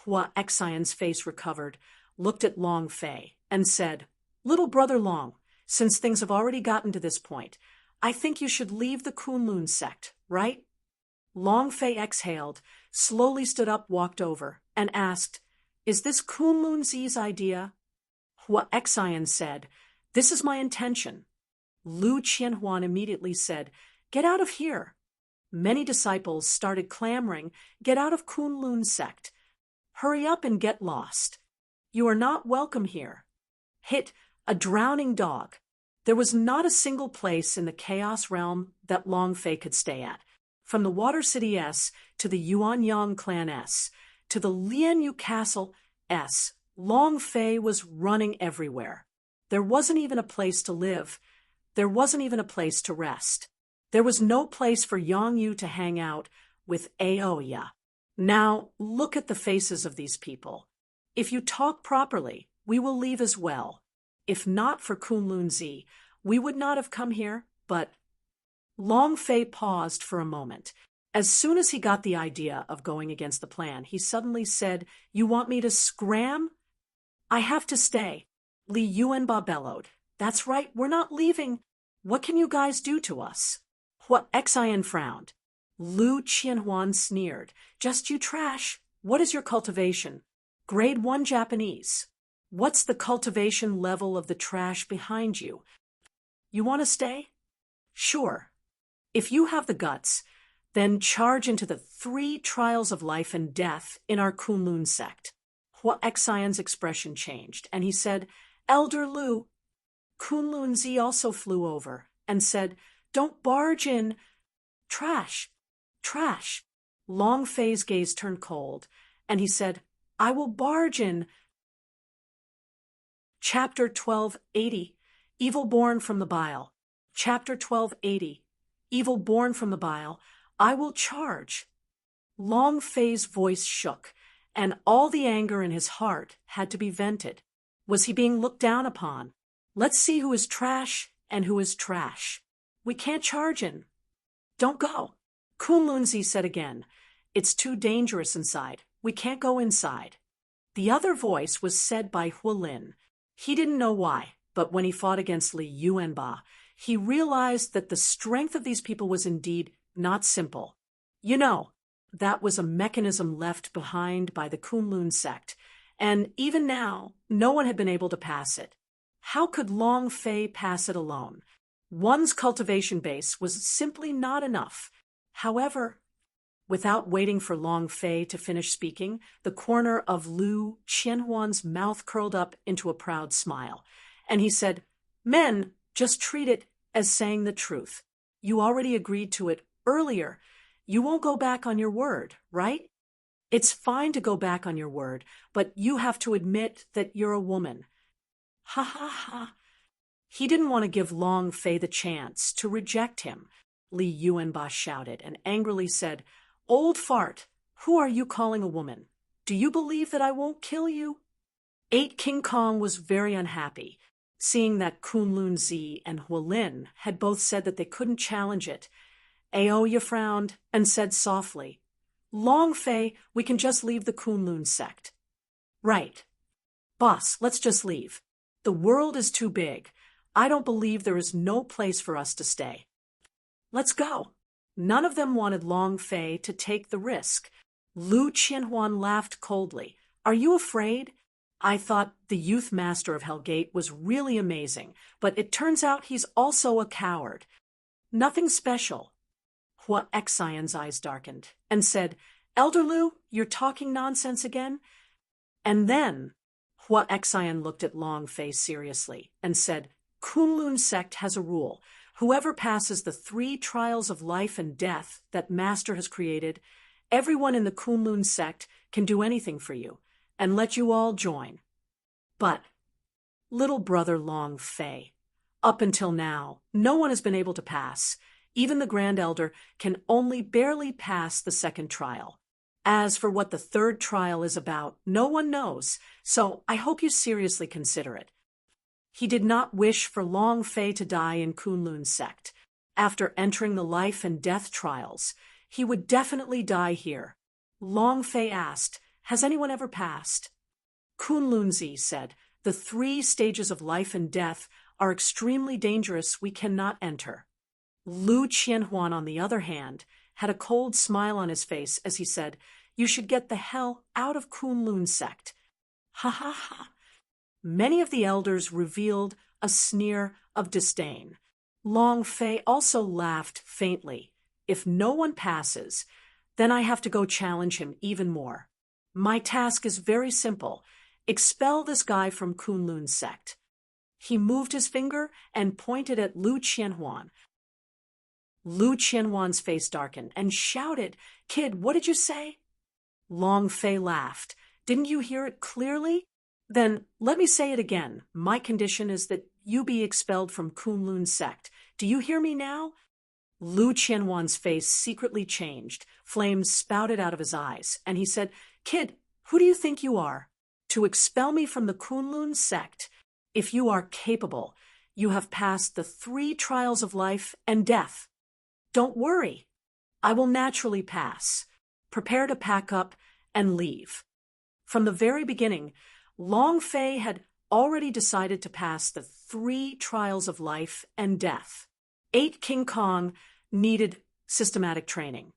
Hua Exion's face recovered, looked at Long Fei, and said, "Little brother Long, since things have already gotten to this point, I think you should leave the Kunlun sect, right?" Long Fei exhaled, slowly stood up, walked over, and asked, "Is this Kunlun Zi's idea?" Hua Exion said, "This is my intention." Lu Qianhuan immediately said, "Get out of here." Many disciples started clamoring, "Get out of Kunlun sect. Hurry up and get lost. You are not welcome here." Hit a drowning dog. There was not a single place in the Chaos Realm that Long Fei could stay at. From the Water City S to the Yuanyang Clan S to the Lianyu Castle S, Long Fei was running everywhere. There wasn't even a place to live. There wasn't even a place to rest. There was no place for Yang Yu to hang out with Aoya. Now, look at the faces of these people. If you talk properly, we will leave as well. If not for Kunlun Zi, we would not have come here, but... Long Fei paused for a moment. As soon as he got the idea of going against the plan, he suddenly said, "You want me to scram? I have to stay." Li Yuanba bellowed, "That's right, we're not leaving. What can you guys do to us?" Hua Exion frowned. Lu Qianhuan sneered, "Just you trash. What is your cultivation?" Grade 1 Japanese. What's the cultivation level of the trash behind you? You want to stay? Sure. If you have the guts, then charge into the 3 trials of life and death in our Kunlun sect. Hua Exion's expression changed, and he said, "Elder Lu." Kunlun Zi also flew over and said, "Don't barge in. Trash. Trash." Long Fei's gaze turned cold, and he said, "I will barge in." Chapter 1280, Evil Born from the Bile. Chapter 1280, Evil Born from the Bile, I will charge. Long Fei's voice shook, and all the anger in his heart had to be vented. Was he being looked down upon? Let's see who is trash and who is trash. We can't charge in. Don't go. Kunlun Zi said again, "It's too dangerous inside. We can't go inside." The other voice was said by Hualin. He didn't know why, but when he fought against Li Yuanba, he realized that the strength of these people was indeed not simple. You know, that was a mechanism left behind by the Kunlun sect, and even now, no one had been able to pass it. How could Long Fei pass it alone? One's cultivation base was simply not enough. However, without waiting for Long Fei to finish speaking, the corner of Lu Qianhuan's mouth curled up into a proud smile, and he said, "Men, just treat it as saying the truth. You already agreed to it earlier. You won't go back on your word, right? It's fine to go back on your word, but you have to admit that you're a woman." Ha ha ha. He didn't want to give Long Fei the chance to reject him. Li Yuanba shouted and angrily said, "Old fart, who are you calling a woman? Do you believe that I won't kill you? 8 King Kong was very unhappy, seeing that Kunlun Zi and Hualin had both said that they couldn't challenge it. Aoya frowned and said softly, Long Fei, we can just leave the Kunlun sect. Right. Boss, let's just leave. The world is too big. I don't believe there is no place for us to stay. Let's go. None of them wanted Long Fei to take the risk. Lu Qianhuan laughed coldly. Are you afraid? I thought the youth master of Hellgate was really amazing, but it turns out he's also a coward. Nothing special. Hua Xian's eyes darkened and said, Elder Lu, you're talking nonsense again? And then Hua Xian looked at Long Fei seriously and said, Kunlun sect has a rule. Whoever passes the 3 trials of life and death that Master has created, everyone in the Kunlun sect can do anything for you and let you all join. But, little brother Long Fei, up until now, no one has been able to pass. Even the Grand Elder can only barely pass the 2nd trial. As for what the 3rd trial is about, no one knows, so I hope you seriously consider it. He did not wish for Long Fei to die in Kunlun's sect. After entering the life and death trials, he would definitely die here. Long Fei asked, Has anyone ever passed? Kunlunzi said, The 3 stages of life and death are extremely dangerous. We cannot enter. Lu Qianhuan, on the other hand, had a cold smile on his face as he said, You should get the hell out of Kunlun's sect. Ha ha ha. Many of the elders revealed a sneer of disdain. Long Fei also laughed faintly. If no one passes, then I have to go challenge him even more. My task is very simple. Expel this guy from Kunlun's sect. He moved his finger and pointed at Lu Qianhuan. Lu Qianhuan's face darkened and shouted, Kid, what did you say? Long Fei laughed. Didn't you hear it clearly? Then let me say it again. My condition is that you be expelled from Kunlun's sect. Do you hear me now? Lu Qianhuan's face secretly changed. Flames spouted out of his eyes, and he said, Kid, who do you think you are? To expel me from the Kunlun sect? If you are capable, you have passed the 3 trials of life and death. Don't worry. I will naturally pass. Prepare to pack up and leave. From the very beginning, Long Fei had already decided to pass the 3 trials of life and death. 8 King Kong needed systematic training.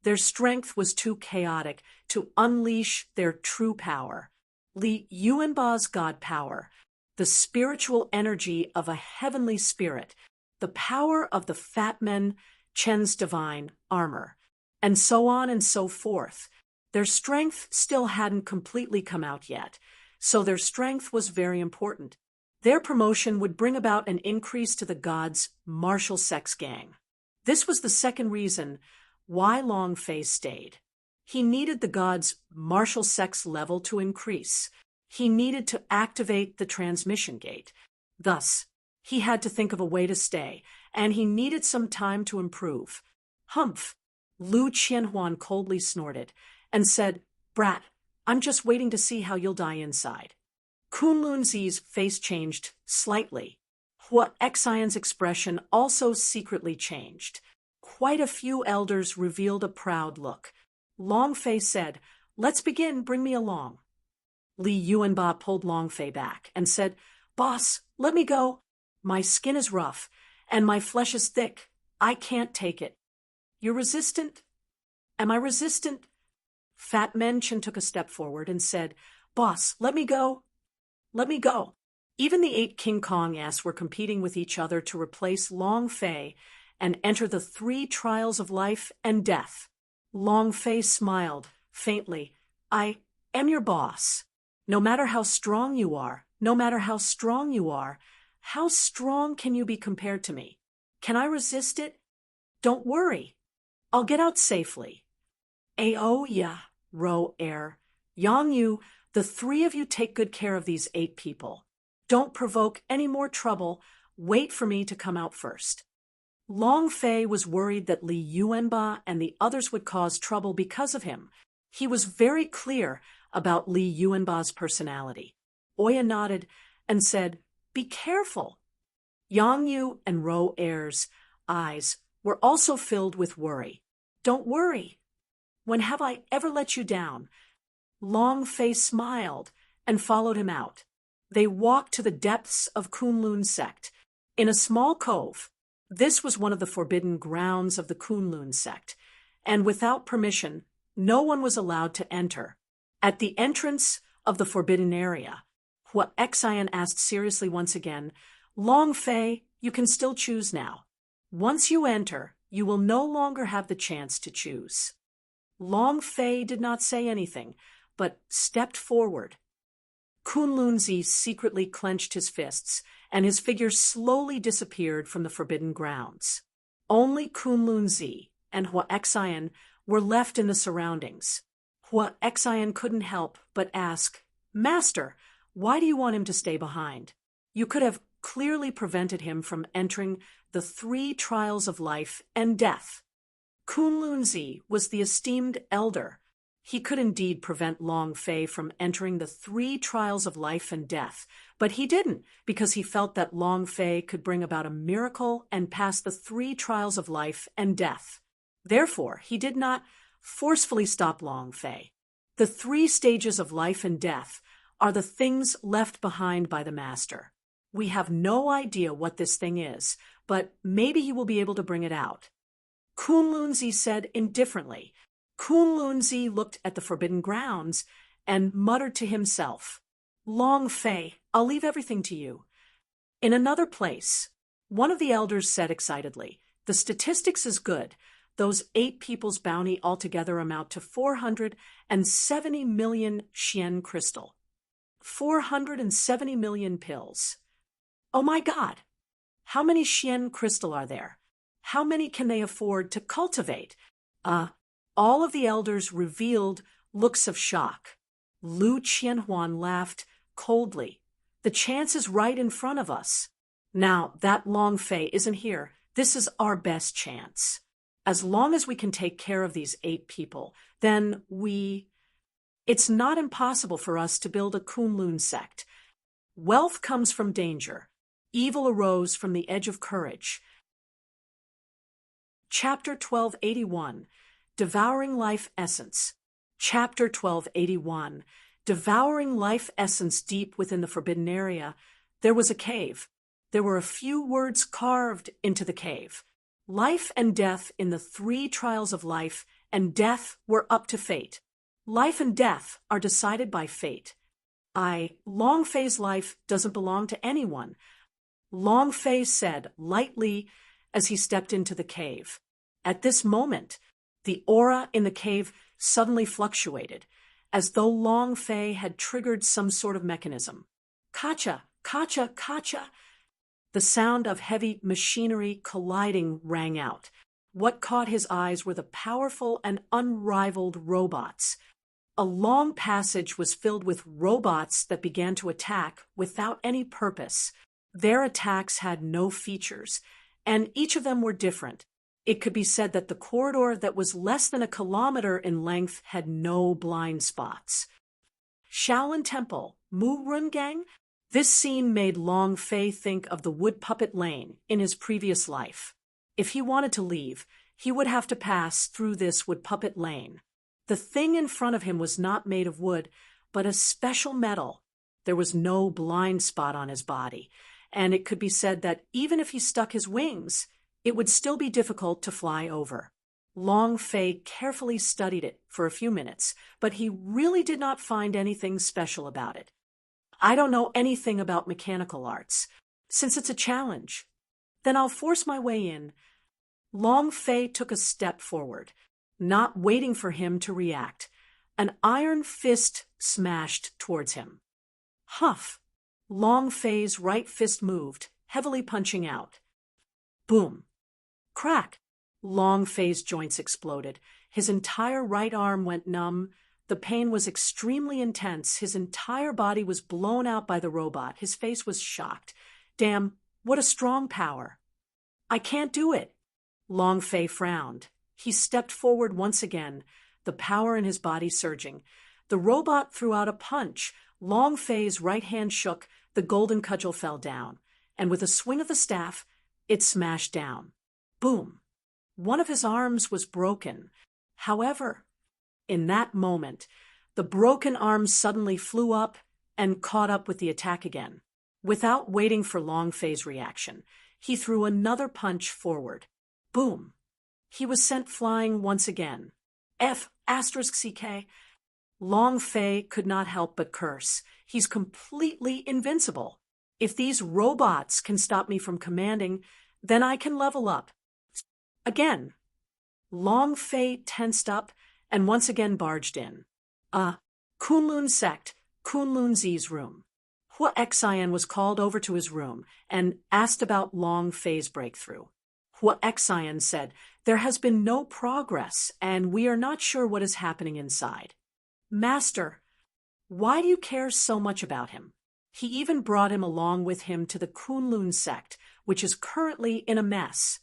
Their strength was too chaotic to unleash their true power. Li Yuanba's God power, the spiritual energy of a heavenly spirit, the power of the fat men, Chen's divine armor, and so on and so forth. Their strength still hadn't completely come out yet, so their strength was very important. Their promotion would bring about an increase to the gods' martial sex gang. This was the second reason why Long Fei stayed. He needed the gods' martial sex level to increase. He needed to activate the transmission gate. Thus, he had to think of a way to stay, and he needed some time to improve. Humph! Lu Qianhuan coldly snorted and said, Brat, I'm just waiting to see how you'll die inside. Kunlun Zi's face changed slightly. Hua Xian's expression also secretly changed. Quite a few elders revealed a proud look. Long Fei said, Let's begin, bring me along. Li Yuanba pulled Long Fei back and said, Boss, let me go. My skin is rough, and my flesh is thick. I can't take it. You're resistant? Am I resistant? Fat Menchen took a step forward and said, Boss, let me go. Let me go. Even the 8 King Kong-s were competing with each other to replace Long Fei and enter the 3 trials of life and death. Long Fei smiled faintly. I am your boss. No matter how strong you are, no matter how strong you are, how strong can you be compared to me? Can I resist it? Don't worry. I'll get out safely. Aoya, Ro Air, Yang Yu, the 3 of you take good care of these 8 people. Don't provoke any more trouble. Wait for me to come out first. Long Fei was worried that Li Yuanba and the others would cause trouble because of him. He was very clear, about Li Yuanba's personality. Oya nodded and said, "Be careful." Yang Yu and Ro Air's eyes were also filled with worry. "Don't worry. When have I ever let you down?" Long Fei smiled and followed him out. They walked to the depths of Kunlun sect, in a small cove. This was one of the forbidden grounds of the Kunlun sect, and without permission, no one was allowed to enter. At the entrance of the forbidden area, Hua Xian asked seriously once again, "Long Fei, you can still choose now. Once you enter, you will no longer have the chance to choose." Long Fei did not say anything, but stepped forward. Kunlunzi secretly clenched his fists, and his figure slowly disappeared from the forbidden grounds. Only Kunlunzi and Hua Xian were left in the surroundings. Hua Xian couldn't help but ask, "Master, why do you want him to stay behind? You could have clearly prevented him from entering the 3 trials of life and death." Kunlunzi was the esteemed elder. He could indeed prevent Long Fei from entering the 3 trials of life and death, but he didn't because he felt that Long Fei could bring about a miracle and pass the 3 trials of life and death. Therefore, he did not forcefully stop Long Fei. The 3 stages of life and death are the things left behind by the master. We have no idea what this thing is, but maybe he will be able to bring it out. Kunlunzi said indifferently. Kunlunzi looked at the forbidden grounds and muttered to himself, "Long Fei, I'll leave everything to you." In another place, one of the elders said excitedly, "The statistics is good. Those 8 people's bounty altogether amount to 470 million Xian crystal. 470 million pills. Oh my God! How many Xian crystal are there? How many can they afford to cultivate?" All of the elders revealed looks of shock. Lu Qianhuan laughed coldly. "The chance is right in front of us. Now that Long Fei isn't here, this is our best chance. As long as we can take care of these 8 people, then it's not impossible for us to build a Kunlun sect. Wealth comes from danger. Evil arose from the edge of courage." Chapter 1281, Devouring Life Essence. Chapter 1281, Devouring Life Essence. Deep within the forbidden area, there was a cave. There were a few words carved into the cave. Life and death in the 3 trials of life and death were up to fate. Life and death are decided by fate. Long Fei's life doesn't belong to anyone. Long Fei said lightly as he stepped into the cave. At this moment, the aura in the cave suddenly fluctuated, as though Long Fei had triggered some sort of mechanism. Kacha, kacha, kacha. The sound of heavy machinery colliding rang out. What caught his eyes were the powerful and unrivaled robots. A long passage was filled with robots that began to attack without any purpose. Their attacks had no features, and each of them were different. It could be said that the corridor that was less than a kilometer in length had no blind spots. Shaolin Temple, Mu Run Gang? This scene made Long Fei think of the wood puppet lane in his previous life. If he wanted to leave, he would have to pass through this wood puppet lane. The thing in front of him was not made of wood, but a special metal. There was no blind spot on his body, and it could be said that even if he stuck his wings, it would still be difficult to fly over. Long Fei carefully studied it for a few minutes, but he really did not find anything special about it. "I don't know anything about mechanical arts. Since it's a challenge, then I'll force my way in." Long Fei took a step forward, not waiting for him to react. An iron fist smashed towards him. Huff! Long Fei's right fist moved, heavily punching out. Boom! Crack! Long Fei's joints exploded. His entire right arm went numb. The pain was extremely intense. His entire body was blown out by the robot. His face was shocked. "Damn, what a strong power." "I can't do it." Long Fei frowned. He stepped forward once again, the power in his body surging. The robot threw out a punch. Long Fei's right hand shook, the golden cudgel fell down, and with a swing of the staff, it smashed down. Boom! One of his arms was broken. However, in that moment, the broken arm suddenly flew up and caught up with the attack again. Without waiting for Long Fei's reaction, he threw another punch forward. Boom! He was sent flying once again. F***CK. Long Fei could not help but curse. He's completely invincible. If these robots can stop me from commanding, then I can level up. Again. Long Fei tensed up and once again barged in. Kunlun sect, Kunlun Z's room. Hua Xian was called over to his room and asked about Long Fei's breakthrough. Hua Xian said, "There has been no progress, and we are not sure what is happening inside." "Master, why do you care so much about him?" He even brought him along with him to the Kunlun sect, which is currently in a mess.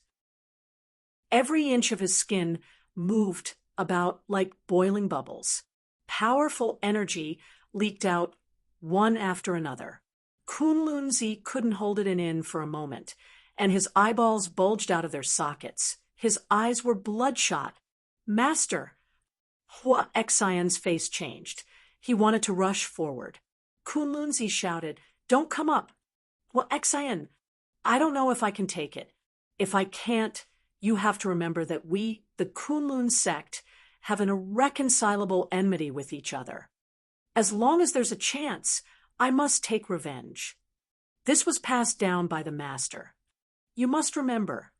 Every inch of his skin moved about like boiling bubbles. Powerful energy leaked out one after another. Kunlun Z couldn't hold it in for a moment, and his eyeballs bulged out of their sockets. His eyes were bloodshot. "Master!" Hua Xian's face changed. He wanted to rush forward. Kunlun Z shouted, "Don't come up!" "Hua Xian, I don't know if I can take it. If I can't, you have to remember that we, the Kunlun sect, have an irreconcilable enmity with each other. As long as there's a chance, I must take revenge." This was passed down by the master. You must remember,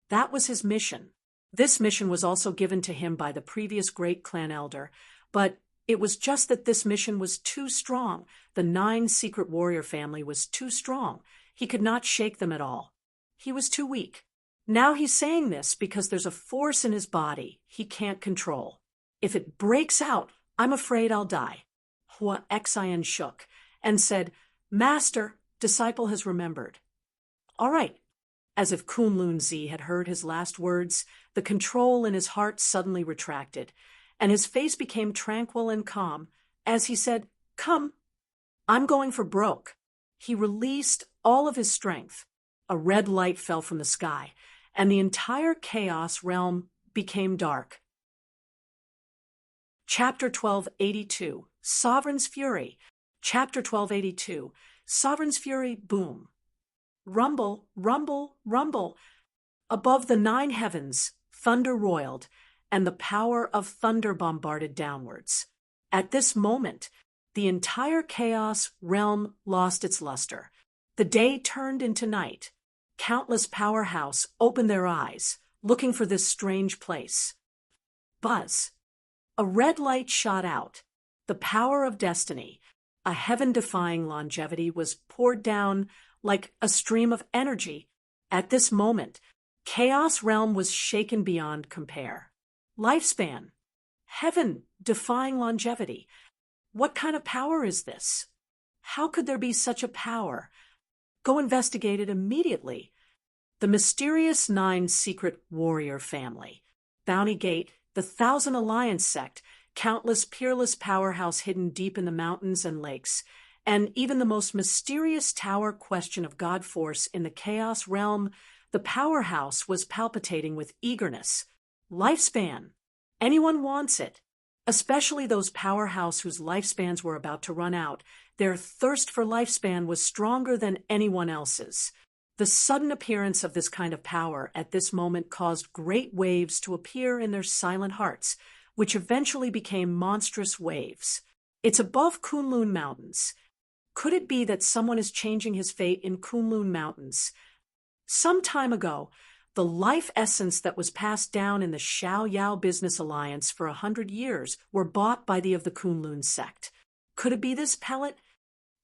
that was his mission. This mission was also given to him by the previous great clan elder, but it was just that this mission was too strong. The 9 secret warrior family was too strong. He could not shake them at all. He was too weak. Now he's saying this because there's a force in his body he can't control. If it breaks out, I'm afraid I'll die. Hua Xian shook and said, "Master, disciple has remembered." "All right." As if Kunlun Z had heard his last words, the control in his heart suddenly retracted, and his face became tranquil and calm as he said, "Come, I'm going for broke." He released all of his strength. A red light fell from the sky, and the entire chaos realm became dark. Chapter 1282, Sovereign's Fury. Chapter 1282, Sovereign's Fury, boom. Rumble, rumble, rumble. Above the 9 heavens, thunder roiled, and the power of thunder bombarded downwards. At this moment, the entire chaos realm lost its luster. The day turned into night. Countless powerhouse opened their eyes, looking for this strange place. Buzz. A red light shot out. The power of destiny, a heaven-defying longevity, was poured down like a stream of energy. At this moment, Chaos Realm was shaken beyond compare. Lifespan. Heaven-defying longevity. What kind of power is this? How could there be such a power? Go investigate it immediately. The mysterious 9 secret warrior family. Bounty Gate, the 1,000 Alliance sect, countless peerless powerhouse hidden deep in the mountains and lakes, and even the most mysterious tower question of God force in the Chaos Realm, the powerhouse was palpitating with eagerness. Lifespan. Anyone wants it. Especially those powerhouse whose lifespans were about to run out. Their thirst for lifespan was stronger than anyone else's. The sudden appearance of this kind of power at this moment caused great waves to appear in their silent hearts, which eventually became monstrous waves. It's above Kunlun Mountains. Could it be that someone is changing his fate in Kunlun Mountains? Some time ago, the life essence that was passed down in the Xiao Yao Business Alliance for 100 years were bought by the Kunlun sect. Could it be this pellet?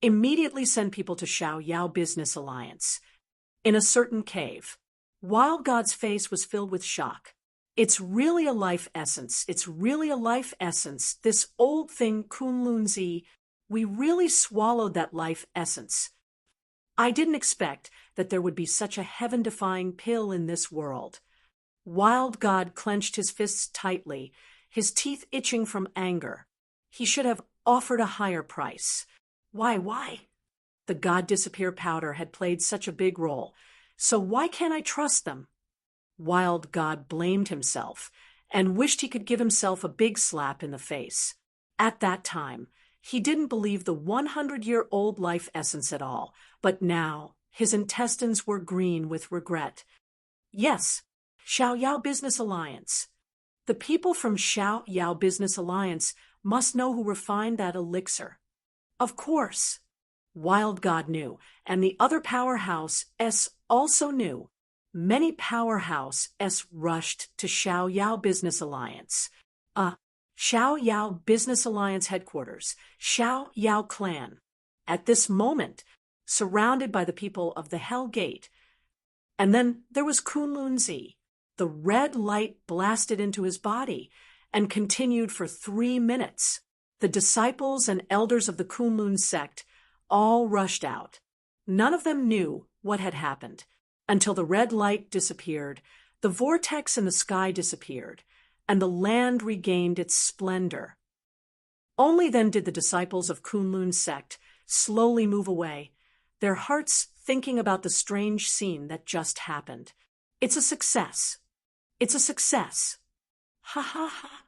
Immediately send people to Xiao Yao Business Alliance. In a certain cave. Wild God's face was filled with shock. It's really a life essence. It's really a life essence. This old thing, Kunlun Z, we really swallowed that life essence. I didn't expect that there would be such a heaven-defying pill in this world. Wild God clenched his fists tightly, his teeth itching from anger. He should have offered a higher price. Why? The God Disappear powder had played such a big role. So why can't I trust them? Wild God blamed himself and wished he could give himself a big slap in the face. At that time, he didn't believe the 100-year-old life essence at all, but now his intestines were green with regret. Yes, Xiao Yao Business Alliance. The people from Xiao Yao Business Alliance must know who refined that elixir. Of course. Wild God knew, and the other powerhouse S also knew. Many powerhouse S rushed to Xiao Yao Business Alliance. Xiao Yao Business Alliance headquarters, Xiao Yao clan. At this moment, surrounded by the people of the Hell Gate. And then there was Kunlun Zi. The red light blasted into his body and continued for 3 minutes. The disciples and elders of the Kunlun sect all rushed out. None of them knew what had happened until the red light disappeared, the vortex in the sky disappeared, and the land regained its splendor. Only then did the disciples of Kunlun sect slowly move away, their hearts thinking about the strange scene that just happened. It's a success. It's a success. Ha ha ha.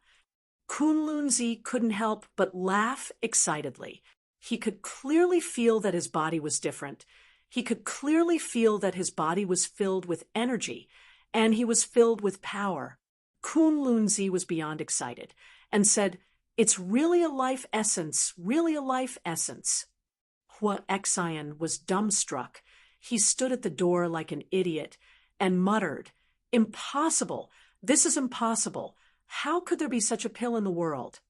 Kunlun Zi couldn't help but laugh excitedly. He could clearly feel that his body was different. He could clearly feel that his body was filled with energy, and he was filled with power. Kunlun Zi was beyond excited, and said, "It's really a life essence, really a life essence." Hua Xian was dumbstruck. He stood at the door like an idiot, and muttered, "Impossible! This is impossible! How could there be such a pill in the world?"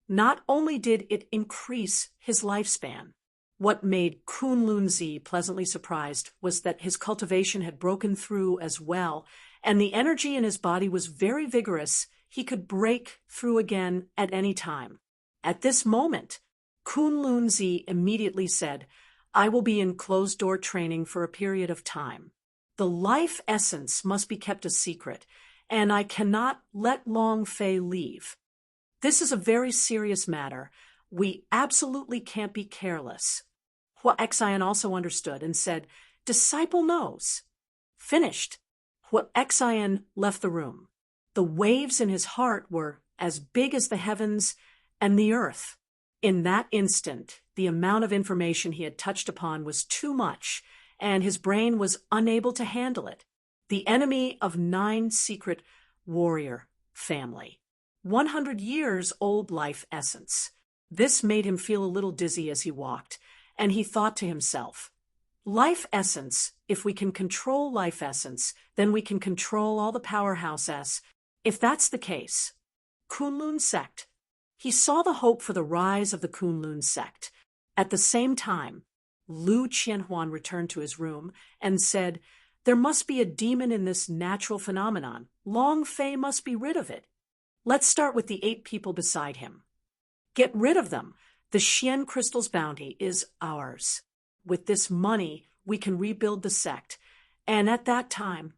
Not only did it increase his lifespan, what made Kunlun Zi pleasantly surprised was that his cultivation had broken through as well, and the energy in his body was very vigorous. He could break through again at any time. At this moment, Kunlun Zi immediately said, "I will be in closed-door training for a period of time. The life essence must be kept a secret, and I cannot let Long Fei leave. This is a very serious matter. We absolutely can't be careless." Hua Xian also understood and said, "Disciple knows." Finished. Hua Xian left the room. The waves in his heart were as big as the heavens and the earth. In that instant, the amount of information he had touched upon was too much, and his brain was unable to handle it. The enemy of 9 secret warrior family. 100 years old life essence. This made him feel a little dizzy as he walked, and he thought to himself, life essence, if we can control life essence, then we can control all the powerhouse S. If that's the case, Kunlun sect. He saw the hope for the rise of the Kunlun sect. At the same time, Lu Qianhuan returned to his room and said, "There must be a demon in this natural phenomenon. Long Fei must be rid of it. Let's start with the 8 people beside him. Get rid of them. The Xian Crystal's bounty is ours. With this money, we can rebuild the sect. And at that time,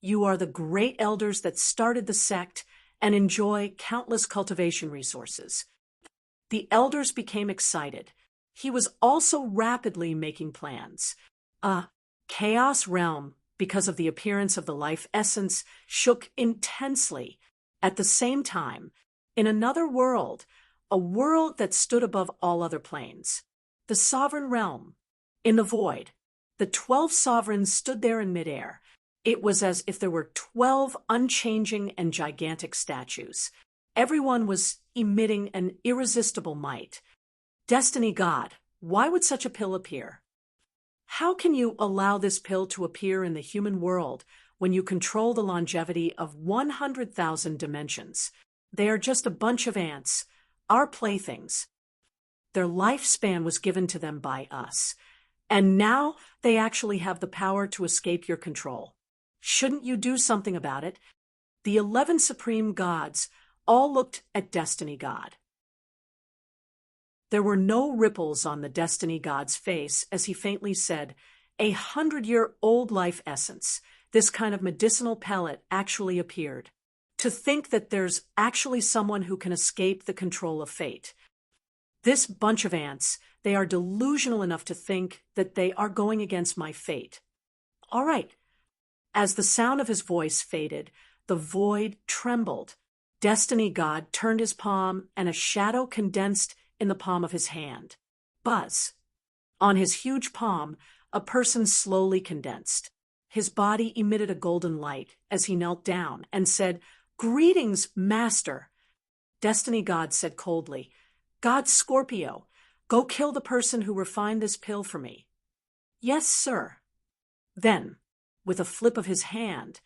you are the great elders that started the sect and enjoy countless cultivation resources." The elders became excited. He was also rapidly making plans. A chaos realm, because of the appearance of the life essence, shook intensely. At the same time, in another world, a world that stood above all other planes, the sovereign realm, in the void, the 12 sovereigns stood there in midair. It was as if there were 12 unchanging and gigantic statues. Everyone was emitting an irresistible might. Destiny God, why would such a pill appear? How can you allow this pill to appear in the human world when you control the longevity of 100,000 dimensions? They are just a bunch of ants, our playthings. Their lifespan was given to them by us, and now they actually have the power to escape your control. Shouldn't you do something about it? The 11 supreme gods all looked at Destiny God. There were no ripples on the Destiny God's face as he faintly said, "A 100-year-old life essence, this kind of medicinal pellet actually appeared. To think that there's actually someone who can escape the control of fate. This bunch of ants, they are delusional enough to think that they are going against my fate. All right. As the sound of his voice faded, the void trembled. Destiny God turned his palm, and a shadow condensed in the palm of his hand. Buzz. On his huge palm, a person slowly condensed. His body emitted a golden light as he knelt down and said, "Greetings, Master." Destiny God said coldly, "God Scorpio, go kill the person who refined this pill for me." "Yes, sir." Then, with a flip of his hand,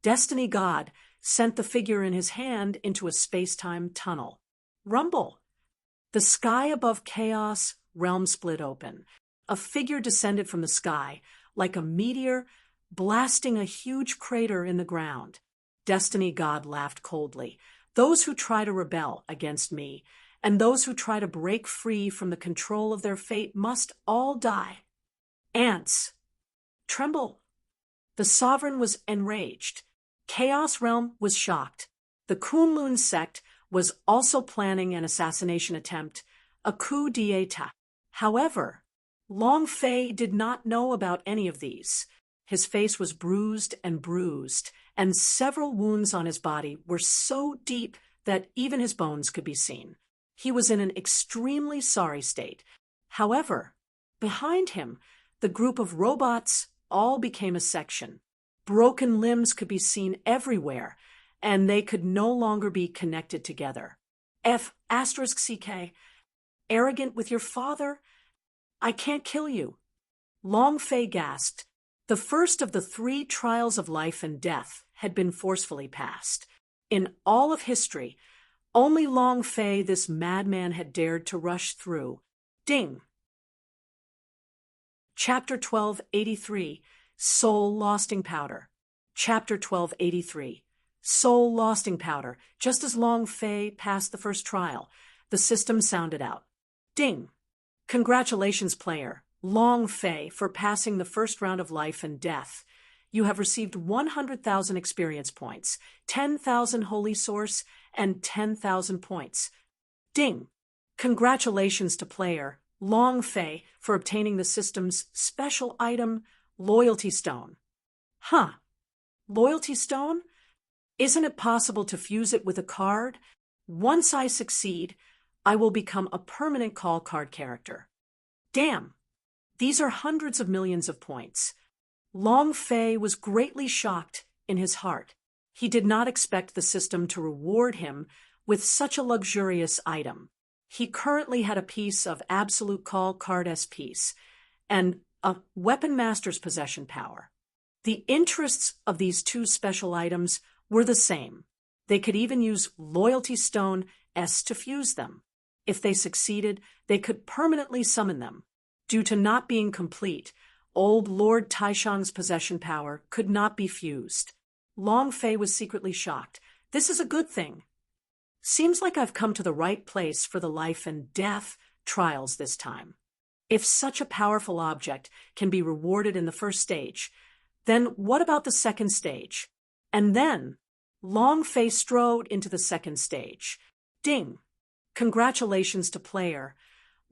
Destiny God sent the figure in his hand into a space-time tunnel. Rumble! The sky above Chaos realm split open. A figure descended from the sky, like a meteor, blasting a huge crater in the ground. Destiny God laughed coldly. "Those who try to rebel against me, and those who try to break free from the control of their fate must all die." Ants! Tremble! The sovereign was enraged. Chaos Realm was shocked. The Kunlun sect was also planning an assassination attempt, a coup d'etat. However, Long Fei did not know about any of these. His face was bruised, and several wounds on his body were so deep that even his bones could be seen. He was in an extremely sorry state. However, behind him, the group of robots all became a section. Broken limbs could be seen everywhere, and they could no longer be connected together. F***CK, arrogant with your father? I can't kill you. Long Fei gasped. The first of the 3 trials of life and death had been forcefully passed. In all of history, only Long Fei, this madman, had dared to rush through. Ding! Chapter 1283, Soul Losting Powder. Chapter 1283, Soul Losting Powder. Just as Long Fei passed the first trial, the system sounded out. Ding! Congratulations, player, Long Fei, for passing the first round of life and death. You have received 100,000 experience points, 10,000 Holy Source, and 10,000 points. Ding! Congratulations to player Long Fei for obtaining the system's special item, Loyalty Stone. Huh. Loyalty Stone? Isn't it possible to fuse it with a card? Once I succeed, I will become a permanent call card character. Damn! These are hundreds of millions of points. Long Fei was greatly shocked in his heart. He did not expect the system to reward him with such a luxurious item. He currently had a piece of Absolute Call Card S-Piece and a Weapon Master's Possession Power. The interests of these 2 special items were the same. They could even use Loyalty Stone S to fuse them. If they succeeded, they could permanently summon them. Due to not being complete, old Lord Taishang's possession power could not be fused. Long Fei was secretly shocked. This is a good thing. Seems like I've come to the right place for the life and death trials this time. If such a powerful object can be rewarded in the first stage, then what about the second stage? And then, Long Fei strode into the second stage. Ding! Congratulations to player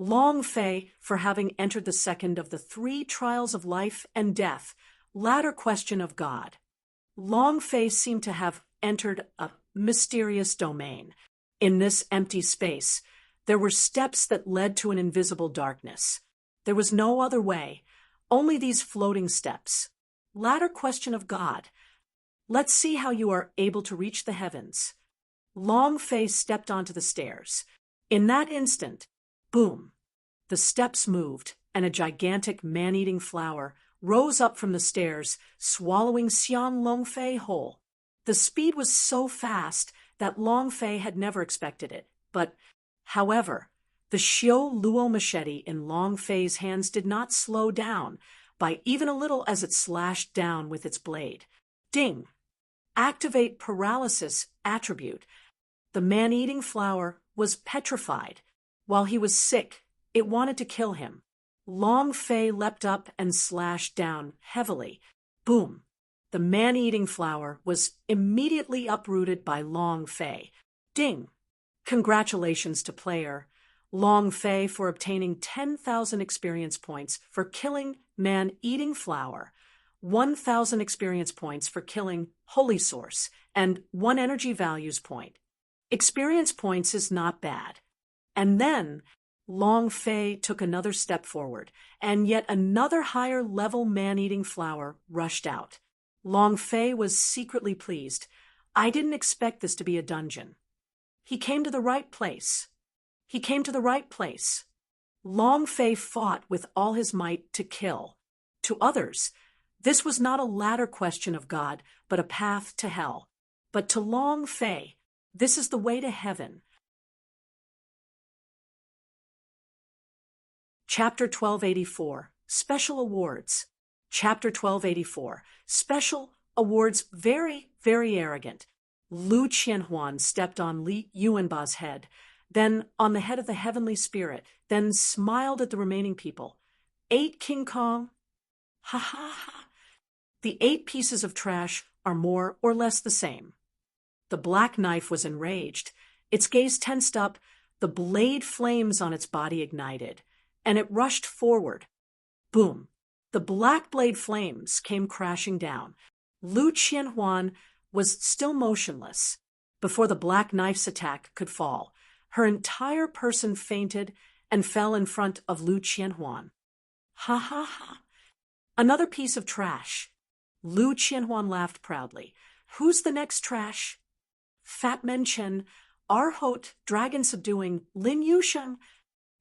Long Fei for having entered the second of the 3 trials of life and death, Ladder Question of God. Long Fei seemed to have entered a mysterious domain. In this empty space, there were steps that led to an invisible darkness. There was no other way, only these floating steps. Ladder Question of God. Let's see how you are able to reach the heavens. Long Fei stepped onto the stairs. In that instant, boom! The steps moved, and a gigantic man-eating flower rose up from the stairs, swallowing Xian Long Fei whole. The speed was so fast that Long Fei had never expected it. But, however, the Xiao Luo machete in Long Fei's hands did not slow down by even a little as it slashed down with its blade. Ding! Activate Paralysis attribute. The man-eating flower was petrified. While he was sick, it wanted to kill him. Long Fei leapt up and slashed down heavily. Boom! The man-eating flower was immediately uprooted by Long Fei. Ding! Congratulations to player Long Fei for obtaining 10,000 experience points for killing man-eating flower, 1,000 experience points for killing Holy Source, and 1 energy values point. Experience points is not bad. And then Long Fei took another step forward, and yet another higher level man-eating flower rushed out. Long Fei was secretly pleased. I didn't expect this to be a dungeon. He came to the right place. He came to the right place. Long Fei fought with all his might to kill. To others, this was not a ladder question of God, but a path to hell. But to Long Fei, this is the way to heaven. Chapter 1284, Special Awards. Chapter 1284, Special Awards. Very, very arrogant. Lu Qianhuan stepped on Li Yuanba's head, then on the head of the heavenly spirit, then smiled at the remaining people. 8 King Kong? Ha ha ha. The 8 pieces of trash are more or less the same. The black knife was enraged. Its gaze tensed up, the blade flames on its body ignited, and it rushed forward. Boom! The black blade flames came crashing down. Lu Qianhuan was still motionless before the black knife's attack could fall. Her entire person fainted and fell in front of Lu Qianhuan. Ha ha ha! Another piece of trash. Lu Qianhuan laughed proudly. Who's the next trash? Fat Men Chen, Arhot, Dragon Subduing, Lin Yusheng.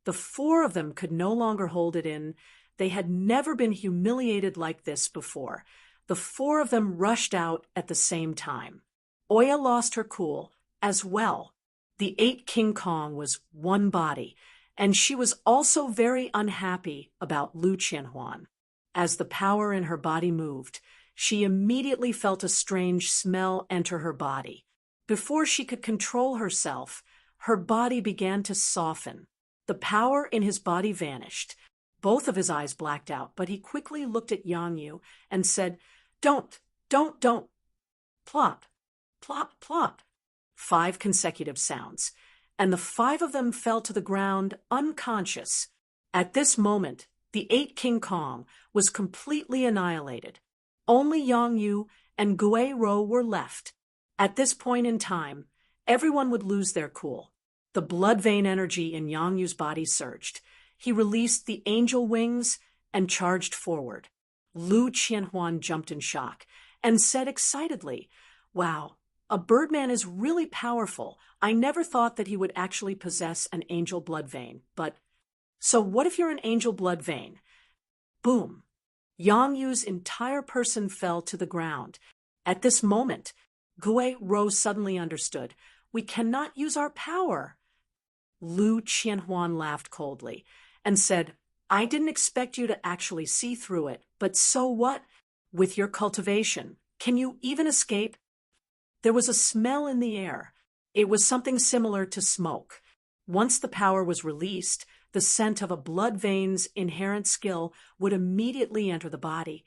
The 4 of them could no longer hold it in. They had never been humiliated like this before. The 4 of them rushed out at the same time. Oya lost her cool as well. The 8 King Kong was one body, and she was also very unhappy about Lu Qianhuan. As the power in her body moved, she immediately felt a strange smell enter her body. Before she could control herself, her body began to soften. The power in his body vanished. Both of his eyes blacked out, but he quickly looked at Yang Yu and said, Don't. Plop, plop, plop. 5 consecutive sounds, and the 5 of them fell to the ground unconscious. At this moment, the 8 King Kong was completely annihilated. Only Yang Yu and Gui Rou were left. At this point in time, everyone would lose their cool. The blood vein energy in Yang Yu's body surged. He released the angel wings and charged forward. Lu Qianhuan jumped in shock and said excitedly, Wow, a birdman is really powerful. I never thought that he would actually possess an angel blood vein. But, so what if you're an angel blood vein? Boom! Yang Yu's entire person fell to the ground. At this moment, Gui Rou suddenly understood. We cannot use our power. Lu Qianhuan laughed coldly and said, I didn't expect you to actually see through it, but so what? With your cultivation, can you even escape? There was a smell in the air. It was something similar to smoke. Once the power was released, the scent of a blood vein's inherent skill would immediately enter the body,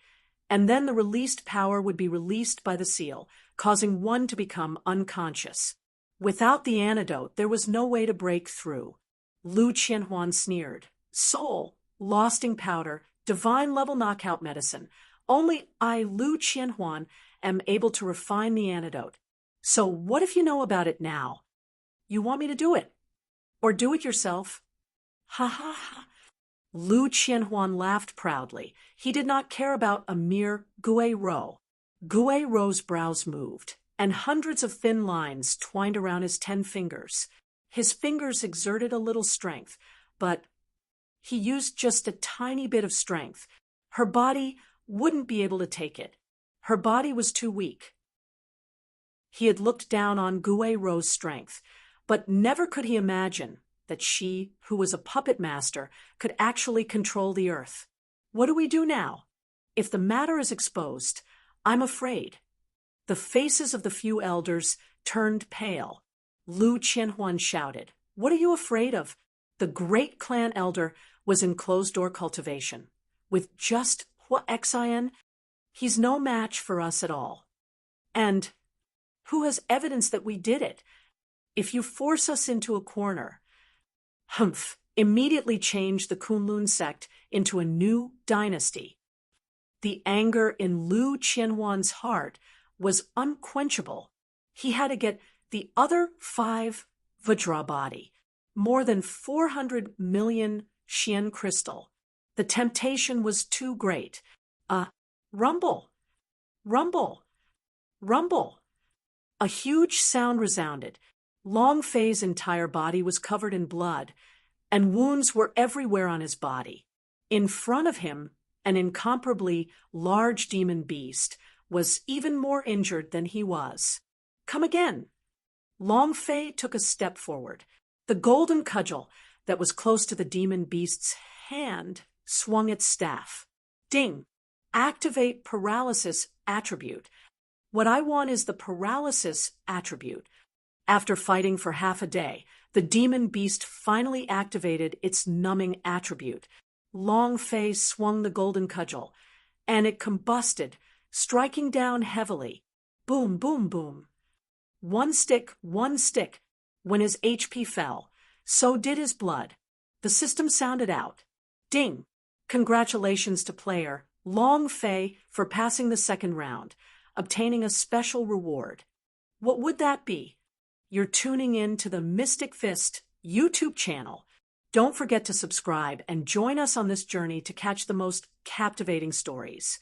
and then the released power would be released by the seal, causing one to become unconscious. Without the antidote, there was no way to break through. Lu Qianhuan sneered. Soul, losting powder, divine level knockout medicine. Only I, Lu Qianhuan, am able to refine the antidote. So what if you know about it now? You want me to do it? Or do it yourself? Ha ha ha. Lu Qianhuan laughed proudly. He did not care about a mere Gui Rou. Gui Rou's brows moved, and hundreds of thin lines twined around his 10 fingers. His fingers exerted a little strength, but he used just a tiny bit of strength. Her body wouldn't be able to take it. Her body was too weak. He had looked down on Gui Rou's strength, but never could he imagine that she, who was a puppet master, could actually control the earth. What do we do now? If the matter is exposed, I'm afraid. The faces of the few elders turned pale. Lu Qianhuan shouted, What are you afraid of? The great clan elder was in closed-door cultivation. With just Hua Xin, he's no match for us at all. And who has evidence that we did it? If you force us into a corner, Humph immediately changed the Kunlun sect into a new dynasty. The anger in Lu Qianhuan's heart was unquenchable. He had to get the other 5 Vajra body, more than 400 million Xian crystal. The temptation was too great. Rumble, rumble, rumble. A huge sound resounded. Long Fei's entire body was covered in blood, and wounds were everywhere on his body. In front of him, an incomparably large demon beast was even more injured than he was. Come again. Long Fei took a step forward. The golden cudgel that was close to the demon beast's hand swung its staff. Ding! Activate paralysis attribute. What I want is the paralysis attribute. After fighting for half a day, the demon beast finally activated its numbing attribute. Long Fei swung the golden cudgel, and it combusted, striking down heavily. Boom, boom, boom. One stick. When his HP fell, so did his blood. The system sounded out. Ding! Congratulations to player Long Fei for passing the second round, obtaining a special reward. What would that be? You're tuning in to the Mystic Fist YouTube channel. Don't forget to subscribe and join us on this journey to catch the most captivating stories.